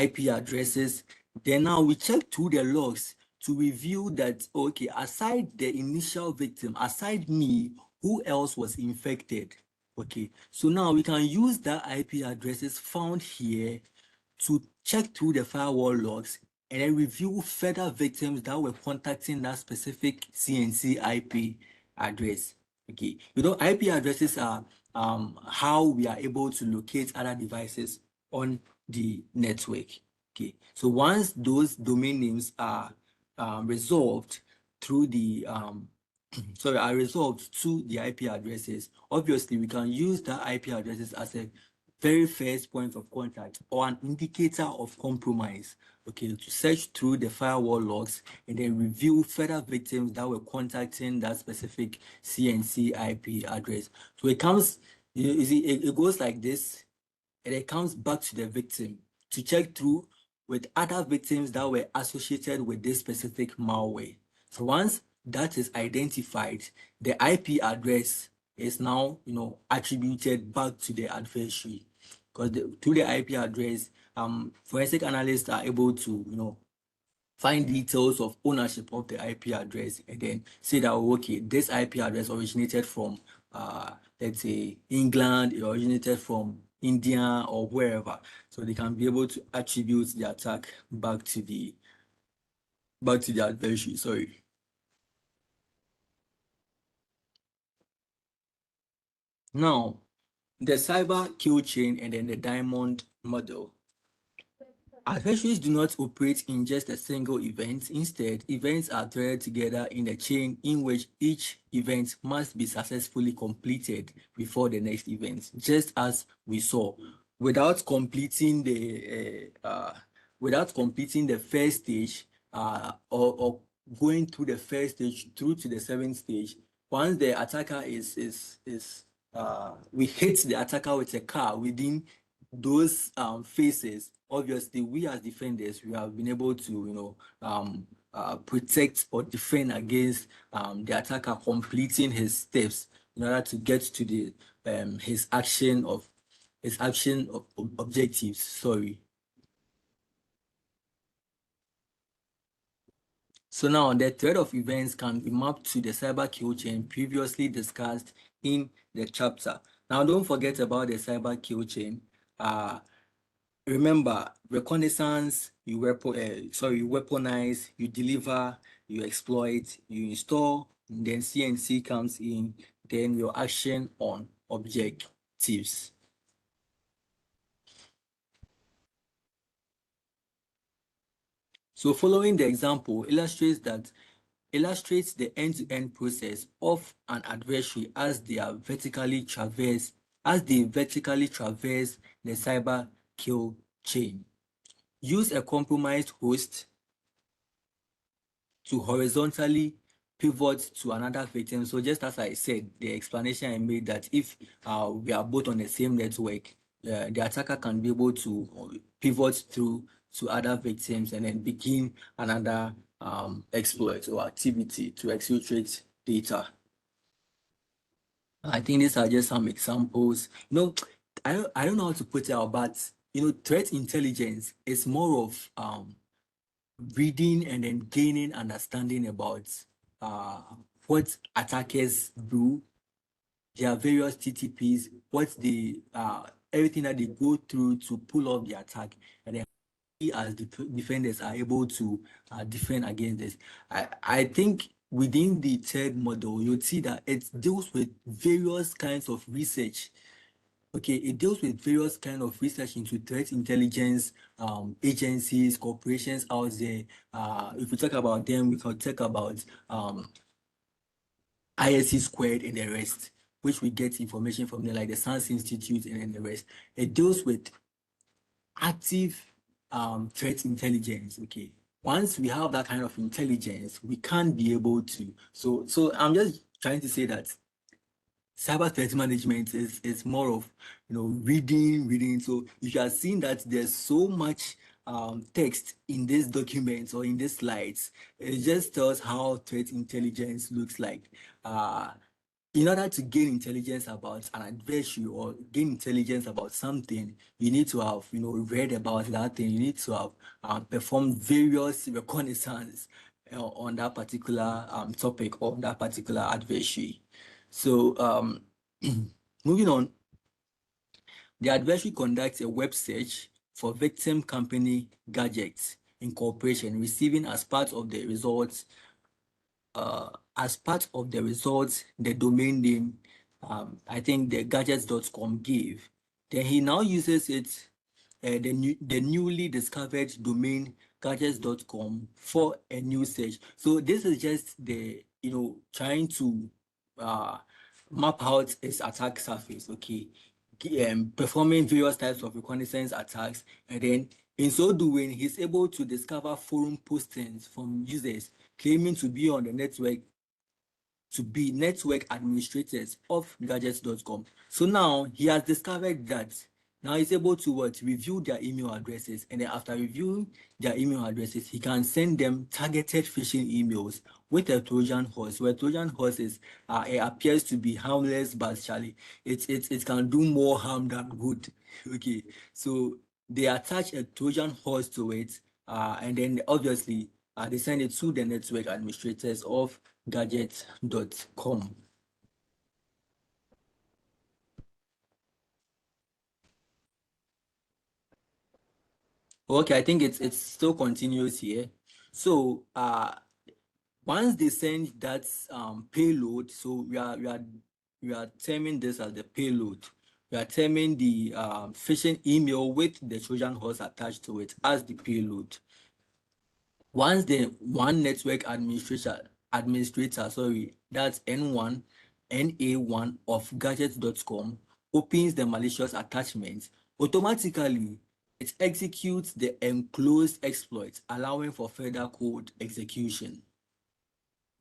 IP addresses. Then now we check through the logs to review that, okay, aside the initial victim, aside me, who else was infected? Okay, so now we can use that IP addresses found here to check through the firewall logs and then review further victims that were contacting that specific CNC IP address. Okay, IP addresses are how we are able to locate other devices on the network. Okay, so once those domain names are resolved through the sorry, are resolved to the IP addresses, obviously we can use that IP addresses as a very first point of contact or an indicator of compromise, okay, to search through the firewall logs and then review further victims that were contacting that specific CNC IP address. So it comes, you see, it goes like this, and it comes back to the victim to check through with other victims that were associated with this specific malware. So once that is identified, the IP address is now, attributed back to the adversary, because through the IP address, forensic analysts are able to, find details of ownership of the IP address and then say that, oh, okay, this IP address originated from, let's say, England, it originated from India or wherever. So they can be able to attribute the attack back to the adversary. Sorry. Now, the cyber kill chain and then the diamond model. Adversaries do not operate in just a single event. Instead, events are threaded together in a chain in which each event must be successfully completed before the next event, just as we saw. Without completing the first stage, or going through the first stage through to the seventh stage, once the attacker we hit the attacker with a car within those phases, obviously we as defenders, we have been able to protect or defend against the attacker completing his steps in order to get to the his action objectives. Sorry. So now the thread of events can be mapped to the cyber kill chain previously discussed in the chapter. Now don't forget about the cyber kill chain. Remember, reconnaissance, you weaponize, you deliver, you exploit, you install, then CNC comes in, then your action on objectives. So following the example illustrates the end-to-end process of an adversary as they vertically traverse the cyber kill chain. Use a compromised host to horizontally pivot to another victim. So just as I said, the explanation I made that if we are both on the same network, the attacker can be able to pivot through to other victims and then begin another exploit or activity to exfiltrate data. I think these are just some examples. I don't know how to put it out, but threat intelligence is more of reading and then gaining understanding about what attackers do, their various TTPs, what they everything that they go through to pull off the attack, and then we as defenders are able to defend against this. I think within the third model, you'll see that it deals with various kinds of research. Okay, it deals with various kind of research into threat intelligence agencies, corporations out there. If we talk about them, we can talk about ISC squared and the rest, which we get information from there, like the Science Institute and then the rest. It deals with active threat intelligence. Okay, once we have that kind of intelligence, we can't be able to. So I'm just trying to say that cyber threat management is more of reading. So if you are seeing that there's so much text in this document or in these slides, it just tells how threat intelligence looks like. In order to gain intelligence about an adversary or gain intelligence about something, you need to have read about that thing. You need to have performed various reconnaissance on that particular topic or that particular adversary. So moving on, the adversary conducts a web search for victim company gadgets in corporation, receiving as part of the results the domain name I think the gadgets.com gave. Then he now uses the newly discovered domain gadgets.com for a new search. So this is just the trying to map out its attack surface, okay, performing various types of reconnaissance attacks, and then in so doing, he's able to discover forum postings from users claiming to be on the network, to be network administrators of gadgets.com. So now he has discovered that now he's able to review their email addresses, and then after reviewing their email addresses, he can send them targeted phishing emails with a Trojan horse. Where Trojan horse is, it appears to be harmless, but Charlie, it can do more harm than good. Okay, so they attach a Trojan horse to it, and then obviously they send it to the network administrators of gadget.com. Okay, I think it's still continuous here. So once they send that payload, so we are terming this as the payload. We are terming the phishing email with the Trojan horse attached to it as the payload. Once the one network administrator, sorry, that's NA1 of gadgets.com opens the malicious attachment, automatically it executes the enclosed exploit, allowing for further code execution.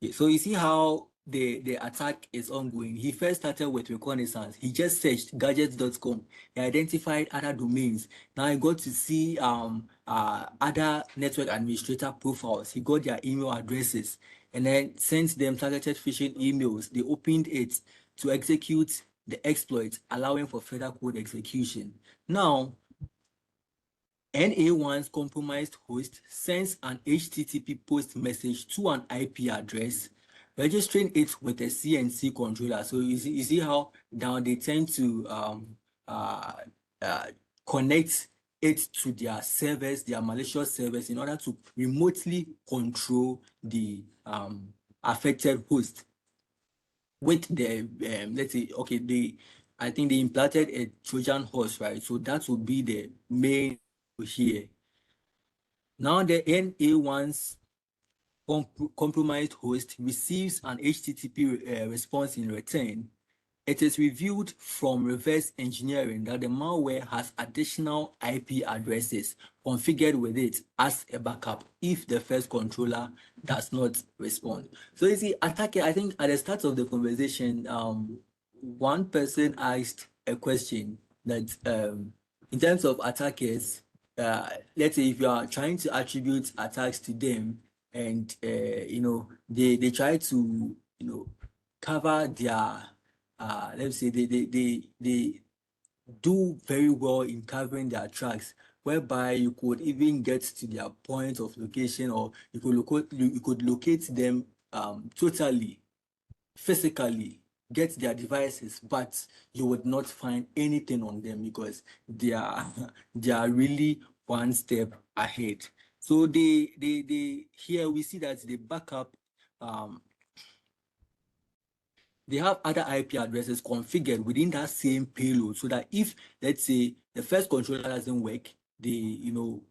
Okay, so you see how the attack is ongoing. He first started with reconnaissance. He just searched gadgets.com. He identified other domains. Now he got to see other network administrator profiles. He got their email addresses and then sent them targeted phishing emails. They opened it to execute the exploit, allowing for further code execution. Now, NA1's compromised host sends an HTTP post message to an IP address, registering it with a CNC controller. So you see how now they tend to connect it to their servers, their malicious servers, in order to remotely control the affected host with the let's say, okay, I think they implanted a Trojan horse, right? So that would be the main here. Now the NA1's compromised host receives an HTTP response in return. It is revealed from reverse engineering that the malware has additional IP addresses configured with it as a backup if the first controller does not respond. So you see, attacker, I think at the start of the conversation, one person asked a question that in terms of attackers, let's say if you are trying to attribute attacks to them, and they try to cover their let's say they do very well in covering their tracks, whereby you could even get to their point of location, or you could locate them totally physically, get their devices, but you would not find anything on them because they are they are really one step ahead. So they here we see that they back up they have other IP addresses configured within that same payload, so that if, let's say, the first controller doesn't work, they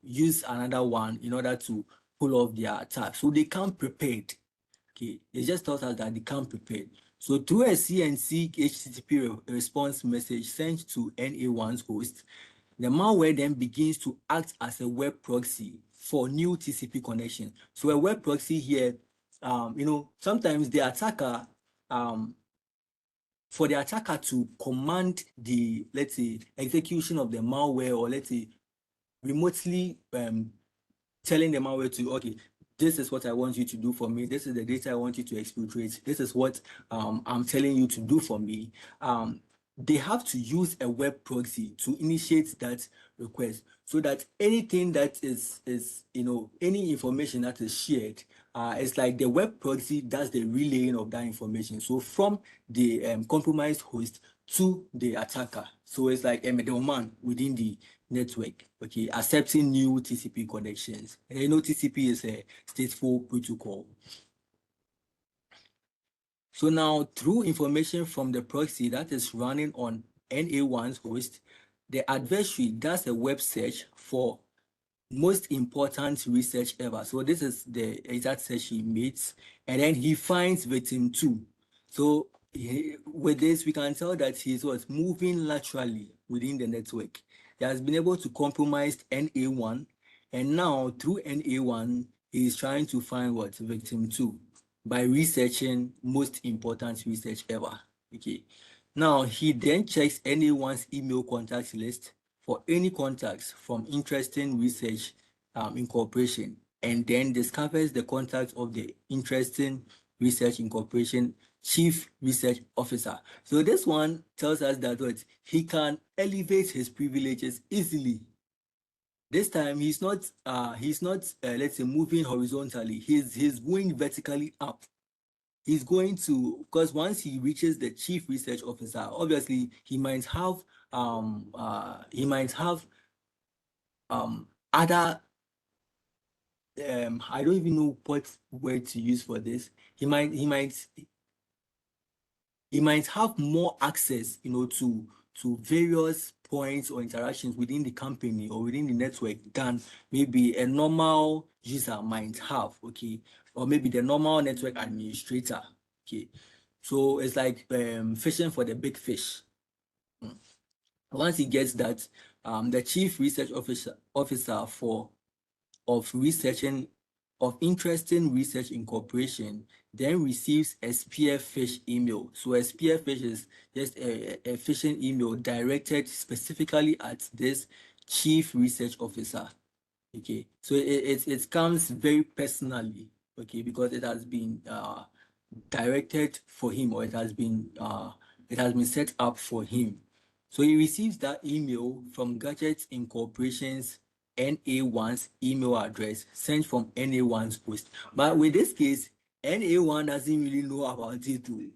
use another one in order to pull off their attack. So they come prepared. Okay, it just tells us that they come prepared. So through a CNC HTTP response message sent to NA1's host, the malware then begins to act as a web proxy for new TCP connection. So a web proxy here, sometimes the attacker, for the attacker to command the, let's say, execution of the malware, or let's say remotely telling the malware to, okay, this is what I want you to do for me. This is the data I want you to exfiltrate. This is what I'm telling you to do for me. They have to use a web proxy to initiate that request, so that anything that is any information that is shared, it's like the web proxy does the relaying of that information. So from the compromised host to the attacker. So it's like a middleman within the network, okay, accepting new TCP connections. And TCP is a stateful protocol. So now, through information from the proxy that is running on NA1's host, the adversary does a web search for most important research ever. So this is the exact search he makes, and then he finds victim 2. So with this, we can tell that he's moving laterally within the network. He has been able to compromise NA1, and now through NA1, he is trying to find victim 2 by researching most important research ever. Okay. Now he then checks anyone's email contacts list for any contacts from interesting research incorporation, and then discovers the contact of the interesting research incorporation chief research officer. So this one tells us that he can elevate his privileges easily. This time he's not let's say moving horizontally. He's going vertically up. He's going to, because once he reaches the chief research officer, obviously he might have other I don't even know what word to use for this. He might have more access, to various points or interactions within the company or within the network than maybe a normal user might have, okay, or maybe the normal network administrator, okay. So it's like fishing for the big fish. Once he gets that, the chief research officer of researching of interesting research incorporation then receives a spearfish email. So a spearfish is just a phishing email directed specifically at this chief research officer. Okay, so it comes very personally, okay, because it has been directed for him, or it has been set up for him. So he receives that email from Gadget Incorporation's NA1's email address sent from NA1's post. But with this case, NA1 doesn't really know about it too.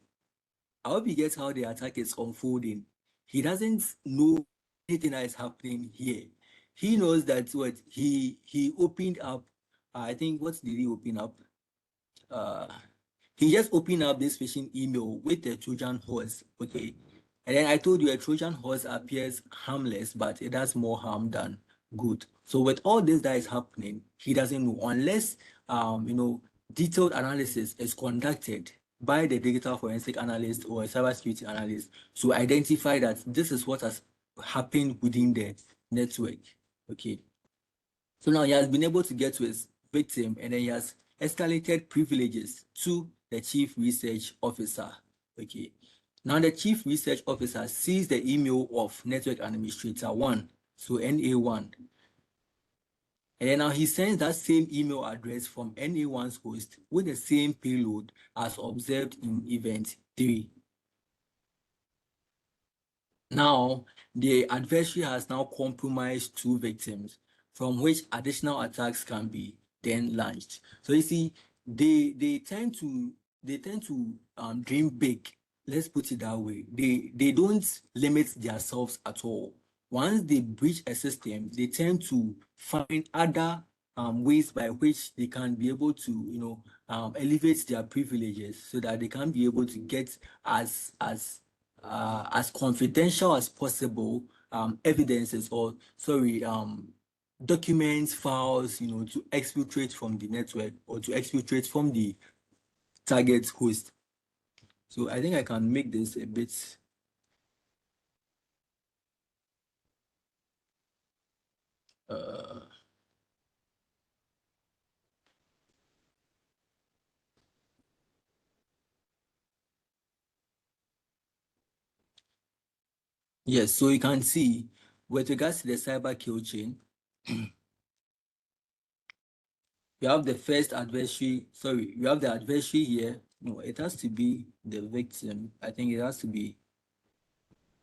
I hope you get how the attack is unfolding. He doesn't know anything that is happening here. He knows that he opened up. I think, what did he open up? Uh, he just opened up this phishing email with the Trojan horse. Okay. And then I told you a Trojan horse appears harmless, but it does more harm than good. So with all this that is happening, he doesn't know unless detailed analysis is conducted by the digital forensic analyst or a cybersecurity analyst to identify that this is what has happened within the network. Okay. So now he has been able to get to his victim, and then he has escalated privileges to the chief research officer. Okay. Now the chief research officer sees the email of network administrator 1, so NA1. And then now he sends that same email address from NA1's host with the same payload as observed in event 3. Now, the adversary has now compromised 2 victims, from which additional attacks can be then launched. So you see, they tend to dream big. Let's put it that way. They don't limit themselves at all. Once they breach a system, they tend to find other ways by which they can be able to, elevate their privileges so that they can be able to get as confidential as possible evidences, or sorry, documents, files, to exfiltrate from the network or to exfiltrate from the target host. So I think I can make this a bit yes, so you can see with regards to the cyber kill chain, you have the first adversary, sorry, you have the adversary here. No, it has to be the victim. I think it has to be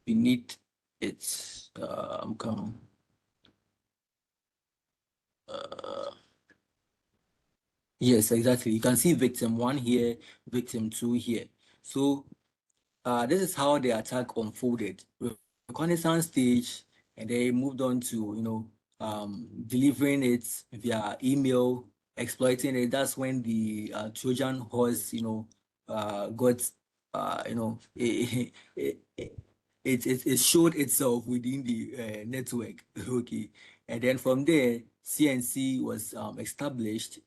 beneath it. I'm coming. Yes, exactly. You can see victim 1 here, victim 2 here. So this is how the attack unfolded. Reconnaissance stage, and they moved on to delivering it via email, exploiting it. That's when the Trojan horse got it showed itself within the network. Okay, And then from there, CNC was established,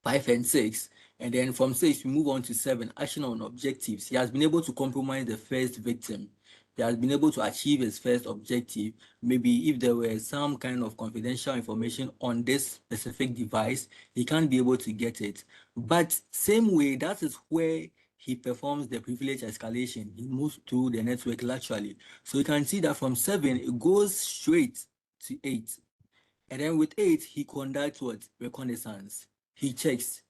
5 and 6. And then from 6, we move on to 7, action on objectives. He has been able to compromise the first victim. He has been able to achieve his first objective. Maybe if there were some kind of confidential information on this specific device, he can't be able to get it. But same way, that is where he performs the privilege escalation. He moves through the network laterally. So you can see that from 7, it goes straight to 8. And then with 8, he conducts what? Reconnaissance. He checks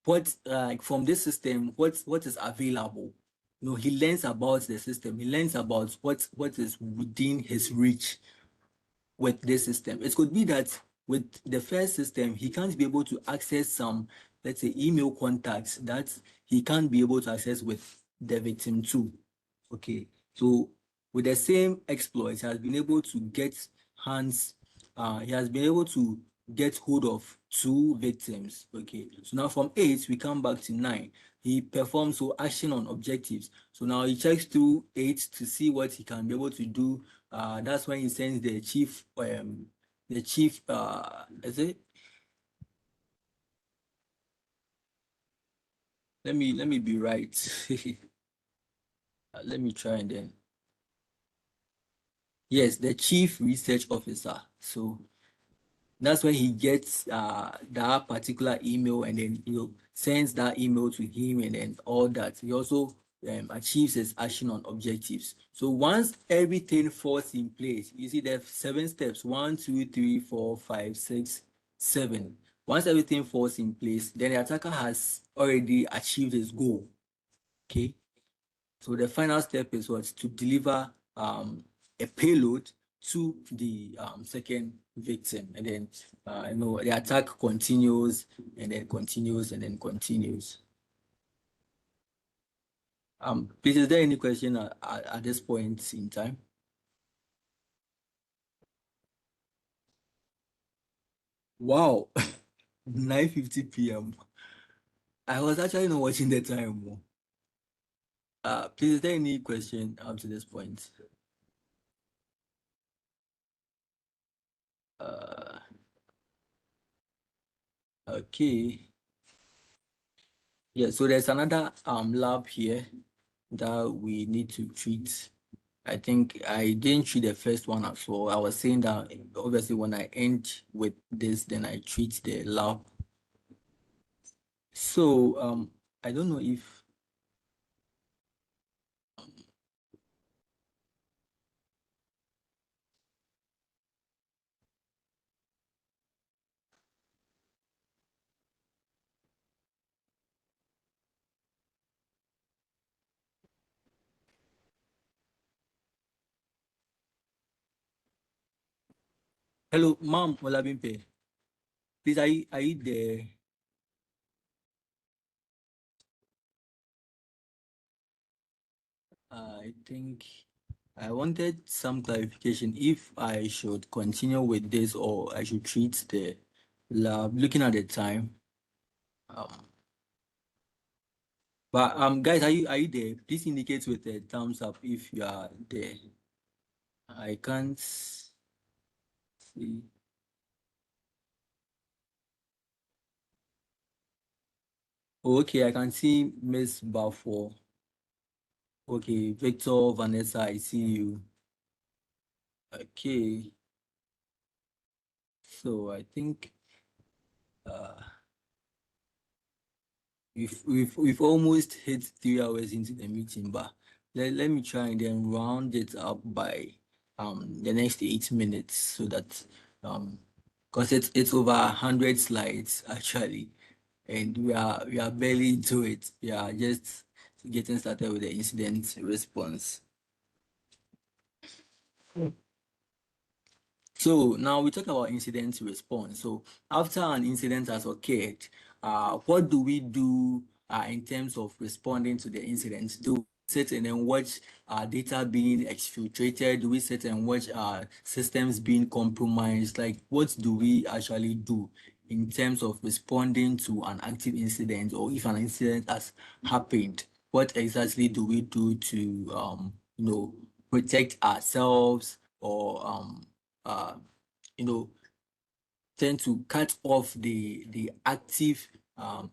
what, like from this system, what is available. He learns about the system. He learns about what is within his reach with this system. It could be that with the first system, he can't be able to access some, let's say, email contacts that he can't be able to access with the victim too. Okay, so with the same exploits, he has been able to get hands, he has been able to get hold of 2 victims. Okay, so now from 8, we come back to 9. He performs action on objectives. So now he checks through 8 to see what he can be able to do. That's when he sends the chief, is it? Let me be right. Let me try and then. Yes, the chief research officer. So that's when he gets that particular email and then sends that email to him and then all that. He also achieves his action on objectives. So once everything falls in place, you see there are 7 steps: 1, 2, 3, 4, 5, 6, 7. Once everything falls in place, then the attacker has already achieved his goal. Okay. So the final step is what? To deliver a payload to the second victim, and then the attack continues and then continues and then continues. Please, is there any question at this point in time? Wow, 9:50 p.m. I was actually not watching the time. Please, is there any question up to this point? Okay. Yeah, so there's another lab here that we need to treat. I think I didn't treat the first one as well. I was saying that obviously when I end with this, then I treat the lab. So I don't know if hello, ma'am Olabimpe. Please, are you there? I think I wanted some clarification if I should continue with this or I should treat the lab. Looking at the time. But guys, are you there? Please indicate with a thumbs up if you are there. I can't see. Okay, I can see Miss Bafo. Okay, Victor, Vanessa, I see you. Okay, so I think we've almost hit 3 hours into the meeting, but let me try and then round it up by the next 8 minutes so that because it's over 100 slides actually, and we are barely into it. We are just getting started with the incident response. So now we talk about incident response. So after an incident has occurred, what do we do in terms of responding to the incident? Do we sit and then watch data being exfiltrated? Do we sit and watch systems being compromised? Like, what do we actually do in terms of responding to an active incident, or if an incident has happened? What exactly do we do to protect ourselves or tend to cut off the active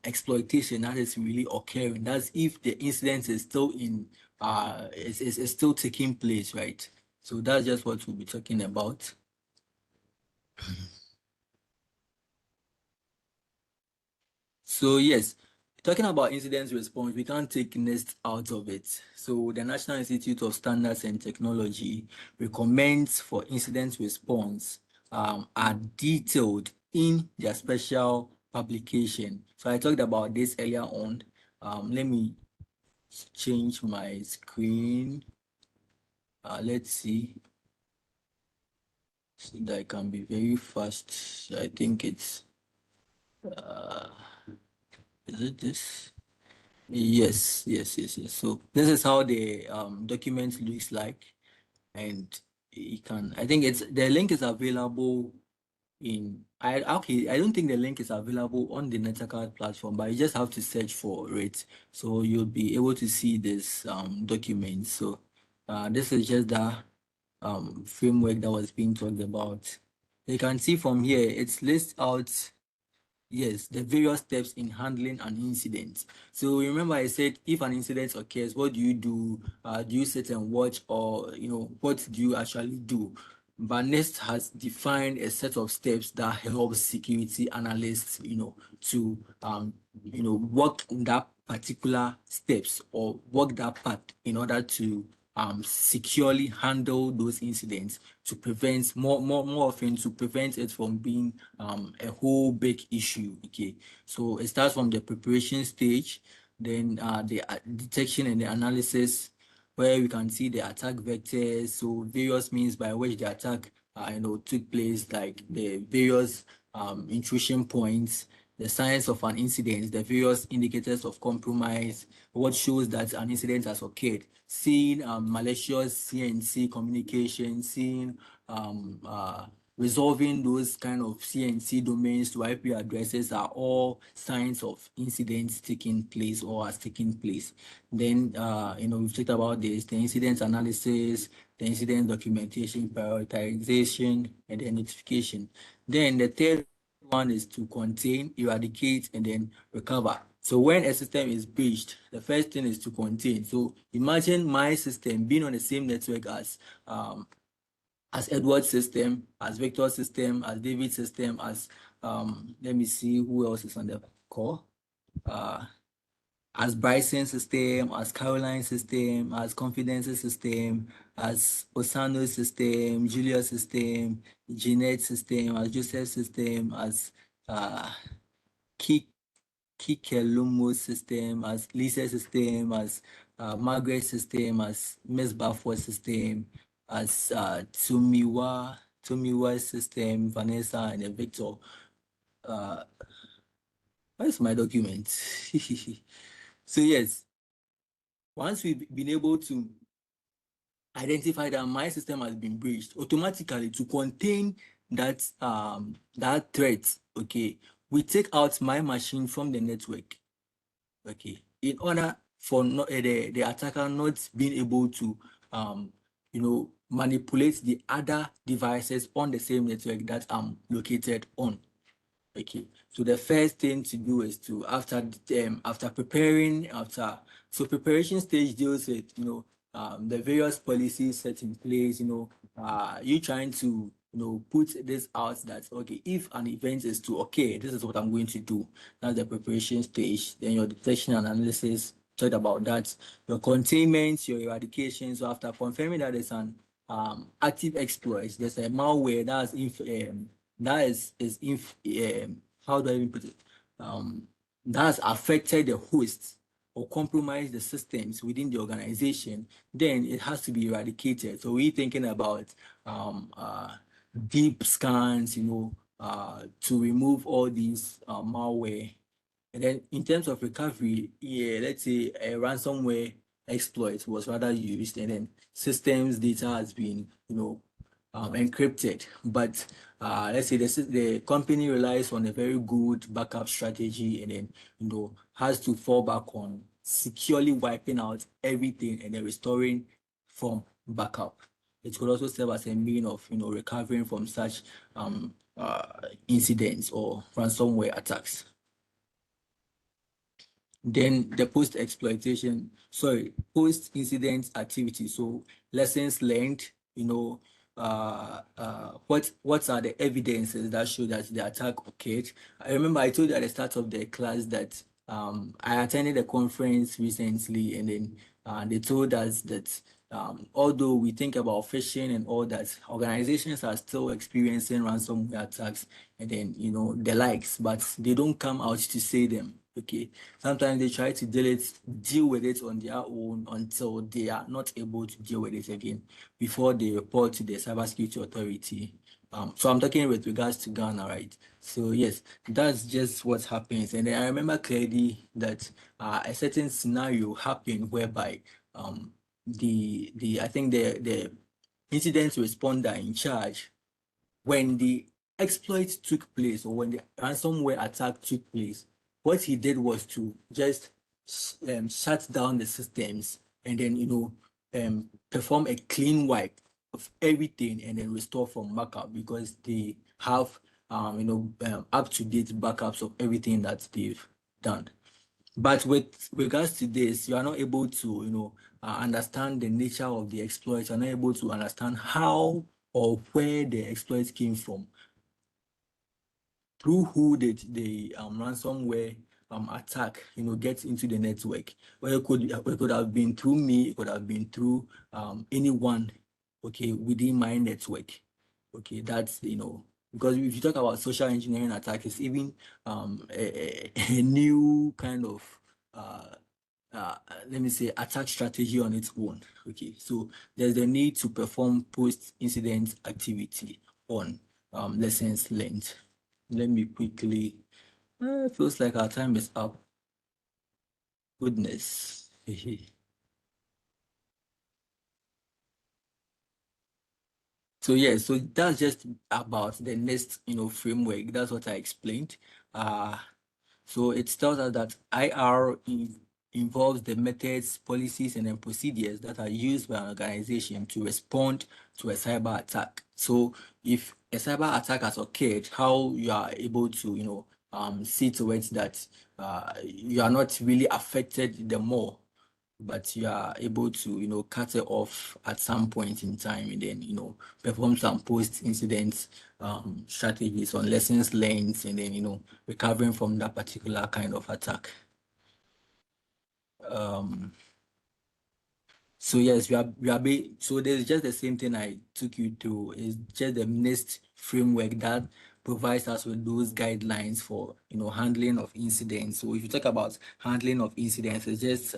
exploitation that is really occurring. That's if the incident is still is still taking place, right? So that's just what we'll be talking about. So yes, talking about incident response, we can't take NIST out of it. So the National Institute of Standards and Technology recommends for incident response are detailed in their special publication. So I talked about this earlier on. Let me change my screen. Let's see so that I can be very fast. I think it's is it this? Yes. So this is how the document looks like, and you can. I think it's the link is available in. I don't think the link is available on the Netacard platform, but you just have to search for it, so you'll be able to see this document. So this is just the framework that was being talked about. You can see from here it lists out. Yes, the various steps in handling an incident. So remember I said if an incident occurs, what do you do? Do you sit and watch, or what do you actually do? But NIST has defined a set of steps that helps security analysts, to work that particular steps or work that path in order to securely handle those incidents, to prevent more often, to prevent it from being a whole big issue. Okay, so it starts from the preparation stage, then the detection and the analysis, where we can see the attack vectors, so various means by which the attack took place, like the various intrusion points, the signs of an incident, the various indicators of compromise, what shows that an incident has occurred, seeing malicious CNC communication, seeing resolving those kind of CNC domains to IP addresses are all signs of incidents taking place or has taken place. Then, we've talked about this, the incident analysis, the incident documentation, prioritization, and then notification. Then the third one is to contain, eradicate, and then recover. So when a system is breached, the first thing is to contain. So imagine my system being on the same network as Edward's system, as Victor's system, as David's system, as let me see who else is on the call. As Bryson's system, as Caroline's system, as Confidence's system, as Osano's system, Julia's system, Jeanette's system, as Joseph's system, as Kikelumo's system, as Lisa's system, as Margaret's system, as Miss Bafford's system, as Tomiwa's system, Vanessa, and then Victor. Where's my document? So yes, once we've been able to identify that my system has been breached, automatically to contain that that threat, okay, we take out my machine from the network, okay, in order for the attacker not being able to manipulate the other devices on the same network that I'm located on. Okay, so the first thing to do is to after preparing so preparation stage deals with the various policies set in place. You trying to put this out that okay, if an event is to occur, this is what I'm going to do. That's the preparation stage. Then your detection and analysis, talked about that. Your containment, your eradication. So after confirming that there's an active exploit, there's a malware how do I even put it? That has affected the host or compromised the systems within the organization, then it has to be eradicated. So we're thinking about deep scans, to remove all these malware. And then in terms of recovery, yeah, let's say a ransomware exploit was rather used, and then systems data has been, encrypted. But let's say the company relies on a very good backup strategy, and then has to fall back on securely wiping out everything and then restoring from backup. It could also serve as a mean of recovering from such incidents or ransomware attacks. Then the post-incident activity. So lessons learned, what are the evidences that show that the attack occurred? I remember I told you at the start of the class that I attended a conference recently, and then they told us that although we think about phishing and all that, organizations are still experiencing ransomware attacks and then the likes, but they don't come out to say them. Okay, sometimes they try to deal with it on their own until they are not able to deal with it again before they report to the cybersecurity authority. So I'm talking with regards to Ghana, right? So yes, that's just what happens. And then I remember clearly that a certain scenario happened whereby the I think the incident responder in charge, when the exploit took place or when the ransomware attack took place, what he did was to just shut down the systems and then perform a clean wipe of everything and then restore from backup, because they have up-to-date backups of everything that they've done. But with regards to this, you are not able to, understand the nature of the exploit. You're not able to understand how or where the exploit came from, through who did the ransomware attack, get into the network. Well, it could have been through me. It could have been through anyone, okay, within my network. Okay, that's because if you talk about social engineering attack, it's even a new kind of let me say attack strategy on its own. Okay, so there's the need to perform post-incident activity on lessons learned. Let me quickly. It feels like our time is up. Goodness. So yeah, so that's just about the next framework. That's what I explained. So it tells us that IR involves the methods, policies, and then procedures that are used by an organization to respond to a cyber attack. So if a cyber attack has occurred, how you are able to see to it that you are not really affected the more, but you are able to cut it off at some point in time, and then perform some post-incident strategies on lessons learned, and then recovering from that particular kind of attack. So yes, so there's just the same thing I took you through. It's just the NIST framework that provides us with those guidelines for handling of incidents. So if you talk about handling of incidents, it's just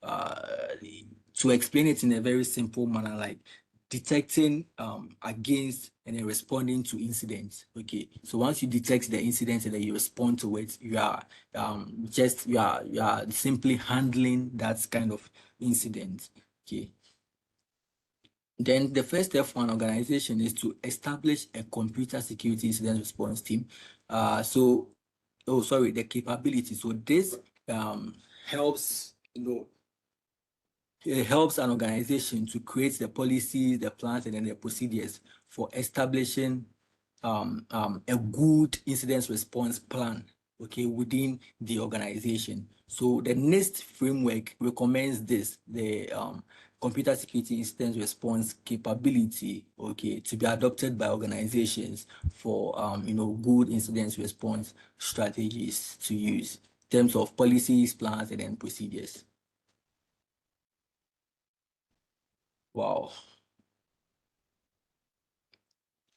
to explain it in a very simple manner, like detecting against and then responding to incidents. Okay, so once you detect the incident and then you respond to it, you are simply handling that kind of incident. Okay. Then the first step for an organization is to establish a computer security incident response team. The capability. So this helps it helps an organization to create the policies, the plans, and then the procedures for establishing a good incident response plan, okay, within the organization. So the NIST framework recommends this, the computer security incident response capability, okay, to be adopted by organizations for good incident response strategies to use in terms of policies, plans, and then procedures. Wow.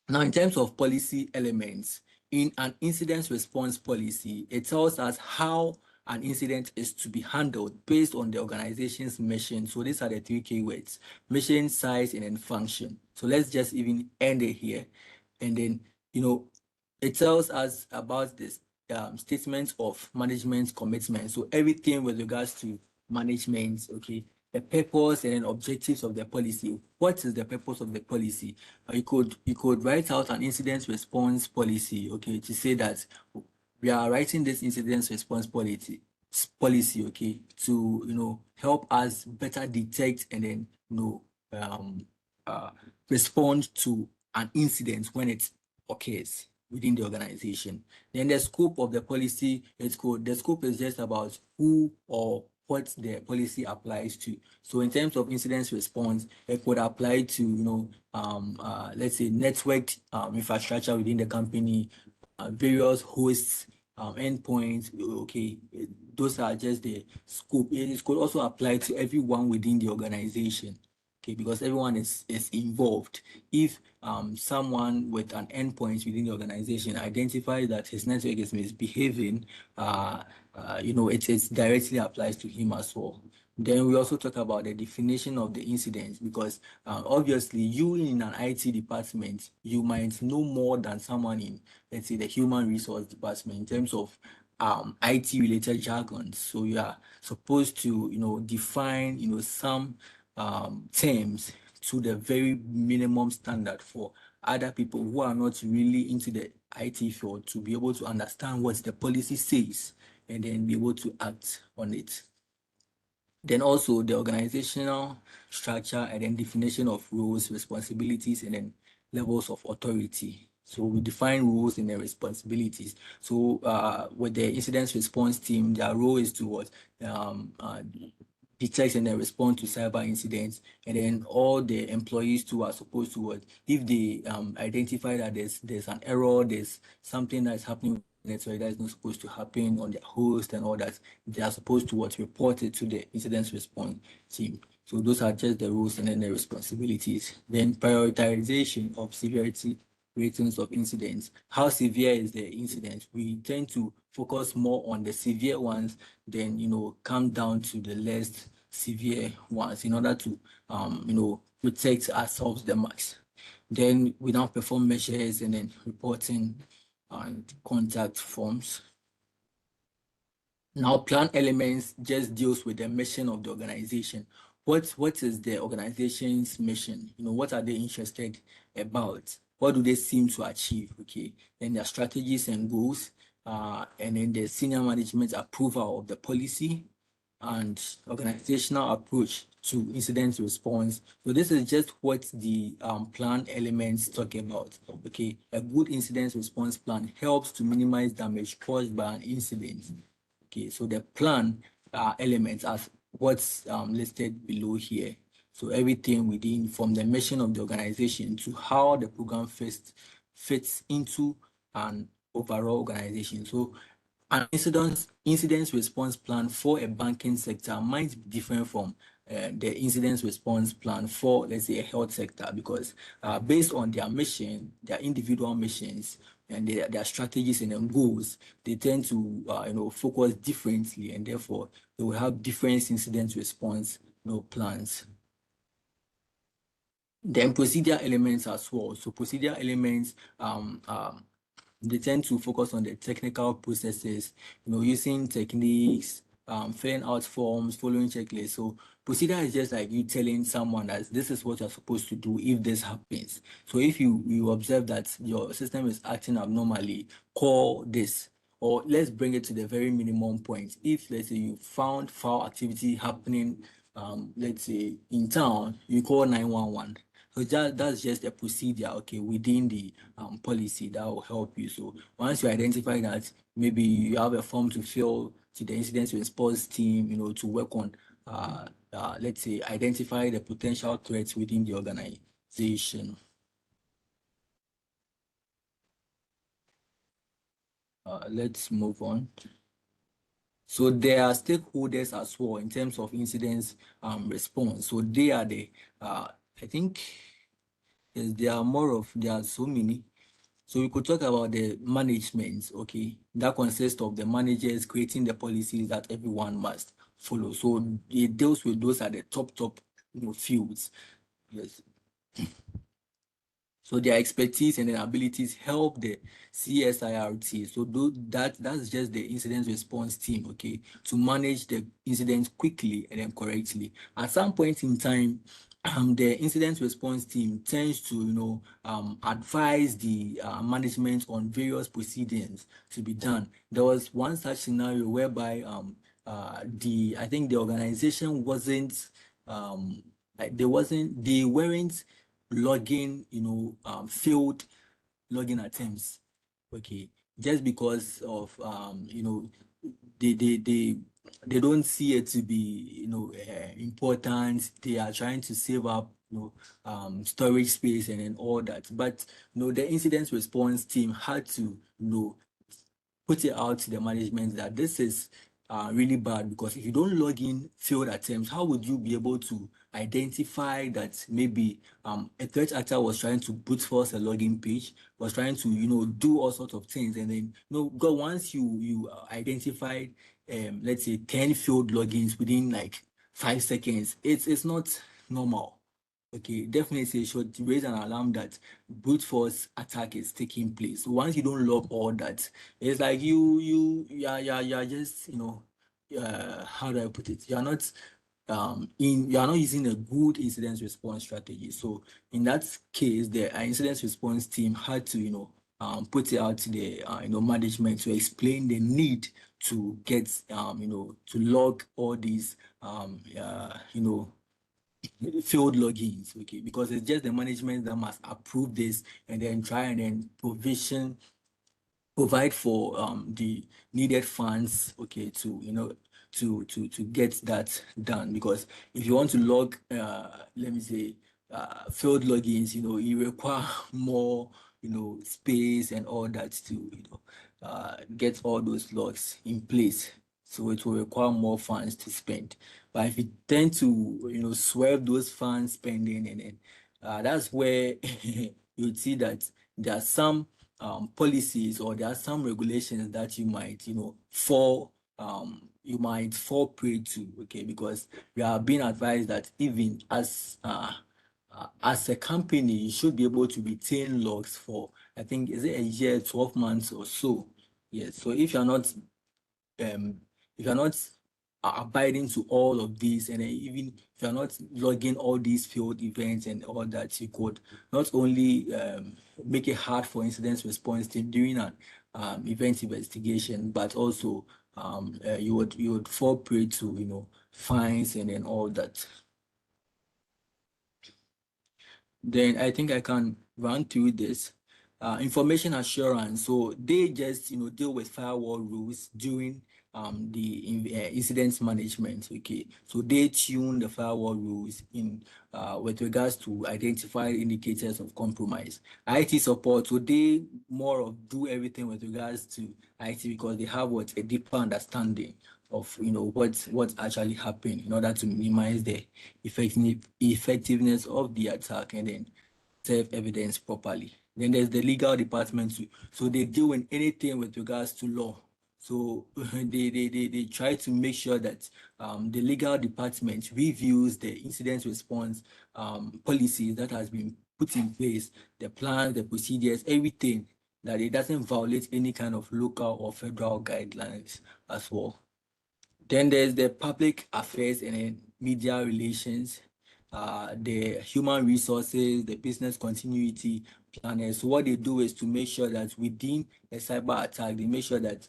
Now, in terms of policy elements, in an incident response policy, it tells us how an incident is to be handled based on the organization's mission. So these are the three keywords: mission, size, and then function. So let's just even end it here. And then, it tells us about this statement of management commitment. So everything with regards to management, okay, the purpose and objectives of the policy. What is the purpose of the policy? You could write out an incident response policy, okay, to say that we are writing this incident response policy, okay, to help us better detect and then respond to an incident when it occurs within the organization. Then the scope of the policy is called, the scope is just about who or what the policy applies to. So in terms of incident response, it could apply to, let's say networked infrastructure within the company, various hosts, endpoints. Okay, those are just the scope. It could also apply to everyone within the organization. Okay, because everyone is involved. If someone with an endpoint within the organization identifies that his network is misbehaving, it directly applies to him as well. Then we also talk about the definition of the incident, because obviously you in an IT department, you might know more than someone in, let's say, the human resource department in terms of IT related jargon. So you are supposed to, define, some terms to the very minimum standard for other people who are not really into the IT field to be able to understand what the policy says and then be able to act on it. Then also the organizational structure and then definition of roles, responsibilities, and then levels of authority. So we define roles and their responsibilities. So with the incident response team, their role is to what? Detect and then respond to cyber incidents, and then all the employees too are supposed to what, if they identify that there's an error, there's something that's happening network that is not supposed to happen on their host and all that, they are supposed to what, report it to the incident response team. So those are just the rules and then the responsibilities. Then prioritization of severity ratings of incidents. How severe is the incident? We tend to focus more on the severe ones, then come down to the less severe ones in order to protect ourselves the max. Then we now perform measures and then reporting and contact forms. Now, plan elements just deals with the mission of the organization. What is the organization's mission? What are they interested about? What do they seem to achieve? Okay, then their strategies and goals, and then the senior management approval of the policy and organizational approach to incident response. So this is just what the plan elements talk about. Okay, a good incident response plan helps to minimize damage caused by an incident. Okay, so the plan elements are what's listed below here. So everything within, from the mission of the organization to how the program fits into an overall organization. So an incident response plan for a banking sector might be different from the incident response plan for, let's say, a health sector, because based on their mission, their individual missions, and their strategies and their goals, they tend to focus differently, and therefore they will have different incident response plans. Then procedure elements as well. So procedure elements they tend to focus on the technical processes, using techniques, filling out forms, following checklists. So procedure is just like you telling someone that this is what you're supposed to do if this happens. So if you observe that your system is acting abnormally, call this. Or let's bring it to the very minimum point. If, let's say, you found foul activity happening, let's say in town, you call 911. So that's just a procedure, okay, within the policy that will help you. So once you identify that, maybe you have a form to fill to the incident response team, to work on, let's say, identify the potential threats within the organization. Let's move on. So there are stakeholders as well in terms of incidents response. So they are the, I think, yes, there are so many. So we could talk about the management, okay? That consists of the managers creating the policies that everyone must follow. So it deals with those are the top fields. Yes. So their expertise and their abilities help the CSIRT. So that's just the incident response team, okay, to manage the incident quickly and then correctly. At some point in time, the incident response team tends to, advise the management on various proceedings to be done. There was one such scenario whereby I think the organization wasn't, they weren't login, failed login attempts. Okay, just because of they don't see it to be important. They are trying to save up storage space and then all that. But the incident response team had to put it out to the management that this is really bad, because if you don't log in failed attempts, how would you be able to identify that maybe a threat actor was trying to brute force a login page, was trying to do all sorts of things, and then because once you identified let's say 10 failed logins within like 5 seconds, it's not normal. Okay, definitely it should raise an alarm that brute force attack is taking place. So once you don't log all that, it's like you're just how do I put it? You are not using a good incident response strategy. So in that case, the incident response team had to put it out to the management to explain the need to get to log all these field logins, okay, because it's just the management that must approve this and then try and then provide for the needed funds, okay, to to get that done. Because if you want to log let me say field logins, you require more space and all that to get all those logs in place. So it will require more funds to spend. But if you tend to swerve those funds spending, and then that's where you'd see that there are some policies, or there are some regulations that you might fall prey to, okay, because we are being advised that even as a company, you should be able to retain logs for, I think, is it a year, 12 months or so. Yes. So um, if you're not abiding to all of these, and then even if you're not logging all these field events and all that, you could not only make it hard for incident response team during an event investigation, but also you would fall prey to fines and then all that. Then I think I can run through this. Information assurance. So they just deal with firewall rules during the incident management. Okay, so they tune the firewall rules in with regards to identify indicators of compromise. IT support. So they more of do everything with regards to IT, because they have a deeper understanding of what's actually happening, in order to minimize the effectiveness of the attack and then serve evidence properly. Then there's the legal department too. So they deal with anything with regards to law. So they try to make sure that the legal department reviews the incident response policies that has been put in place, the plans, the procedures, everything, that it doesn't violate any kind of local or federal guidelines as well. Then there's the public affairs and then media relations, the human resources, the business continuity planners. So what they do is to make sure that within a cyber attack, they make sure that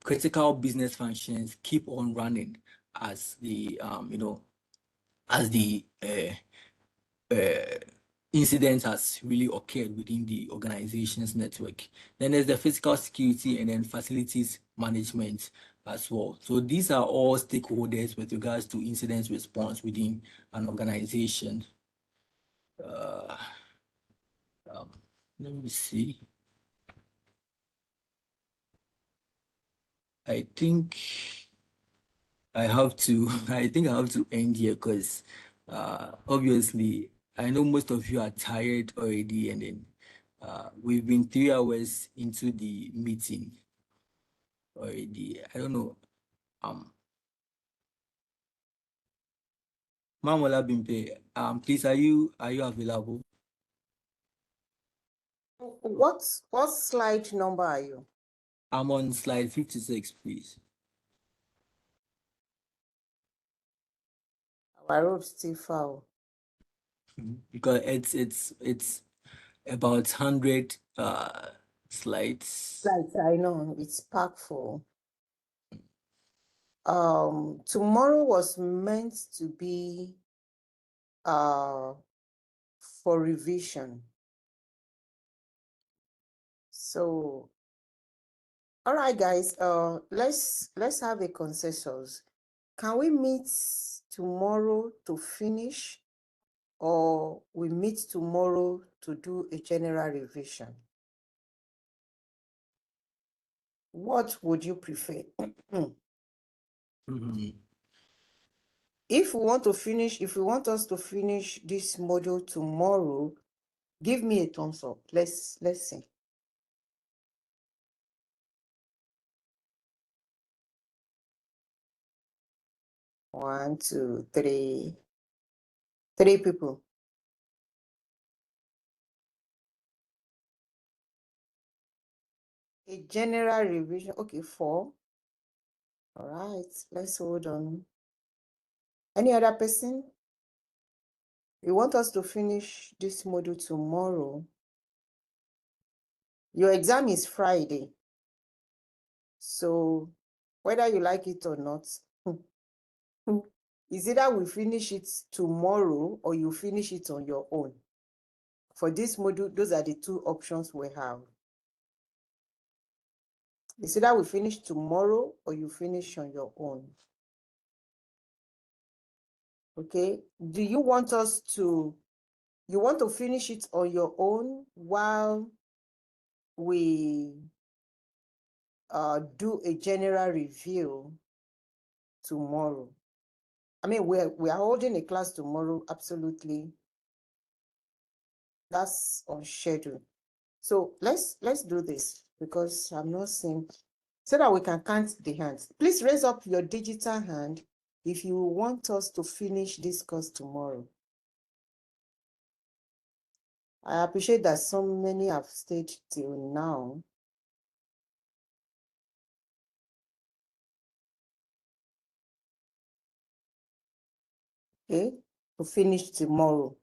critical business functions keep on running as the incident has really occurred within the organization's network. Then there's the physical security and then facilities management as well. So these are all stakeholders with regards to incident response within an organization. Let me see. I think I have to. I think I have to end here, because obviously I know most of you are tired already, and then we've been 3 hours into the meeting already. I don't know. Mamola Bimpe, please, are you available? What slide number are you? I'm on slide 56, please. Our road still foul. Because it's about 100 slides. Like I know it's packed full. Tomorrow was meant to be for revision. So, all right, guys, let's have a consensus. Can we meet tomorrow to finish, or we meet tomorrow to do a general revision? What would you prefer? Mhm. If we want us to finish this module tomorrow, give me a thumbs up. Let's see. One, two, three. 3 people. A general revision. Okay, 4. All right, let's hold on. Any other person? You want us to finish this module tomorrow? Your exam is Friday. So whether you like it or not, is either we finish it tomorrow or you finish it on your own. For this module, those are the 2 options we have. It's either we finish tomorrow or you finish on your own. Okay, do you want to finish it on your own while we do a general review tomorrow? I mean, we are holding a class tomorrow, absolutely. That's on schedule. So let's do this, because I'm not seeing, so that we can count the hands. Please raise up your digital hand if you want us to finish this course tomorrow. I appreciate that so many have stayed till now. Okay, to finish tomorrow.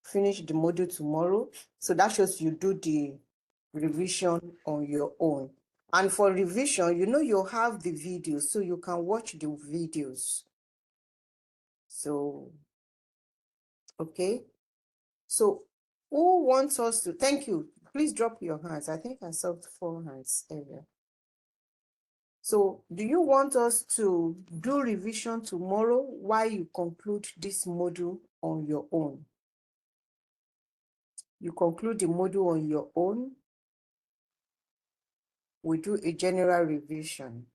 Finish the module tomorrow. So that shows you do the revision on your own. And for revision, you have the videos, so you can watch the videos. So, okay. So who wants us to, thank you. Please drop your hands. I think I saw 4 hands earlier. So do you want us to do revision tomorrow while you conclude this module on your own? You conclude the module on your own. We do a general revision.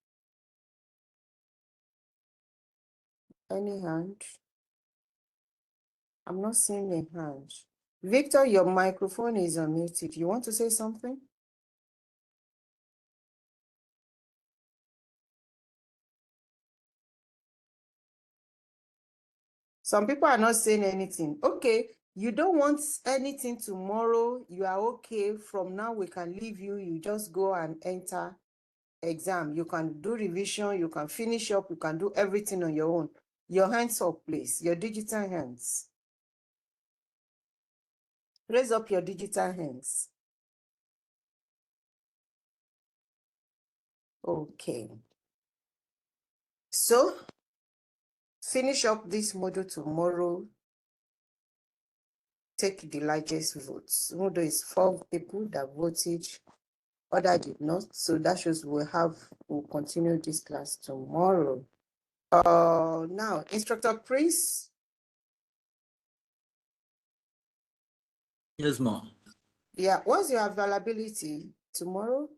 Any hand? I'm not seeing a hand. Victor, your microphone is unmuted. You want to say something? Some people are not saying anything. Okay, you don't want anything tomorrow. You are okay. From now, we can leave you. You just go and enter exam. You can do revision. You can finish up. You can do everything on your own. Your hands up, please. Your digital hands. Raise up your digital hands. Okay. So, finish up this module tomorrow. Take the largest votes. Although it's 4 people that voted, other did not. So that shows we'll continue this class tomorrow. Now, Instructor Prince. Yes, ma'am. Yeah, what's your availability tomorrow?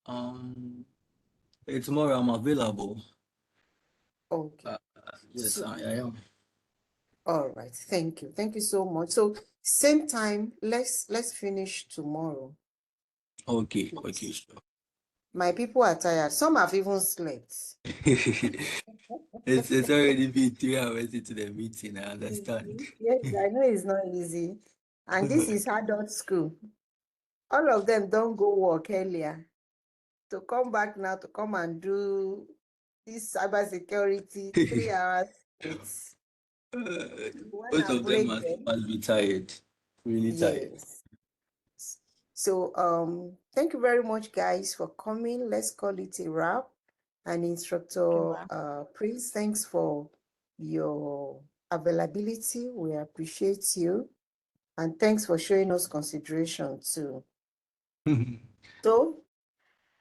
Tomorrow I'm available. Okay. Yes, So, I am. all right. Thank you. Thank you so much. So same time, let's finish tomorrow. Okay, Please. okay, sure. My people are tired. Some have even slept. It's already been 3 hours into the meeting, I understand. Yes, I know it's not easy. And this is adult school. All of them don't go work earlier. To come back now to come and do this cybersecurity 3 hours, it's Most wanna of them break them. must be tired, really tired. Yes. So thank you very much, guys, for coming. Let's call it a wrap. And Instructor Prince, thanks for your availability. We appreciate you. And thanks for showing us consideration too. So,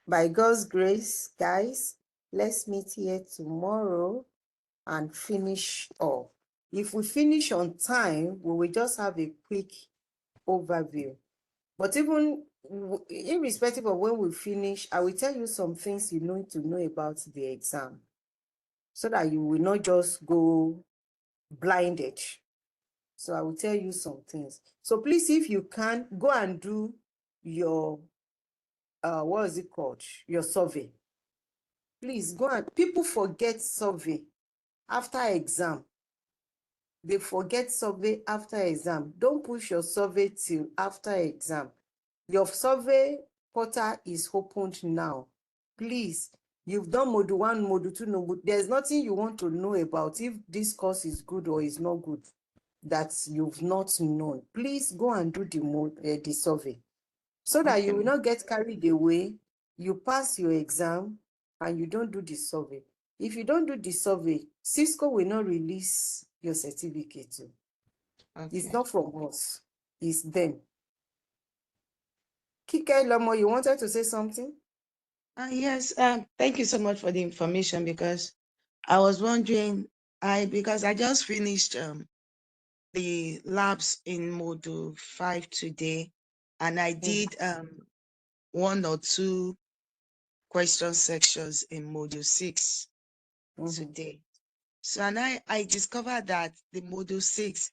by God's grace, guys, let's meet here tomorrow and finish up. If we finish on time, we will just have a quick overview. But even irrespective of when we finish, I will tell you some things you need to know about the exam so that you will not just go blinded. So I will tell you some things. So please, if you can, go and do your, what is it called? Your survey. Please go and, people forget survey after exam. They forget survey after exam. Don't push your survey till after exam. Your survey portal is opened now. Please, you've done module 1, module 2, no, there's nothing you want to know about if this course is good or is not good that you've not known. Please go and do the survey so that you will not get carried away. You pass your exam and you don't do the survey. If you don't do the survey, Cisco will not release your certificate. It's not from us, it's them. Kike Lomo, you wanted to say something? Yes, thank you so much for the information, because I was wondering, because I just finished the labs in module 5 today, and I did 1 or 2 question sections in module 6 today. So, and I discovered that the module 6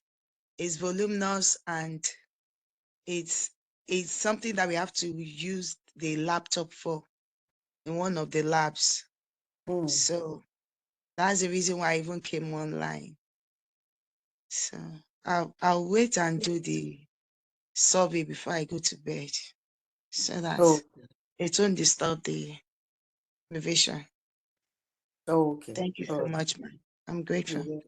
is voluminous, and it's something that we have to use the laptop for in one of the labs. So that's the reason why I even came online. So I'll wait and do the survey before I go to bed, so that it won't disturb the revision. Okay. Thank you so much, man. I'm grateful.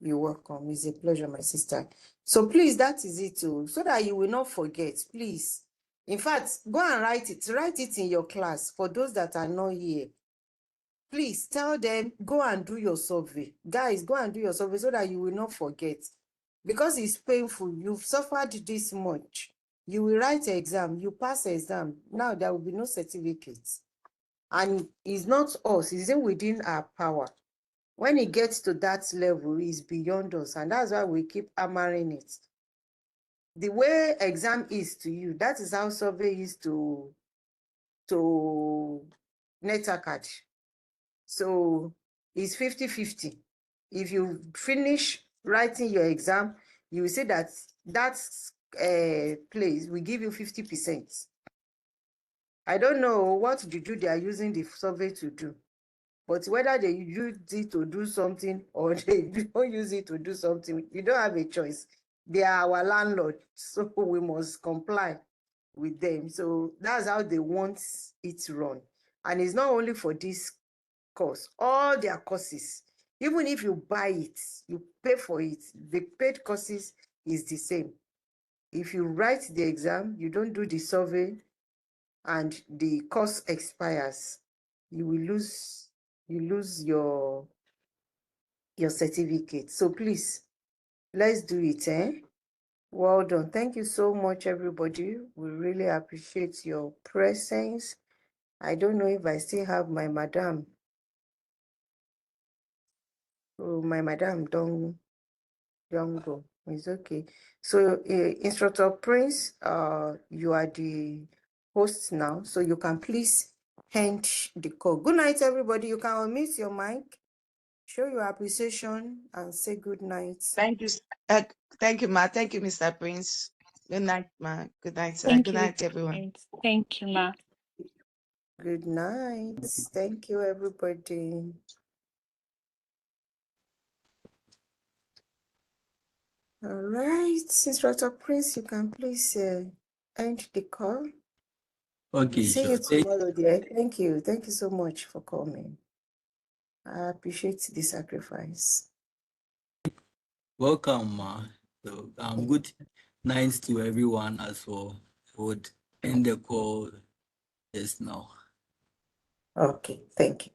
You're welcome. It's a pleasure, my sister. So please, that is it too, so that you will not forget, please. In fact, go and write it. Write it in your class for those that are not here. Please tell them, go and do your survey. Guys, go and do your survey so that you will not forget. Because it's painful. You've suffered this much. You will write an exam. You pass exam. Now there will be no certificates. And it's not us. It's within our power. When it gets to that level, it's beyond us. And that's why we keep hammering it. The way exam is to you, that is how survey is to NetAcad. So it's 50-50. If you finish writing your exam, you will say that place will give you 50%. I don't know what juju they are using the survey to do, but whether they use it to do something or they don't use it to do something, you don't have a choice. They are our landlord, so we must comply with them. So that's how they want it run. And it's not only for this course, all their courses, even if you buy it, you pay for it, the paid courses is the same. If you write the exam, you don't do the survey, and the course expires, you will lose your certificate. So please, let's do it. Well done. Thank you so much, everybody. We really appreciate your presence. I don't know if I still have my madam. Oh, my madam don't go. It's okay. So, Instructor Prince, you are the host now, so you can please end the call. Good night, everybody. You can unmute your mic, show your appreciation, and say good night. Thank you. Thank you, Ma. Thank you, Mr. Prince. Good night, Ma. Good night, sir. Thank Good you. night, everyone. Thank you, Ma. Good night. Thank you, everybody. All right, Instructor Prince, you can please end the call. Okay, See sure. you tomorrow, dear. Thank you. Thank you so much for coming. I appreciate the sacrifice. Welcome, Ma. So, good night to everyone as well. Would end the call just now. Okay, thank you.